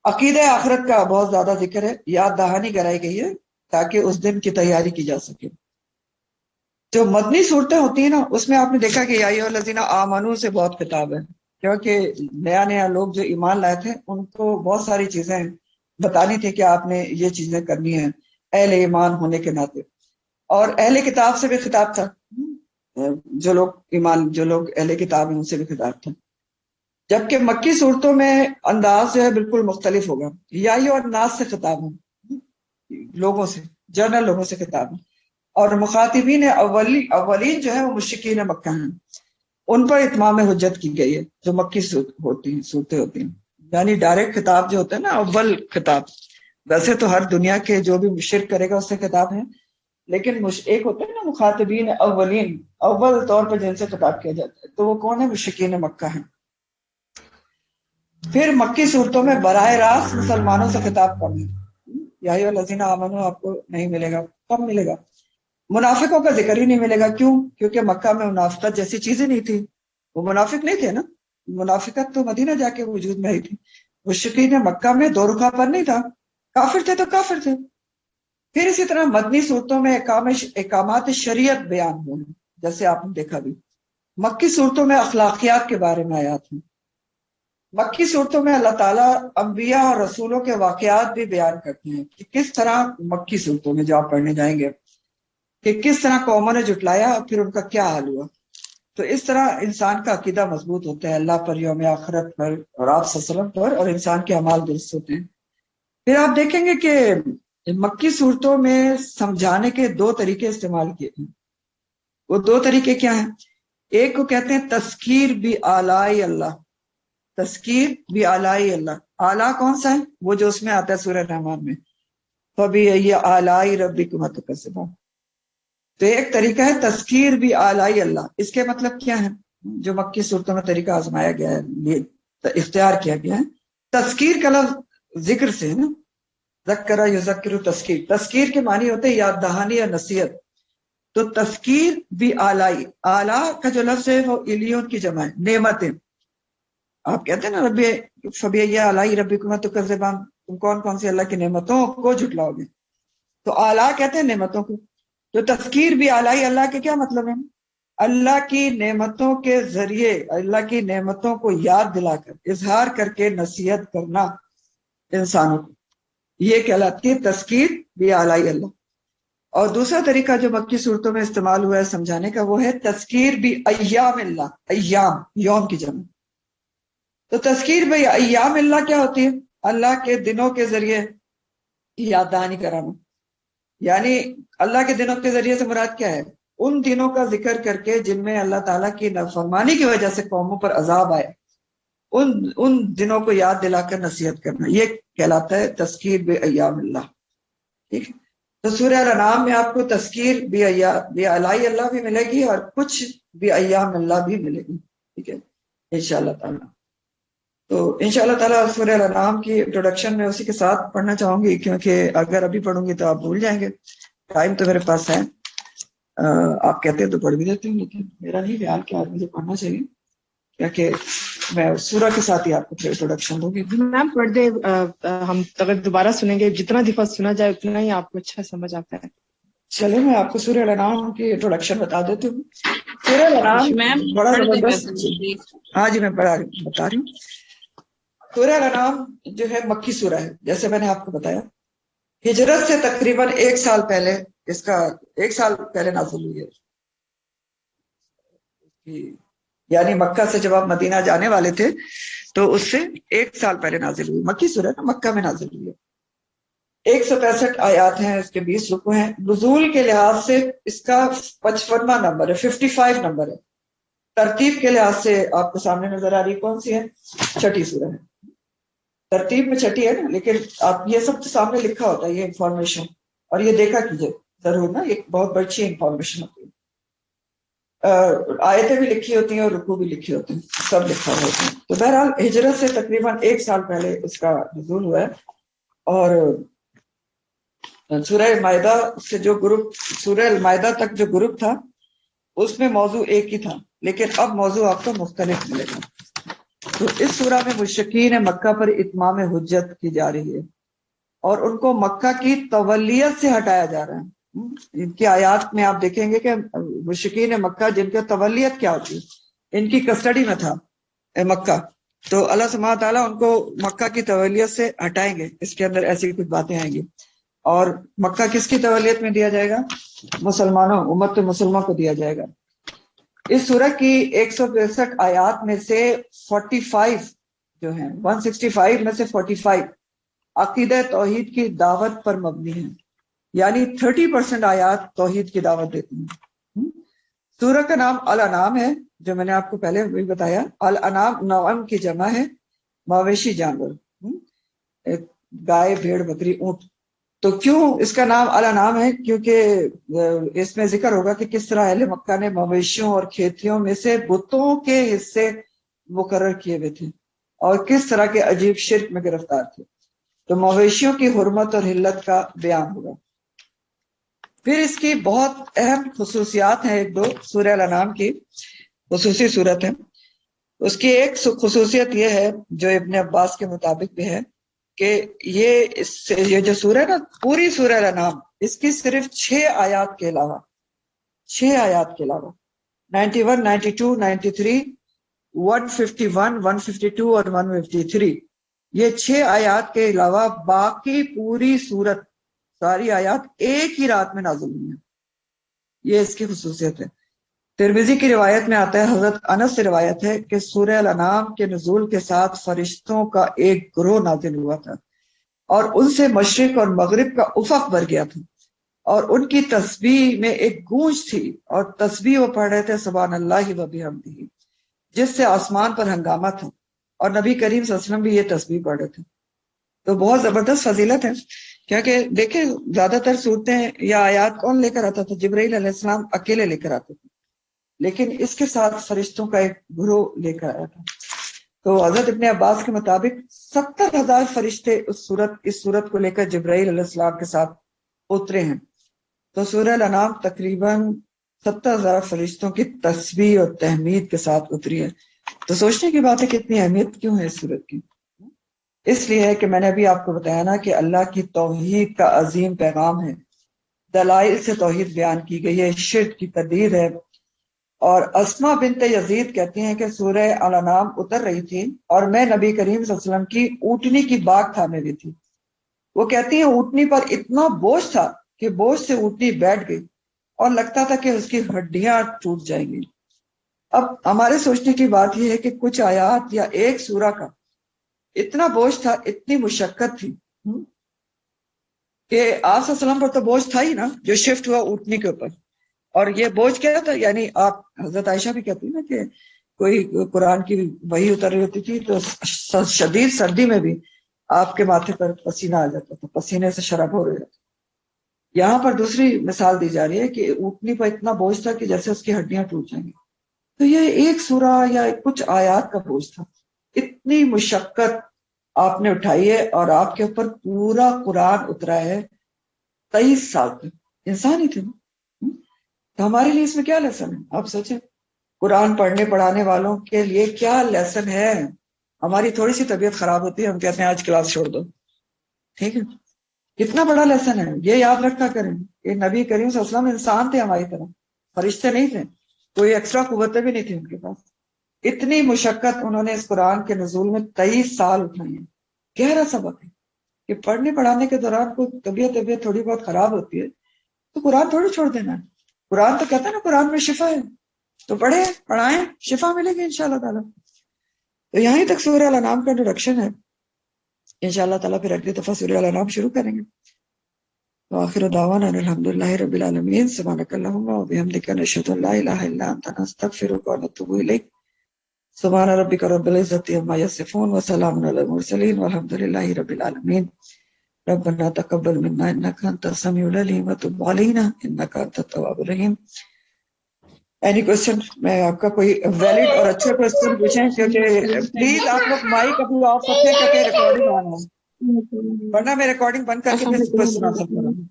عقیدہ آخرت کا بہت زیادہ ذکر ہے، یاد دہانی کرائی گئی ہے تاکہ اس دن کی تیاری کی جا سکے. جو مدنی صورتیں ہوتی ہیں نا، اس میں آپ نے دیکھا کہ یا ایھا الذین آمنو سے بہت خطاب ہے، کیونکہ نیا نیا لوگ جو ایمان لائے تھے ان کو بہت ساری چیزیں بتانی تھی کہ آپ نے یہ چیزیں کرنی ہیں اہل ایمان ہونے کے ناطے. اور اہل کتاب سے بھی خطاب تھا، جو لوگ اہل کتاب ہیں ان سے بھی خطاب تھا. جبکہ مکی صورتوں میں انداز جو ہے بالکل مختلف ہوگا. یا ایھا الناس سے خطاب ہے، لوگوں سے، جنرل لوگوں سے خطاب ہے. اور مخاطبین اولین جو ہے وہ مشرکین مکہ ہیں، ان پر اتمام حجت کی گئی ہے جو مکی صورتیں ہوتی ہیں. یعنی ڈائریکٹ خطاب جو ہوتا ہے نا، اول خطاب. ویسے تو ہر دنیا کے جو بھی شرک کرے گا اس سے خطاب ہے، لیکن ایک ہوتا ہے نا مخاطبین اولین، اول طور پر جن سے خطاب کیا جاتا ہے، تو وہ کون ہے؟ مشرکین مکہ ہیں. پھر مکی صورتوں میں براہ راست مسلمانوں سے خطاب کرنا، یا ایھا الذین آمنو آپ کو نہیں ملے گا، کب ملے گا؟ منافقوں کا ذکر ہی نہیں ملے گا. کیوں؟ کیونکہ مکہ میں منافقت جیسی چیزیں نہیں تھی، وہ منافق نہیں تھے نا. منافقت تو مدینہ جا کے وجود میں آئی تھی. مشرکین مکہ میں دو رخا پر نہیں تھا، کافر تھے تو کافر تھے. پھر اسی طرح مدنی صورتوں میں احکامات شریعت بیان ہوئے ہیں، جیسے آپ نے دیکھا بھی. مکی صورتوں میں اخلاقیات کے بارے میں آیات ہیں. مکی صورتوں میں اللہ تعالیٰ انبیاء اور رسولوں کے واقعات بھی بیان کرتے ہیں کہ کس طرح، مکی صورتوں میں جو آپ پڑھنے جائیں گے، کہ کس طرح قوموں نے جھٹلایا اور پھر ان کا کیا حال ہوا. تو اس طرح انسان کا عقیدہ مضبوط ہوتا ہے اللہ پر، یوم آخرت پر، اور آپ صلی اللہ علیہ وسلم پر، اور انسان کے اعمال درست ہوتے ہیں. پھر آپ دیکھیں گے کہ مکی صورتوں میں سمجھانے کے 2 طریقے استعمال کیے ہیں. وہ 2 طریقے کیا ہیں؟ ایک کو کہتے ہیں تذکیر بھی آلائی اللہ. تذکیر بھی آلائی اللہ. آلہ کون سا ہے؟ وہ جو اس میں آتا ہے سورہ رحمان میں، فَبِأَيِّ آلَاءِ رَبِّكُمَا تُكَذِّبَانِ. تو ایک طریقہ ہے تذکیر بھی آلائی اللہ. اس کے مطلب کیا ہے؟ جو مکی صورتوں میں طریقہ آزمایا گیا ہے، یہ اختیار کیا گیا ہے. تذکیر کا لفظ ذکر سے ہے نا، ذکر یذکر تذکیر. تذکیر کے معنی ہوتے ہیں یاد دہانی یا نصیحت. تو تذکیر بھی آلائی، آلہ کا جو لفظ ہے وہ الیون کی جمع ہے، نعمتیں. آپ کہتے ہیں نا ربی فبی آلائی ربکما تکذبان، تم کون کون سی اللہ کی نعمتوں کو جھٹلاؤ گے. تو آلہ کہتے ہیں نعمتوں کو. تو تذکیر بھی آلائی اللہ کے کیا مطلب ہے؟ اللہ کی نعمتوں کے ذریعے اللہ کی نعمتوں کو یاد دلا کر، اظہار کر کے نصیحت کرنا انسانوں کو، یہ کہلاتی ہے تذکیر بھی آلائی اللہ. اور دوسرا طریقہ جو مکی صورتوں میں استعمال ہوا ہے سمجھانے کا، وہ ہے تذکیر بھی ایام اللہ. ایام یوم کی جمع. تو تذکیر بھی ایام اللہ کیا ہوتی ہے؟ اللہ کے دنوں کے ذریعے یاد دہانی کرانا. یعنی اللہ کے دنوں کے ذریعے سے مراد کیا ہے؟ ان دنوں کا ذکر کر کے جن میں اللہ تعالیٰ کی نافرمانی کی وجہ سے قوموں پر عذاب آئے، ان دنوں کو یاد دلا کر نصیحت کرنا، یہ کہلاتا ہے تذکیر بے ایام اللہ. ٹھیک ہے. تو سورہ الانعام میں آپ کو تذکیر بے الائی اللہ بھی ملے گی اور کچھ بے ایام اللہ بھی ملے گی. ٹھیک ہے انشاءاللہ تعالیٰ. تو انشاءاللہ تعالیٰ سورہ الانعام کی انٹروڈکشن میں اسی کے ساتھ پڑھنا چاہوں گی، کیونکہ اگر ابھی پڑھوں گی تو آپ بھول جائیں گے. ٹائم تو میرے پاس ہے، آپ کہتے ہیں تو پڑھ بھی دیتے ہیں، لیکن میرا نہیں خیال کہ آپ مجھے پڑھنا چاہیے، کیونکہ میں سورہ کے ساتھ ہی آپ کو انٹروڈکشن دوں گی. میم پڑھ دیں، ہم اگر دوبارہ سنیں گے جتنا دفعہ سنا جائے اتنا ہی آپ کو اچھا سمجھ آتا ہے. چلے میں آپ کو سورہ الانعام کی انٹروڈکشن بتا دیتی ہوں. سورہ الانعام بڑا زبردست. ہاں جی میں بتا رہی ہوں. سورہ الانعام جو ہے مکی سورہ ہے، جیسے میں نے آپ کو بتایا. ہجرت سے تقریباً 1 سال پہلے، اس کا 1 سال پہلے نازل ہوئی ہے. یعنی مکہ سے جب آپ مدینہ جانے والے تھے تو اس سے 1 سال پہلے نازل ہوئی، مکی سورت مکہ میں نازل ہوئی ہے۔ 165 آیات ہیں، اس کے 20 رکوع ہیں۔ نزول کے لحاظ سے اس کا 55واں نمبر ہے، 55 نمبر ہے۔ ترتیب کے لحاظ سے آپ کو سامنے نظر آ رہی کون سی ہے؟ چھٹی سورہ ہے، ترتیب میں چھٹی ہے نا، لیکن آپ یہ سب تو سامنے لکھا ہوتا ہے یہ انفارمیشن، اور یہ دیکھا کیجئے ضرور نا، یہ بہت بڑی انفارمیشن ہوتی ہے۔ آیتیں بھی لکھی ہوتی ہیں اور رکوع بھی لکھی ہوتے ہیں، سب لکھا ہوتا ہے۔ تو بہرحال ہجرت سے تقریباً 1 سال پہلے اس کا نزول ہوا ہے۔ اور سورہ مائدہ سے جو گروپ، سورہ المائدہ تک جو گروپ تھا اس میں موضوع ایک ہی تھا، لیکن اب موضوع آپ کو مختلف ملے گا۔ تو اس سورہ میں مشرکین مکہ پر اتمام حجت کی جا رہی ہے، اور ان کو مکہ کی تولیت سے ہٹایا جا رہا ہے۔ ان کی آیات میں آپ دیکھیں گے کہ مشرکین مکہ جن کا تولیت کیا ہوتی ہے، ان کی کسٹڈی میں تھا مکہ، تو اللہ سبحانہ تعالیٰ ان کو مکہ کی تولیت سے ہٹائیں گے، اس کے اندر ایسی کچھ باتیں آئیں گی۔ اور مکہ کس کی تولیت میں دیا جائے گا؟ مسلمانوں، امت مسلمہ کو دیا جائے گا۔ اس سورہ کی 165 آیات میں سے 45 جو ہیں، 165 میں سے 45 عقیدہ توحید کی دعوت پر مبنی ہیں، یعنی 30% آیات توحید کی دعوت دیتی ہیں۔ سورہ کا نام الانعام ہے، جو میں نے آپ کو پہلے بھی بتایا۔ الانعام نعم کی جمع ہے، مویشی جانور، گائے، بھیڑ، بکری، اونٹ۔ تو کیوں اس کا نام الانعام ہے؟ کیونکہ اس میں ذکر ہوگا کہ کس طرح اہل مکہ نے مویشیوں اور کھیتیوں میں سے بتوں کے حصے مقرر کیے ہوئے تھے، اور کس طرح کے عجیب شرک میں گرفتار تھے۔ تو مویشیوں کی حرمت اور حلت کا بیان ہوگا۔ پھر اس کی بہت اہم خصوصیات ہیں، 1-2 سورہ الانعام کی خصوصی صورت ہے۔ اس کی ایک خصوصیت یہ ہے جو ابن عباس کے مطابق بھی ہے کہ یہ جو سورہ ہے نا، پوری سورہ الانعام، اس کی صرف 6 آیات کے علاوہ 91، 92، 93، 151، 152 اور 153، یہ 6 آیات کے علاوہ باقی پوری سورت، ساری آیات ایک ہی رات میں نازل ہوئی ہیں۔ یہ اس کی خصوصیت ہے۔ ترمذی کی روایت میں آتا ہے، حضرت انس سے روایت ہے کہ سورہ الانعام کے نزول کے ساتھ فرشتوں کا ایک گروہ نازل ہوا تھا، اور ان سے مشرق اور مغرب کا افق بھر گیا تھا، اور ان کی تسبیح میں ایک گونج تھی، اور تسبیح وہ پڑھ رہے تھے سبحان اللہ و بحمدہ، جس سے آسمان پر ہنگامہ تھا، اور نبی کریم صلی اللہ علیہ وسلم بھی یہ تسبیح پڑھ رہے تھے۔ تو بہت زبردست فضیلت ہے، کیونکہ دیکھیں زیادہ تر صورتیں یا آیات کون لے کر آتا تھا؟ جبرائیل علیہ السلام اکیلے لے کر آتے تھے، لیکن اس کے ساتھ فرشتوں کا ایک گروہ لے کر آیا تھا۔ تو حضرت ابن عباس کے مطابق 70,000 فرشتے اس صورت کو لے کر جبرائیل علیہ السلام کے ساتھ اترے ہیں۔ تو سورہ الانعام تقریباً 70,000 فرشتوں کی تسبیح اور تحمید کے ساتھ اتری ہے۔ تو سوچنے کی بات ہے کہ اتنی اہمیت کیوں ہے اس صورت کی؟ اس لیے ہے کہ میں نے ابھی آپ کو بتایا نا کہ اللہ کی توحید کا عظیم پیغام ہے، دلائل سے توحید بیان کی گئی ہے، شرک کی تردید ہے۔ اور اسما بنت یزید کہتی ہیں کہ سورہ الانعام اتر رہی تھی اور میں نبی کریم صلی اللہ علیہ وسلم کی اونٹنی کی باگ تھامے ہوئی تھی۔ وہ کہتی ہیں اونٹنی پر اتنا بوجھ تھا کہ بوجھ سے اونٹنی بیٹھ گئی اور لگتا تھا کہ اس کی ہڈیاں ٹوٹ جائیں گی۔ اب ہمارے سوچنے کی بات یہ ہے کہ کچھ آیات یا ایک سورہ کا اتنا بوجھ تھا، اتنی مشقت تھی کہ آپ صلی اللہ علیہ وسلم پر تو بوجھ تھا ہی نا، جو شفٹ ہوا اونٹنی کے اوپر۔ اور یہ بوجھ کیا تھا؟ یعنی آپ حضرت عائشہ بھی کہتی نا کہ کوئی قرآن کی وحی اتر رہی ہوتی تھی تو شدید سردی میں بھی آپ کے ماتھے پر پسینہ آ جاتا تھا، پسینے سے شراب ہو رہے تھے۔ یہاں پر دوسری مثال دی جا رہی ہے کہ اونٹنی پر اتنا بوجھ تھا کہ جیسے اس کی ہڈیاں ٹوٹ جائیں گی۔ تو یہ ایک سورہ یا کچھ آیات کا بوجھ تھا، اتنی مشقت آپ نے اٹھائی ہے، اور آپ کے اوپر پورا قرآن اترا ہے 23 سال تک، انسان ہی تھے نا۔ تو ہمارے لیے اس میں کیا لیسن ہے؟ آپ سوچیں، قرآن پڑھنے پڑھانے والوں کے لیے کیا لیسن ہے؟ ہماری تھوڑی سی طبیعت خراب ہوتی ہے، ہم کہتے ہیں آج کلاس چھوڑ دو، ٹھیک ہے؟ کتنا بڑا لیسن ہے، یہ یاد رکھا کریں کہ نبی کریم صلی اللہ علیہ وسلم انسان تھے ہماری طرح، فرشتے نہیں تھے، کوئی ایکسٹرا قوتیں بھی نہیں تھی ان کے پاس۔ اتنی مشقت انہوں نے اس قرآن کے نزول میں 23 سال اٹھائی ہیں۔ گہرا سبق ہے کہ پڑھنے پڑھانے کے دوران کوئی طبیعت تھوڑی بہت خراب ہوتی ہے تو قرآن تھوڑی چھوڑ دینا ہے۔ قرآن تو کہتا ہے نا قرآن میں شفا ہے، تو پڑھائیں، شفا ملے گی انشاءاللہ تعالیٰ. تو یہیں تک سورہ الانعام کا انٹروڈکشن ہے. انشاءاللہ تعالیٰ پھر اگلی دفعہ سورہ الانعام شروع کریں گے. وآخر دعوانا الحمدللہ رب العالمین. سبحانک اللہم وبحمدک نشہد ان لا الہ الا انت نستغفرک ونتوب الیک. سبحان ربک رب العزۃ عما یصفون وسلام علی المرسلین والحمدللہ رب العالمین. ربنا تقبل منا انک انت السمیع العلیم وتب علینا انک انت التواب الرحیم. Any question? میں آپ کا کوئی ویلڈ اور اچھا کوشچن پوچھیں، کیونکہ پلیز آپ لوگ مائک اپنی آف رکھیں کیونکہ ریکارڈنگ آن ہے، ورنہ میں ریکارڈنگ بند کر کے پھر کوشچن آنسر کروں گی.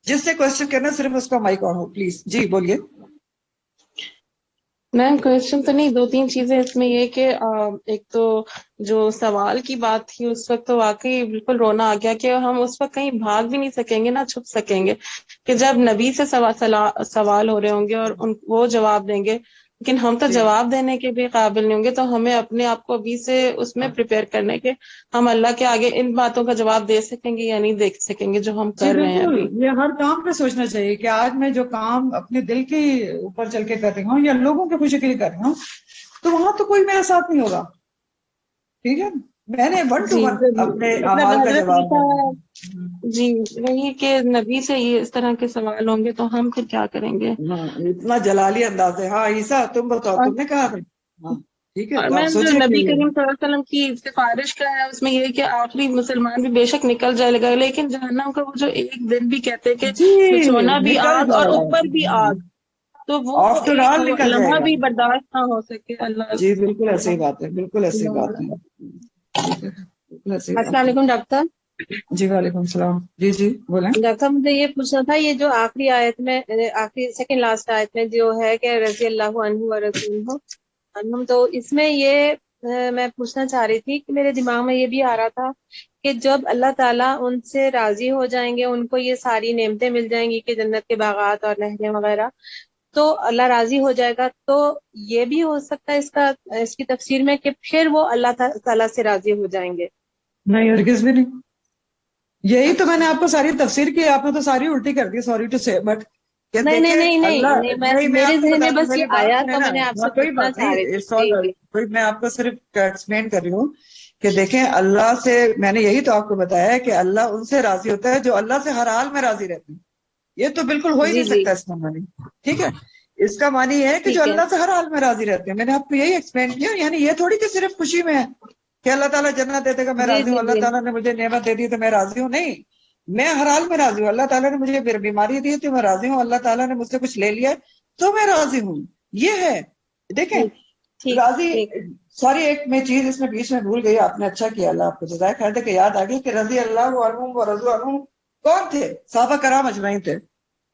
جس سے کوشچن کرنا صرف اس کا مائک آن ہو پلیز. جی بولیے. میم کوشچن تو نہیں، 2-3 چیزیں اس میں یہ کہ ایک تو جو سوال کی بات تھی اس وقت تو واقعی بالکل رونا آ گیا کہ ہم اس وقت کہیں بھاگ بھی نہیں سکیں گے نہ چھپ سکیں گے، کہ جب نبی سے سوال ہو رہے ہوں گے اور وہ جواب دیں گے، لیکن ہم تو جواب دینے کے بھی قابل نہیں ہوں گے. تو ہمیں اپنے آپ کو ابھی سے اس میں پریپیئر کرنے کے ہم اللہ کے آگے ان باتوں کا جواب دے سکیں گے یا نہیں دے سکیں گے جو ہم کر رہے ہیں ابھی. یہ ہر کام پہ سوچنا چاہیے کہ آج میں جو کام اپنے دل کے اوپر چل کے کر رہی ہوں یا لوگوں کی خوشی کے لیے کر رہی ہوں تو وہاں تو کوئی میرا ساتھ نہیں ہوگا. ٹھیک ہے، میں نے 1 to 1 اپنے اعمال کا جواب دیا. جی وہی کہ نبی سے یہ اس طرح کے سوال ہوں گے تو ہم پھر کیا کریں گے. اتنا جلالی انداز ہے. ہاں عیسیٰ تم بتاؤ، تم نے کہا تھا. ہاں ٹھیک ہے. اور میم جو نبی کریم صلی اللہ علیہ وسلم کی سفارش کا ہے اس میں یہ کہ آخری مسلمان بھی بے شک نکل جائے گا، لیکن جہنم کا وہ جو ایک دن بھی کہتے کہ سونا بھی آگ اور اوپر بھی آگ، تو وہ ایک لمحہ بھی برداشت نہ ہو سکے. اللہ جی بالکل ایسی بات ہے، بالکل ایسی بات ہے. السلام علیکم ڈاکٹر. جی وعلیکم السلام. جی جی بولیں. ڈاکٹر صاحب مجھے یہ پوچھنا تھا، یہ جو آخری آیت میں، آخری سیکنڈ لاسٹ آیت میں جو ہے کہ رضی اللہ عنہ ورسولہ عنہم، تو اس میں یہ میں پوچھنا چاہ رہی تھی کہ میرے دماغ میں یہ بھی آ رہا تھا کہ جب اللہ تعالیٰ ان سے راضی ہو جائیں گے، ان کو یہ ساری نعمتیں مل جائیں گی کہ جنت کے باغات اور نہریں وغیرہ، تو اللہ راضی ہو جائے گا. تو یہ بھی ہو سکتا ہے اس کی تفسیر میں کہ پھر وہ اللہ تعالیٰ سے راضی ہو جائیں گے؟ نہیں ہرگز بھی نہیں. یہی تو میں نے آپ کو ساری تفسیر کی، آپ نے تو ساری الٹی کر دی. سوری ٹو سے، بٹ نہیں میرے ذہن میں بس یہ آیا تو میں نے آپ سے پوچھنا چاہ رہی تھی. میں آپ کو صرف ایکسپلین کر رہی ہوں کہ دیکھیں اللہ سے، میں نے یہی تو آپ کو بتایا ہے کہ اللہ ان سے راضی ہوتا ہے جو اللہ سے ہر حال میں راضی رہتے ہیں. یہ تو بالکل ہو ہی نہیں سکتا اس کا معنی. ٹھیک ہے، اس کا معنی یہ ہے کہ جو اللہ سے ہر حال میں راضی رہتے ہیں. میں نے آپ کو یہی ایکسپلین کیا. یعنی یہ تھوڑی کہ صرف خوشی میں ہے کہ اللہ تعالیٰ جنت دے دے گا میں راضی ہوں، اللہ تعالیٰ نے مجھے نعمت دے دی تو میں راضی ہوں. نہیں، میں ہر حال میں راضی ہوں. اللہ تعالیٰ نے مجھے بیماری دی تو میں راضی ہوں. اللہ تعالیٰ نے مجھ سے کچھ لے لیا تو میں راضی ہوں. یہ ہے. دیکھیں راضی، ساری ایک میں چیز اس میں بیچ میں بھول گئی. آپ نے اچھا کیا، اللہ آپ کو جزائے خیر دے کہ یاد آ گئی کہ رضی اللہ عنہم ورضوا عنہ کون تھے؟ صحابہ کرام اجمعین تھے.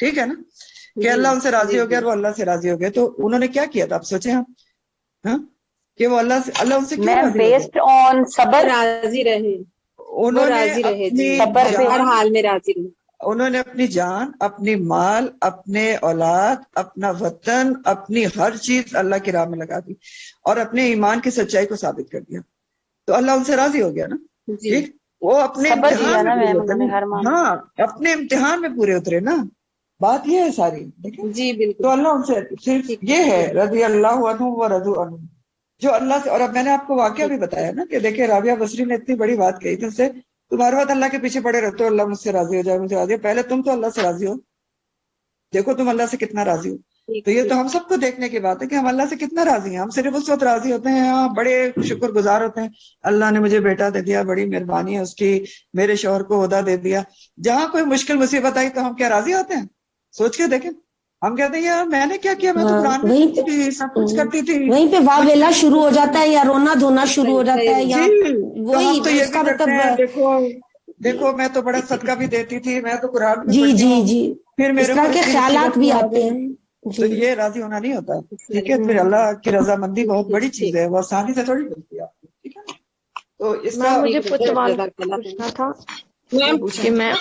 ٹھیک ہے نا، کہ اللہ ان سے راضی ہو گیا اور وہ اللہ سے راضی ہو گئے. تو انہوں نے کیا کیا تھا آپ سوچیں آپ، ہاں، کہ وہ اللہ ان سے کیوں راضی بیسڈ آن صبر راضی رہے. انہوں نے ہر حال میں راضی رہے. انہوں نے اپنی جان، اپنی مال، اپنے اولاد، اپنا وطن، اپنی ہر چیز اللہ کی راہ میں لگا دی اور اپنے ایمان کی سچائی کو ثابت کر دیا. تو اللہ ان سے راضی ہو گیا نا. ٹھیک، وہ اپنے امتحان میں پورے اترے. ہاں اپنے امتحان میں پورے اترے نا. بات یہ ہے ساری. جی بالکل. تو اللہ ان سے صرف یہ ہے رضی اللہ عنہ ورضوا عنہ جو اللہ سے. اور اب میں نے آپ کو واقعہ بھی بتایا نا کہ دیکھیں رابعہ بصری نے اتنی بڑی بات کہی تھی اس سے، تمہارے بات اللہ کے پیچھے پڑے رہتے ہو اللہ مجھ سے راضی ہو جائے، مجھے راضی ہو. پہلے تم تو اللہ سے راضی ہو، دیکھو تم اللہ سے کتنا راضی ہو. تو یہ تو ہم سب کو دیکھنے کی بات ہے کہ ہم اللہ سے کتنا راضی ہیں. ہم صرف اس وقت راضی ہوتے ہیں، ہاں بڑے شکر گزار ہوتے ہیں، اللہ نے مجھے بیٹا دے دیا، بڑی مہربانی ہے اس کی، میرے شوہر کو عہدہ دے دیا. جہاں کوئی مشکل مصیبت آئی تو ہم کیا راضی ہوتے ہیں؟ سوچ کے دیکھیں. ہم کہتے ہیں یار میں نے کیا کیا، میں تو قرآن میں پڑھتی تھی، سب کچھ کرتی تھی. وہیں پہ واہ ویلا شروع ہو جاتا ہے یا رونا دھونا شروع ہو جاتا ہے. یا وہی تو یہ بھی کرتے ہیں. دیکھو میں تو بڑا صدقہ بھی دیتی تھی، میں تو قرآن بھی پڑھتی ہوں، پھر میرے کے خیالات بھی آتے ہیں. تو یہ راضی ہونا نہیں ہوتا. ٹھیک ہے، پھر اللہ کی رضامندی بہت بڑی چیز ہے، وہ آسانی سے تھوڑی ملتی ہے آپ کو. ٹھیک ہے، تو اس کا مجھے پوچھنا تھا کہ میں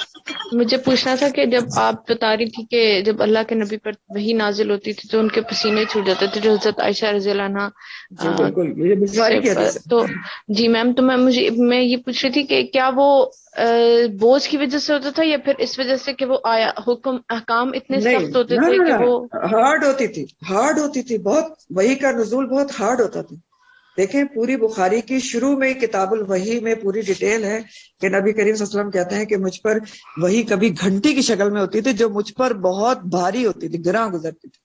مجھے پوچھنا تھا کہ جب آپ بتا رہی تھی کہ جب اللہ کے نبی پر وحی نازل ہوتی تھی تو ان کے پسینے چھوٹ جاتے تھے، جو حضرت عائشہ رضی اللہ عنہا جی بالکل، یہ بخاری کی حدیث ہے. تو جی میم، تو میں یہ پوچھ رہی تھی کہ کیا وہ بوجھ کی وجہ سے ہوتا تھا یا پھر اس وجہ سے کہ وہ آیا حکم احکام اتنے سخت ہوتے تھے کہ وہ ہارڈ ہوتی تھی بہت، وحی کا نزول بہت ہارڈ ہوتا تھا. دیکھیں پوری بخاری کی شروع میں کتاب الوحی میں پوری ڈیٹیل ہے کہ نبی کریم صلی اللہ علیہ وسلم کہتے ہیں کہ مجھ پر وحی کبھی گھنٹی کی شکل میں ہوتی تھی جو مجھ پر بہت بھاری ہوتی تھی، گراں گزرتی تھی،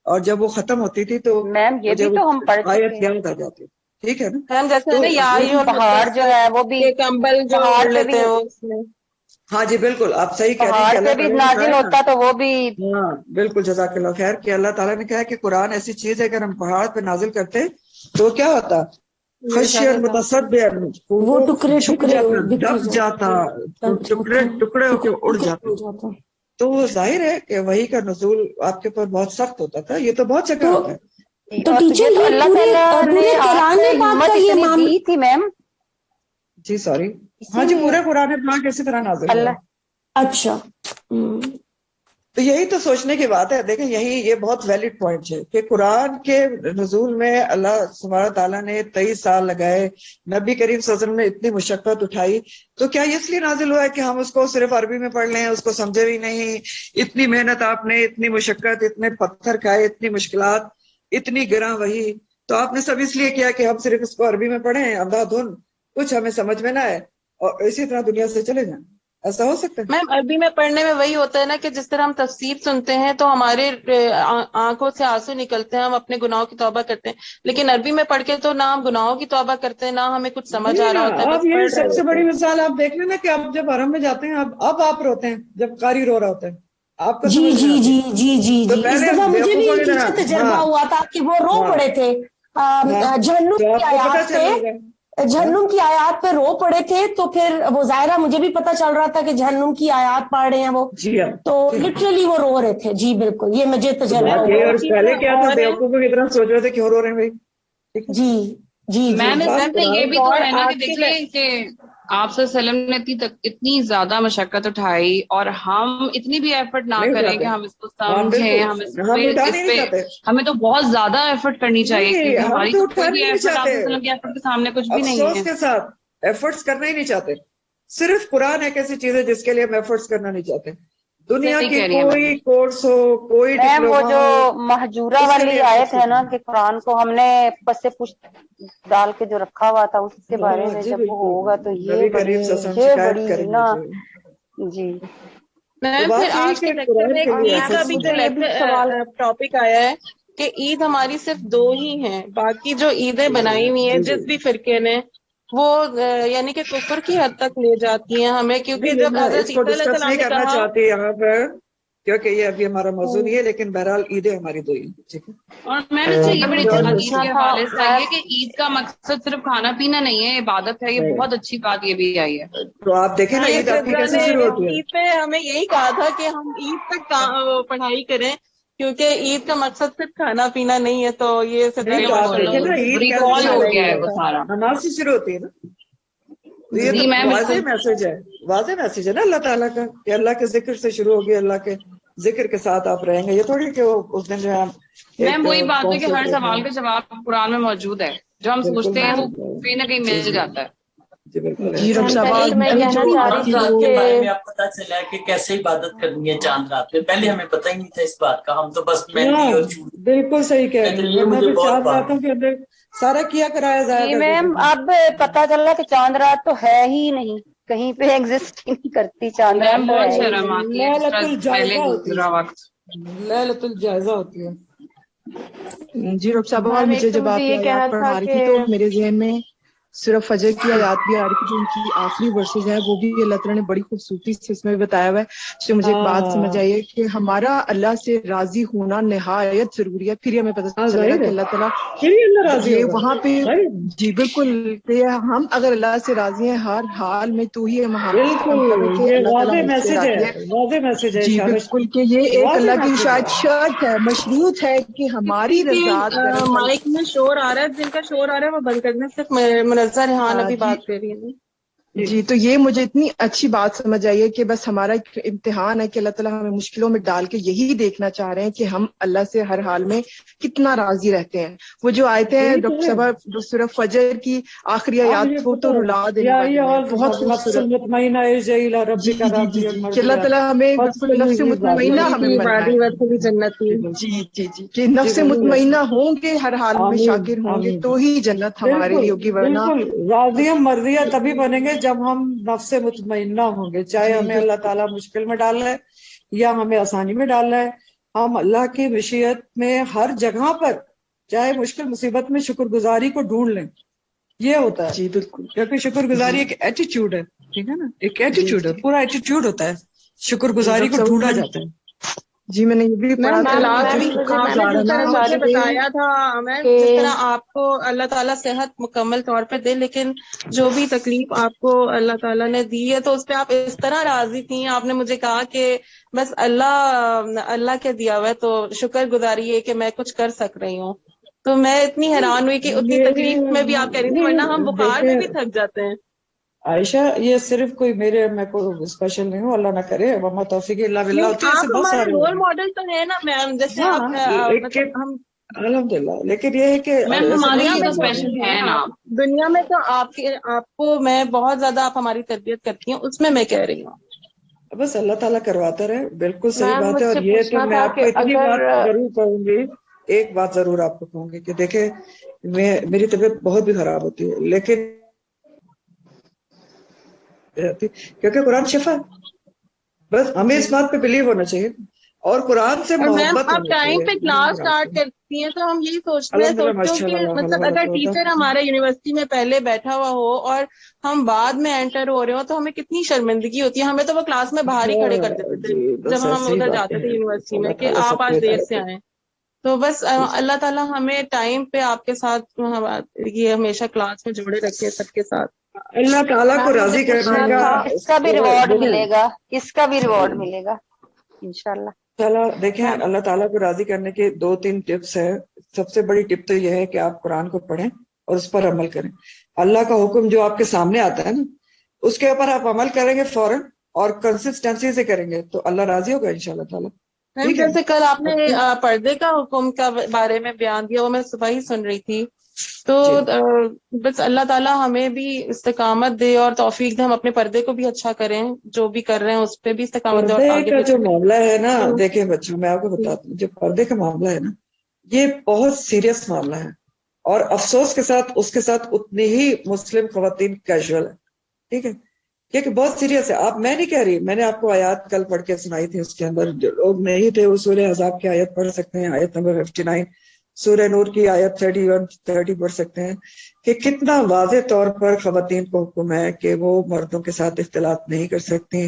اور جب وہ ختم ہوتی تھی تو میم یہ بھی تو ہم پڑھ چکے آیت ہیں یاد آ جاتی. ٹھیک ہے نا، میم جیسے نا پہاڑ جو ہے وہ بھی کمبل جو پہاڑ اوڑھ پہ لیتے بھی، ہیں وہ اس میں. ہاں جی بالکل آپ صحیح کہہ رہی ہیں پہاڑ کہ پہ اللہ بھی تعالیٰ نے نازل کہا ہے ہوتا تو وہ بھی. ہاں بالکل، جزاک اللہ خیر، کہ اللہ تعالیٰ نے کہا کہ قرآن ایسی چیز ہے اگر ہم پہاڑ پہ نازل کرتے تو کیا ہوتا، خشیًا متصدعاً، وہ ٹکڑے ٹکڑے دب جاتا، ٹکڑے ٹکڑے ہو کے اڑ جاتے. تو ظاہر ہے کہ وحی کا نزول آپ کے اوپر بہت سخت ہوتا تھا، یہ تو بہت جگہ ہوتا ہے. تو اور ٹیچر یہ تو یہ اللہ تعالیٰ نے پورے آپ قرآن کو پاک ہمت کا یہ اتنی معاملہ. دی تھی میم. جی سوری، ہاں جی پورے قرآن پاک اسی طرح نازل ہوا. اللہ اچھا تو یہی تو سوچنے کی بات ہے. دیکھیں یہی یہ بہت ویلڈ پوائنٹ ہے کہ قرآن کے نزول میں اللہ سبحانہ تعالیٰ نے 23 سال لگائے، نبی کریم صلی اللہ علیہ وسلم نے اتنی مشقت اٹھائی، تو کیا یہ اس لیے نازل ہوا ہے کہ ہم اس کو صرف عربی میں پڑھ لیں، اس کو سمجھے بھی نہیں؟ اتنی محنت آپ نے، اتنی مشقت، اتنے پتھر کھائے، اتنی مشکلات، اتنی گراں وحی، تو آپ نے سب اس لیے کیا کہ ہم صرف اس کو عربی میں پڑھیں، اندھا دھن، کچھ ہمیں سمجھ میں نہ آئے اور اسی طرح دنیا سے چلے جائیں؟ ایسا ہو سکتا ہے؟ میم عربی میں پڑھنے میں وہی ہوتا ہے نا کہ جس طرح ہم تفسیر سنتے ہیں تو ہمارے آنکھوں سے آنسو نکلتے ہیں، ہم اپنے گناہوں کی توبہ کرتے ہیں، لیکن عربی میں پڑھ کے تو نہ ہم گناہوں کی توبہ کرتے ہیں، نہ ہمیں کچھ سمجھ آ رہا ہوتا ہے، آپ بس یہ پڑھ رہے سب سے ہوتے بڑی ہیں. مثال آپ دیکھ لیں نا کہ آپ جب حرم میں جاتے ہیں اب آپ روتے ہیں جب قاری رو رہا ہوتا ہے، آپ کو جی سمجھ میں جی آتی جی ہے. جی جی تو جی اس پہلے دفعہ مجھے بھی بیوقوفوں کی ٹیچر طرح، تجربہ ہاں ہوا تھا کہ وہ رو ہاں پڑے تھے جہنم تو کی آپ کو پتا آیات چلے گا. پہ، جہنم کی آیات پہ رو پڑے تھے، تو پھر وہ ظاہرہ مجھے بھی پتا چل رہا تھا کہ جہنم کی آیات پڑھ رہے ہیں وہ، جی ہاں، تو لٹرلی وہ رو رہے تھے. جی بالکل، یہ مجھے تو تجربہ بات ہوا. یہ، اور پہلے کیا تھا، اور بیوقوفوں کی طرح سوچ رہے تھے کیوں رو رہے ہیں بھائی. ٹھیک ہے، جی جی جی میم اس میں یہ بھی تو اور ہے نا کہ آج کے دیکھیے کہ آپ صلی اللہ علیہ وسلم نے اتنی زیادہ مشقت اٹھائی، اور ہم اتنی بھی ایفرٹ نہ نہیں کریں اٹھاتے، کہ ہم اس کو ہاں سمجھیں، بالکل، ہم ہم اٹھانے نہیں چاہتے. ہمیں تو بہت زیادہ ایفرٹ کرنی چاہیے، نہیں کیونکہ ہم ہماری تو تو کوئی اٹھانے بھی نہیں ایفرٹ آپ چاہتے، صلی اللہ علیہ وسلم کے ایفرٹ کے سامنے کچھ بھی نہیں افسوس ہے. کے ساتھ ایفرٹس کرنا ہی نہیں چاہتے. صرف قرآن ایک ایسی چیز ہے جس کے لیے ہم ایفرٹس کرنا نہیں چاہتے. دنیا صحیح کی کہہ رہی ہیں کوئی میم. کورس ہو، کوئی میم وہ ڈپلوما جو ہو، مہجورہ اس کے والی لیے آیت ایفرٹس ہے نا کرنا. کہ قرآن کو ہم نے پس سے پشت ڈال کے جو رکھا ہوا تھا اس کے بارے ہاں میں جی جب وہ بالکل، ہوگا تو نبی کریم صلی اللہ علیہ وسلم شکایت کریں گے. نا. جی جی تو میم پھر بات یہی آج کے کہ لیکچر قرآن میں کے ایک لیے عید کا ایفرٹس بھی ہونا. جو ٹاپک آیا ہے کہ عید ہماری صرف 2 ہی ہیں، باقی جو عیدیں بنائی ہوئی ہیں جس بھی فرقے نے، وہ یعنی کہ کفر کی حد تک لے جاتی ہیں ہمیں، کیونکہ نہیں جب میں حضرت اس کو عیسیٰ علیہ ڈسکس السلام نہیں نے کرنا کہا چاہتی یہاں پر، کیونکہ یہ ابھی ہمارا موضوع نہیں ہے، لیکن بہرحال عیدیں ہماری 2 ہی ہیں. ٹھیک ہے، اور میم اس سے یہ بڑی جو حدیث پوچھنا کے تھا حوالے سے آئی ہے کہ عید کا مقصد صرف کھانا پینا نہیں ہے، عبادت ہے. یہ بہت اچھی بات یہ بھی آئی ہے. تو آپ دیکھیں نا عید آپ کی کیسے نے شروع ہوتی ہے. عید پہ ہمیں یہی کہا تھا کہ ہم عید تک پڑھائی کریں، کیونکہ عید کا مقصد صرف کھانا پینا نہیں ہے. تو یہ نہیں تو آپ دیکھیں نا عید کیسے ریکال شروع ہو ہوتی گیا ہے ہے، وہ سارا. نماز سے شروع ہوتی ہے نا. تو یہ تو جی میم واضح بالکل. میسج ہے، واضح میسج ہے نا اللہ تعالیٰ کا کہ اللہ کے ذکر سے شروع ہوگی، اللہ کے ذکر کے ساتھ آپ رہیں گے. یہ تھوڑی کہ وہ اس دن جو ہے میم وہی بات ہے کہ ہر سوال کا جواب قرآن میں موجود ہے، جو ہم بالکل سوچتے ہیں وہ موجود ہے. کہیں نہ کہیں جی مل جی جاتا ہے. جی بالکل جی ڈاکٹر صاحب پہلے تو میں ابھی کہنا جو چاہ آپ رہی کی تھی وہ کے بارے میں کہ آپ پتا چلا ہے کہ کیسے عبادت کرنی ہے چاند رات میں. پہلے ہمیں پتہ ہی نہیں تھا اس بات کا، ہم تو بس مہندی اور چوڑی. بالکل صحیح کہہ رہی لیکن ہیں، یہ ورنہ مجھے پھر بہت 4 راتوں کے اندر سارا کیا کرایا ضائع جی کر دیتے میم تھے. اب پتا چلا کہ چاند رات تو ہے ہی نہیں، کہیں پہ ایگزسٹ ہی نہیں کرتی، چاند رات میم تو بہت ہے ہی شرم نہیں. آتی ہے جس لیلۃ طرح پہلے الجائزہ ہوتی گزرا وقت. ہے، لیلۃ الجائزہ ہوتی ہے. جی ڈاکٹر صاحب میم ایک مجھے تو جب مجھے آپ یہ یہ کہنا آیات تھا پڑھا رہی کہ تھی تو میرے ذہن میں صرف فجر کی آیات بھی آ رہی تھی، جو ان کی آخری ورسز ہے، وہ بھی اللہ تعالیٰ نے بڑی خوبصورتی سے اس میں بتایا ہوا ہے. تو مجھے ایک بات سمجھ آئی ہے کہ ہمارا اللہ سے راضی ہونا نہایت ضروری ہے. پھر ہمیں پتہ چلے گا ظاہر کہ ہے، اللہ تعالیٰ پھر ہی اللہ راضی یہ ہوگا. وہاں پہ ظاہر ہے. جی بالکل کہ ہم اگر اللہ سے راضی ہیں ہر حال میں، تو ہی ہم مطلب ہے بالکل کہ یہ اللہ تعالیٰ واضح ہم سے میسج راضی ہے. ہے، واضح میسج ہے جی شابش، بالکل کہ یہ ایک واضح اللہ کی میسج شاید ہے. شرط ہے، مشروط ہے کہ ہماری کسی کے رضا دراصل. مائک میں شور آ رہا ہے، جن کا شور آ رہا ہے وہ بند کرنے، صرف منظر ریحان ابھی جی بات کر رہی ہے. جی تو یہ مجھے اتنی اچھی بات سمجھ آئی ہے کہ بس ہمارا ایک امتحان ہے کہ اللہ تعالیٰ ہمیں مشکلوں میں ڈال کے یہی دیکھنا چاہ رہے ہیں کہ ہم اللہ سے ہر حال میں کتنا راضی رہتے ہیں. وہ جو آیتیں ہیں ڈاکٹر صاحب سورہ فجر کی آخری آیات وہ تو رلا دینے والی ہیں, بہت خوبصورت. جی جی جی جی کہ اللہ تعالیٰ ہمیں بالکل نفس مطمئنہ ہمیں بنائے. جنتی. جی جی جی کہ نفس مطمئنہ ہوں گے, ہر حال میں شاکر ہوں گے تو ہی جنت ہمارے لیے ہوگی, ورنہ راضیہ مرضیہ تبھی بنیں گے جب ہم نفس مطمئنہ ہوں گے, چاہے ہمیں اللہ تعالیٰ مشکل میں ڈال رہا ہے یا ہمیں آسانی میں ڈال رہا ہے. ہم اللہ کی مشیت میں ہر جگہ پر چاہے مشکل مصیبت میں شکر گزاری کو ڈھونڈ لیں. یہ ہوتا ہے جی بالکل, کیونکہ شکر گزاری ایک ایٹیچیوڈ ہے, ٹھیک ہے نا, ایک ایٹیچیوڈ ہے, پورا ایٹیچیوڈ ہوتا ہے, شکر گزاری کو ڈھونڈا جاتا ہے. جی میں نے یہ بھی پڑھا تھا بتایا تھا میں جس طرح آپ کو اللہ تعالیٰ صحت مکمل طور پہ دے, لیکن جو بھی تکلیف آپ کو اللہ تعالیٰ نے دی ہے تو اس پہ آپ اس طرح راضی تھیں. آپ نے مجھے کہا کہ بس اللہ کے دیا ہوا ہے تو شکر گزاری ہے کہ میں کچھ کر سک رہی ہوں. تو میں اتنی حیران ہوئی کہ اتنی تکلیف میں بھی آپ کہہ رہی تھی, ورنہ ہم بخار میں بھی تھک جاتے ہیں. عائشہ یہ صرف کوئی میں کوئی اسپیشل نہیں ہوں, اللہ نہ کرے, وما توفیق الا باللہ ہوتی ہے, آپ ہمارے رول ماڈل تو ہے نا میم, جیسے ہم الحمدللہ. لیکن یہ ہے کہ ہمارے لیے تو اسپیشل ہے نا, دنیا میں تو آپ کو میں بہت زیادہ آپ ہماری تربیت کرتی ہیں, اس میں کہہ رہی ہوں بس اللہ تعالیٰ کرواتا رہے. بالکل صحیح بات ہے. اور یہ تو میں آپ کو اتنی بات ضرور کہوں گی, ایک بات ضرور آپ کو کہوں گی کہ دیکھیں میری طبیعت بہت بھی خراب ہوتی ہے لیکن کیونکہ قرآن شفا ہے. بس ہمیں اس بات پہ بلیو ہونا چاہیے اور قرآن سے محبت آپ ٹائم پہ کلاس سٹارٹ کرتی ہیں تو ہم یہی سوچتے ہیں سوچو کہ مطلب اگر ٹیچر ہمارے یونیورسٹی میں پہلے بیٹھا ہوا ہو اور ہم بعد میں انٹر ہو رہے ہو تو ہمیں کتنی شرمندگی ہوتی ہے. ہمیں تو وہ کلاس میں باہر ہی کھڑے کر دیتے تھے جب ہم ادھر جاتے تھے یونیورسٹی میں کہ آپ آج دیر سے آئیں. تو بس اللہ تعالیٰ ہمیں ٹائم پہ آپ کے ساتھ یہ ہمیشہ کلاس میں جوڑے رکھے سب کے ساتھ. اللہ تعالیٰ کو راضی کرنے کا اس کا بھی ریوارڈ ملے گا, اس کا بھی ریوارڈ ملے گا انشاءاللہ. چلو دیکھیں, اللہ تعالیٰ کو راضی کرنے کے 2-3 ٹپس ہے. سب سے بڑی ٹپ تو یہ ہے کہ آپ قرآن کو پڑھیں اور اس پر عمل کریں. اللہ کا حکم جو آپ کے سامنے آتا ہے نا اس کے اوپر آپ عمل کریں گے فوراً اور کنسسٹنسی سے کریں گے تو اللہ راضی ہوگا انشاءاللہ تعالیٰ. جیسے کل آپ نے پردے کا حکم کا بارے میں بیان دیا, وہ میں صبح ہی سن رہی تھی, تو بس اللہ تعالیٰ ہمیں بھی استقامت دے اور توفیق دے, ہم اپنے پردے کو بھی اچھا کریں, جو بھی کر رہے ہیں اس پہ بھی استقامت دے. پردے کا جو معاملہ ہے نا, دیکھیں بچوں میں آپ کو بتاتا ہوں, جو پردے کا معاملہ ہے نا یہ بہت سیریس معاملہ ہے اور افسوس کے ساتھ اس کے ساتھ اتنی ہی مسلم خواتین کیجول ہے. ٹھیک ہے, کیونکہ بہت سیریس ہے. میں نہیں کہہ رہی, میں نے آپ کو آیات کل پڑھ کے سنائی تھی, اس کے اندر جو لوگ نہیں تھے وہ سورہ احزاب کی آیت پڑھ سکتے ہیں, آیت نمبر 59, سورہ نور کی آیت 31-30 پڑھ سکتے ہیں کہ کتنا واضح طور پر خواتین کو حکم ہے کہ وہ مردوں کے ساتھ اختلاط نہیں کر سکتی.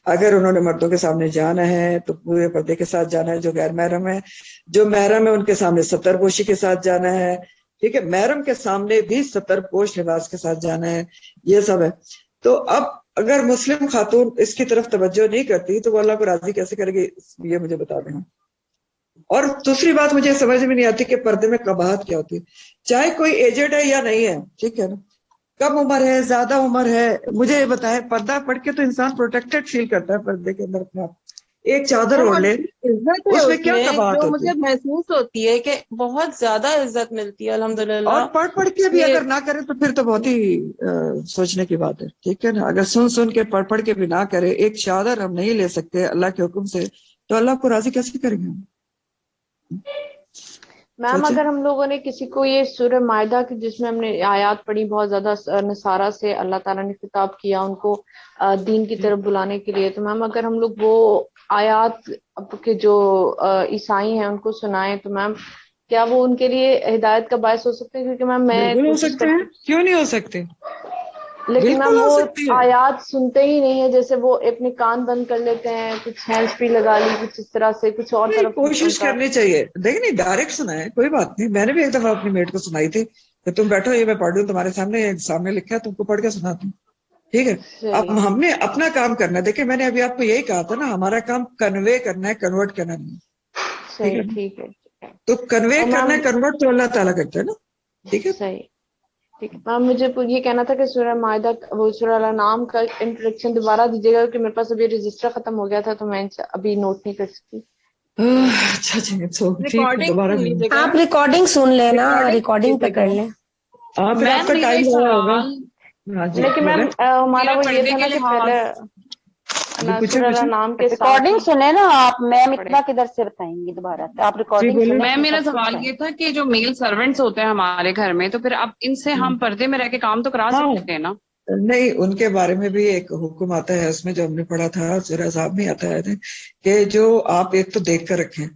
اگر انہوں نے مردوں کے سامنے جانا ہے تو پورے پردے کے ساتھ جانا ہے. جو غیر محرم ہے, جو محرم ہے ان کے سامنے ستر پوشی کے ساتھ جانا ہے. ٹھیک ہے, محرم کے سامنے بھی ستر پوش لباس کے ساتھ جانا ہے. یہ سب ہے. تو اب اگر مسلم خاتون اس کی طرف توجہ نہیں کرتی تو وہ اللہ کو راضی کیسے کرے گی, یہ مجھے بتا دیں. اور دوسری بات مجھے سمجھ میں نہیں آتی کہ پردے میں قباحت کیا ہوتی ہے, چاہے کوئی ایجڈ ہے یا نہیں ہے. ٹھیک ہے نا, کم عمر ہے زیادہ عمر ہے, مجھے یہ بتائیں پردہ پڑھ کے تو انسان پروٹیکٹڈ فیل کرتا ہے پردے کے اندر اپنا ایک چادر اوڑھ لے, اس میں کیا قباحت ہوتی ہے. مجھے محسوس ہوتی ہے کہ بہت زیادہ عزت ملتی ہے الحمدللہ. اور پڑھ کے بھی اگر نہ کرے تو پھر تو بہت ہی سوچنے کی بات ہے. ٹھیک ہے نا, اگر سن کے پڑھ کے بھی نہ کرے, ایک چادر ہم نہیں لے سکتے اللہ کے حکم سے, تو اللہ کو راضی کیسے کریں گے ہم. میم اگر ہم لوگوں نے کسی کو یہ سورہ مائدہ کی جس میں ہم نے آیات پڑھی, بہت زیادہ نصارہ سے اللہ تعالیٰ نے خطاب کیا ان کو دین کی طرف بلانے کے لیے, تو میم اگر ہم لوگ وہ آیات کے جو عیسائی ہیں ان کو سنائیں تو میم کیا وہ ان کے لیے ہدایت کا باعث ہو سکتے ہیں؟ کیونکہ میم میں ہو سکتے ہیں, کیوں نہیں ہو سکتے, لیکن میم وہ آیات سنتے ہی نہیں ہے, جیسے وہ اپنے کان بند کر لیتے ہیں, کچھ ہینڈ فری لگا لی, کچھ اس طرح سے کچھ اور طرف کوشش کرنی چاہیے. دیکھیں نہیں ڈائریکٹ سنا ہے کوئی بات نہیں, میں نے بھی ایک دفعہ اپنی میٹ کو سنائی تھی کہ تم بیٹھو یہ میں پڑھ رہی ہوں تمہارے سامنے لکھا ہے, تم کو پڑھ کے سناتی ہوں. ٹھیک ہے, اب ہم نے اپنا کام کرنا ہے. دیکھیں میں نے ابھی آپ کو یہی کہا تھا نا, ہمارا کام کنوے کرنا ہے, کنورٹ کرنا نہیں. تو کنوے کرنا ہے, کنورٹ تو اللہ تعالیٰ کرتا ہے نا. ٹھیک ہے, ٹھیک ہے میم، مجھے یہ کہنا تھا کہ سورہ مائدہ وہ سورہ الانعام کا انٹروڈکشن دوبارہ دیجیے گا کہ میرے پاس ابھی رجسٹر ختم ہو گیا تھا تو میں ابھی نوٹ نہیں کر سکتی. اچھا ٹھیک ہے، دوبارہ آپ ریکارڈنگ سن لیں نا، ریکارڈنگ پہ کر لیں. پھر آپ کا ٹائم ضائع ہوگا. لیکن میم ہمارا وہ یہ تھا نا کہ پہلے سورہ نام کے ریکارڈنگ سنے نا آپ. میم اتنا کدھر سے بتائیں گی دوبارہ؟ آپ ریکارڈنگ سنیں. میم میرا سوال یہ تھا کہ جو میل سرونٹس ہوتے ہیں ہمارے گھر میں، تو پھر اب ان سے ہم پردے میں رہ کے کام تو کرا سکتے ہیں نا؟ نہیں، ان کے بارے میں بھی ایک حکم آتا ہے اس میں، جو ہم نے پڑھا تھا سورہ احزاب میں آتا ہے کہ جو آپ ایک تو دیکھ کر رکھیں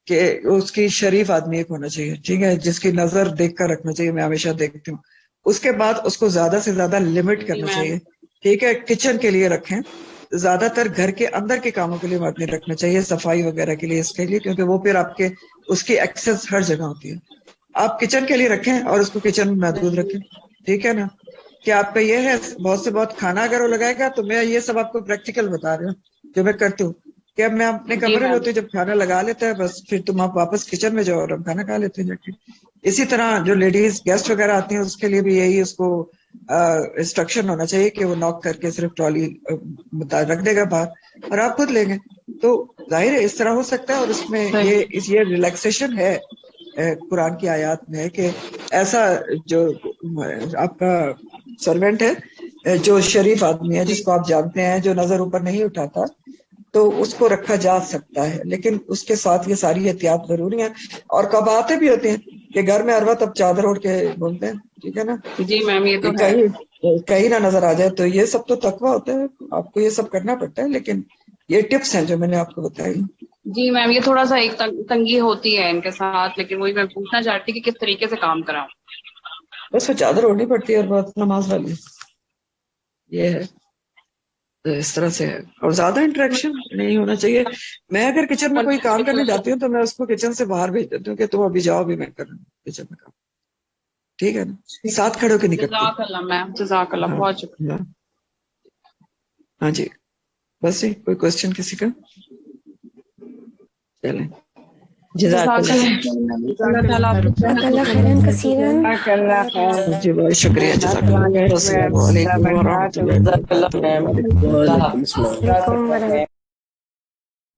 کہ اس کی شریف آدمی ایک ہونا چاہیے، ٹھیک ہے، جس کی نظر دیکھ کر رکھنا چاہیے. میں ہمیشہ دیکھتی ہوں. اس کے بعد اس کو زیادہ سے زیادہ لمٹ کرنا چاہیے، ٹھیک ہے. کچن کے لیے رکھیں، زیادہ تر گھر کے اندر کے کاموں کے لیے مت نہیں رکھنا چاہیے، صفائی وغیرہ کے لیے، اس کے لیے، کیونکہ وہ پھر آپ کے اس کی ایکسس ہر جگہ ہوتی ہے. آپ کچن کے لیے رکھیں اور اس کو کچن میں محدود رکھیں، ٹھیک ہے نا. کہ آپ کا یہ ہے بہت سے بہت کھانا اگر وہ لگائے گا، تو میں یہ سب آپ کو پریکٹیکل بتا رہی ہوں جو میں کرتی ہوں، کہ اب میں اپنے کمرے میں ہوتی ہوں، جب کھانا لگا لیتا ہے بس پھر تم آپ واپس کچن میں جاؤ اور ہم کھانا کھا لیتے ہیں جا کے. اسی طرح جو لیڈیز گیسٹ وغیرہ آتی ہیں اس کے لیے بھی یہی اس کو انسٹرکشن ہونا چاہیے کہ وہ ناک کر کے صرف ٹرالی رکھ دے گا باہر اور آپ خود لیں گے. تو ظاہر ہے اس طرح ہو سکتا ہے، اور اس میں یہ ریلیکسیشن ہے قرآن کی آیات میں کہ ایسا جو آپ کا سرونٹ ہے، جو شریف آدمی ہے، جس کو آپ جانتے ہیں، جو نظر اوپر نہیں اٹھاتا، تو اس کو رکھا جا سکتا ہے. لیکن اس کے ساتھ یہ ساری احتیاط ضروری ہے. اور کباتے بھی ہوتے ہیں کہ گھر میں ہر وقت اب چادر اوڑھ کے گھومتے ہیں، ٹھیک ہے نا. جی میم یہ تو ہے. کہیں نہ نظر آ جائے، تو یہ سب تو تقویٰ ہوتا ہے، آپ کو یہ سب کرنا پڑتا ہے. لیکن یہ ٹپس ہیں جو میں نے آپ کو بتائی. جی میم یہ تھوڑا سا ایک تنگی ہوتی ہے ان کے ساتھ، لیکن وہی میں پوچھنا چاہتی کہ کس طریقے سے کام کراؤں. بس وہ چادر اوڑھنی پڑتی ہے اور بہت نماز والی، یہ ہے. تو اس طرح سے ہے، اور زیادہ انٹریکشن نہیں ہونا چاہیے. میں اگر کچن میں کوئی کام کرنے جاتی ہوں تو میں اس کو کچن سے باہر بھیج دیتی ہوں کہ تم ابھی جاؤ، بھی میں کر رہا ہوں کچن میں کام، ٹھیک ہے نا. ساتھ کھڑے ہو کے نہیں کرتی. جزاک اللہ میم، جزاک اللہ، بہت شکریہ. ہاں جی، بس کوئی کوشچن کسی کا؟ چلیں. جزاک اللہ خیرن کثیرن. جی بہت شکریہ، جزاک اللہ. السلام علیکم ورحمۃ اللہ وبرکاتہ.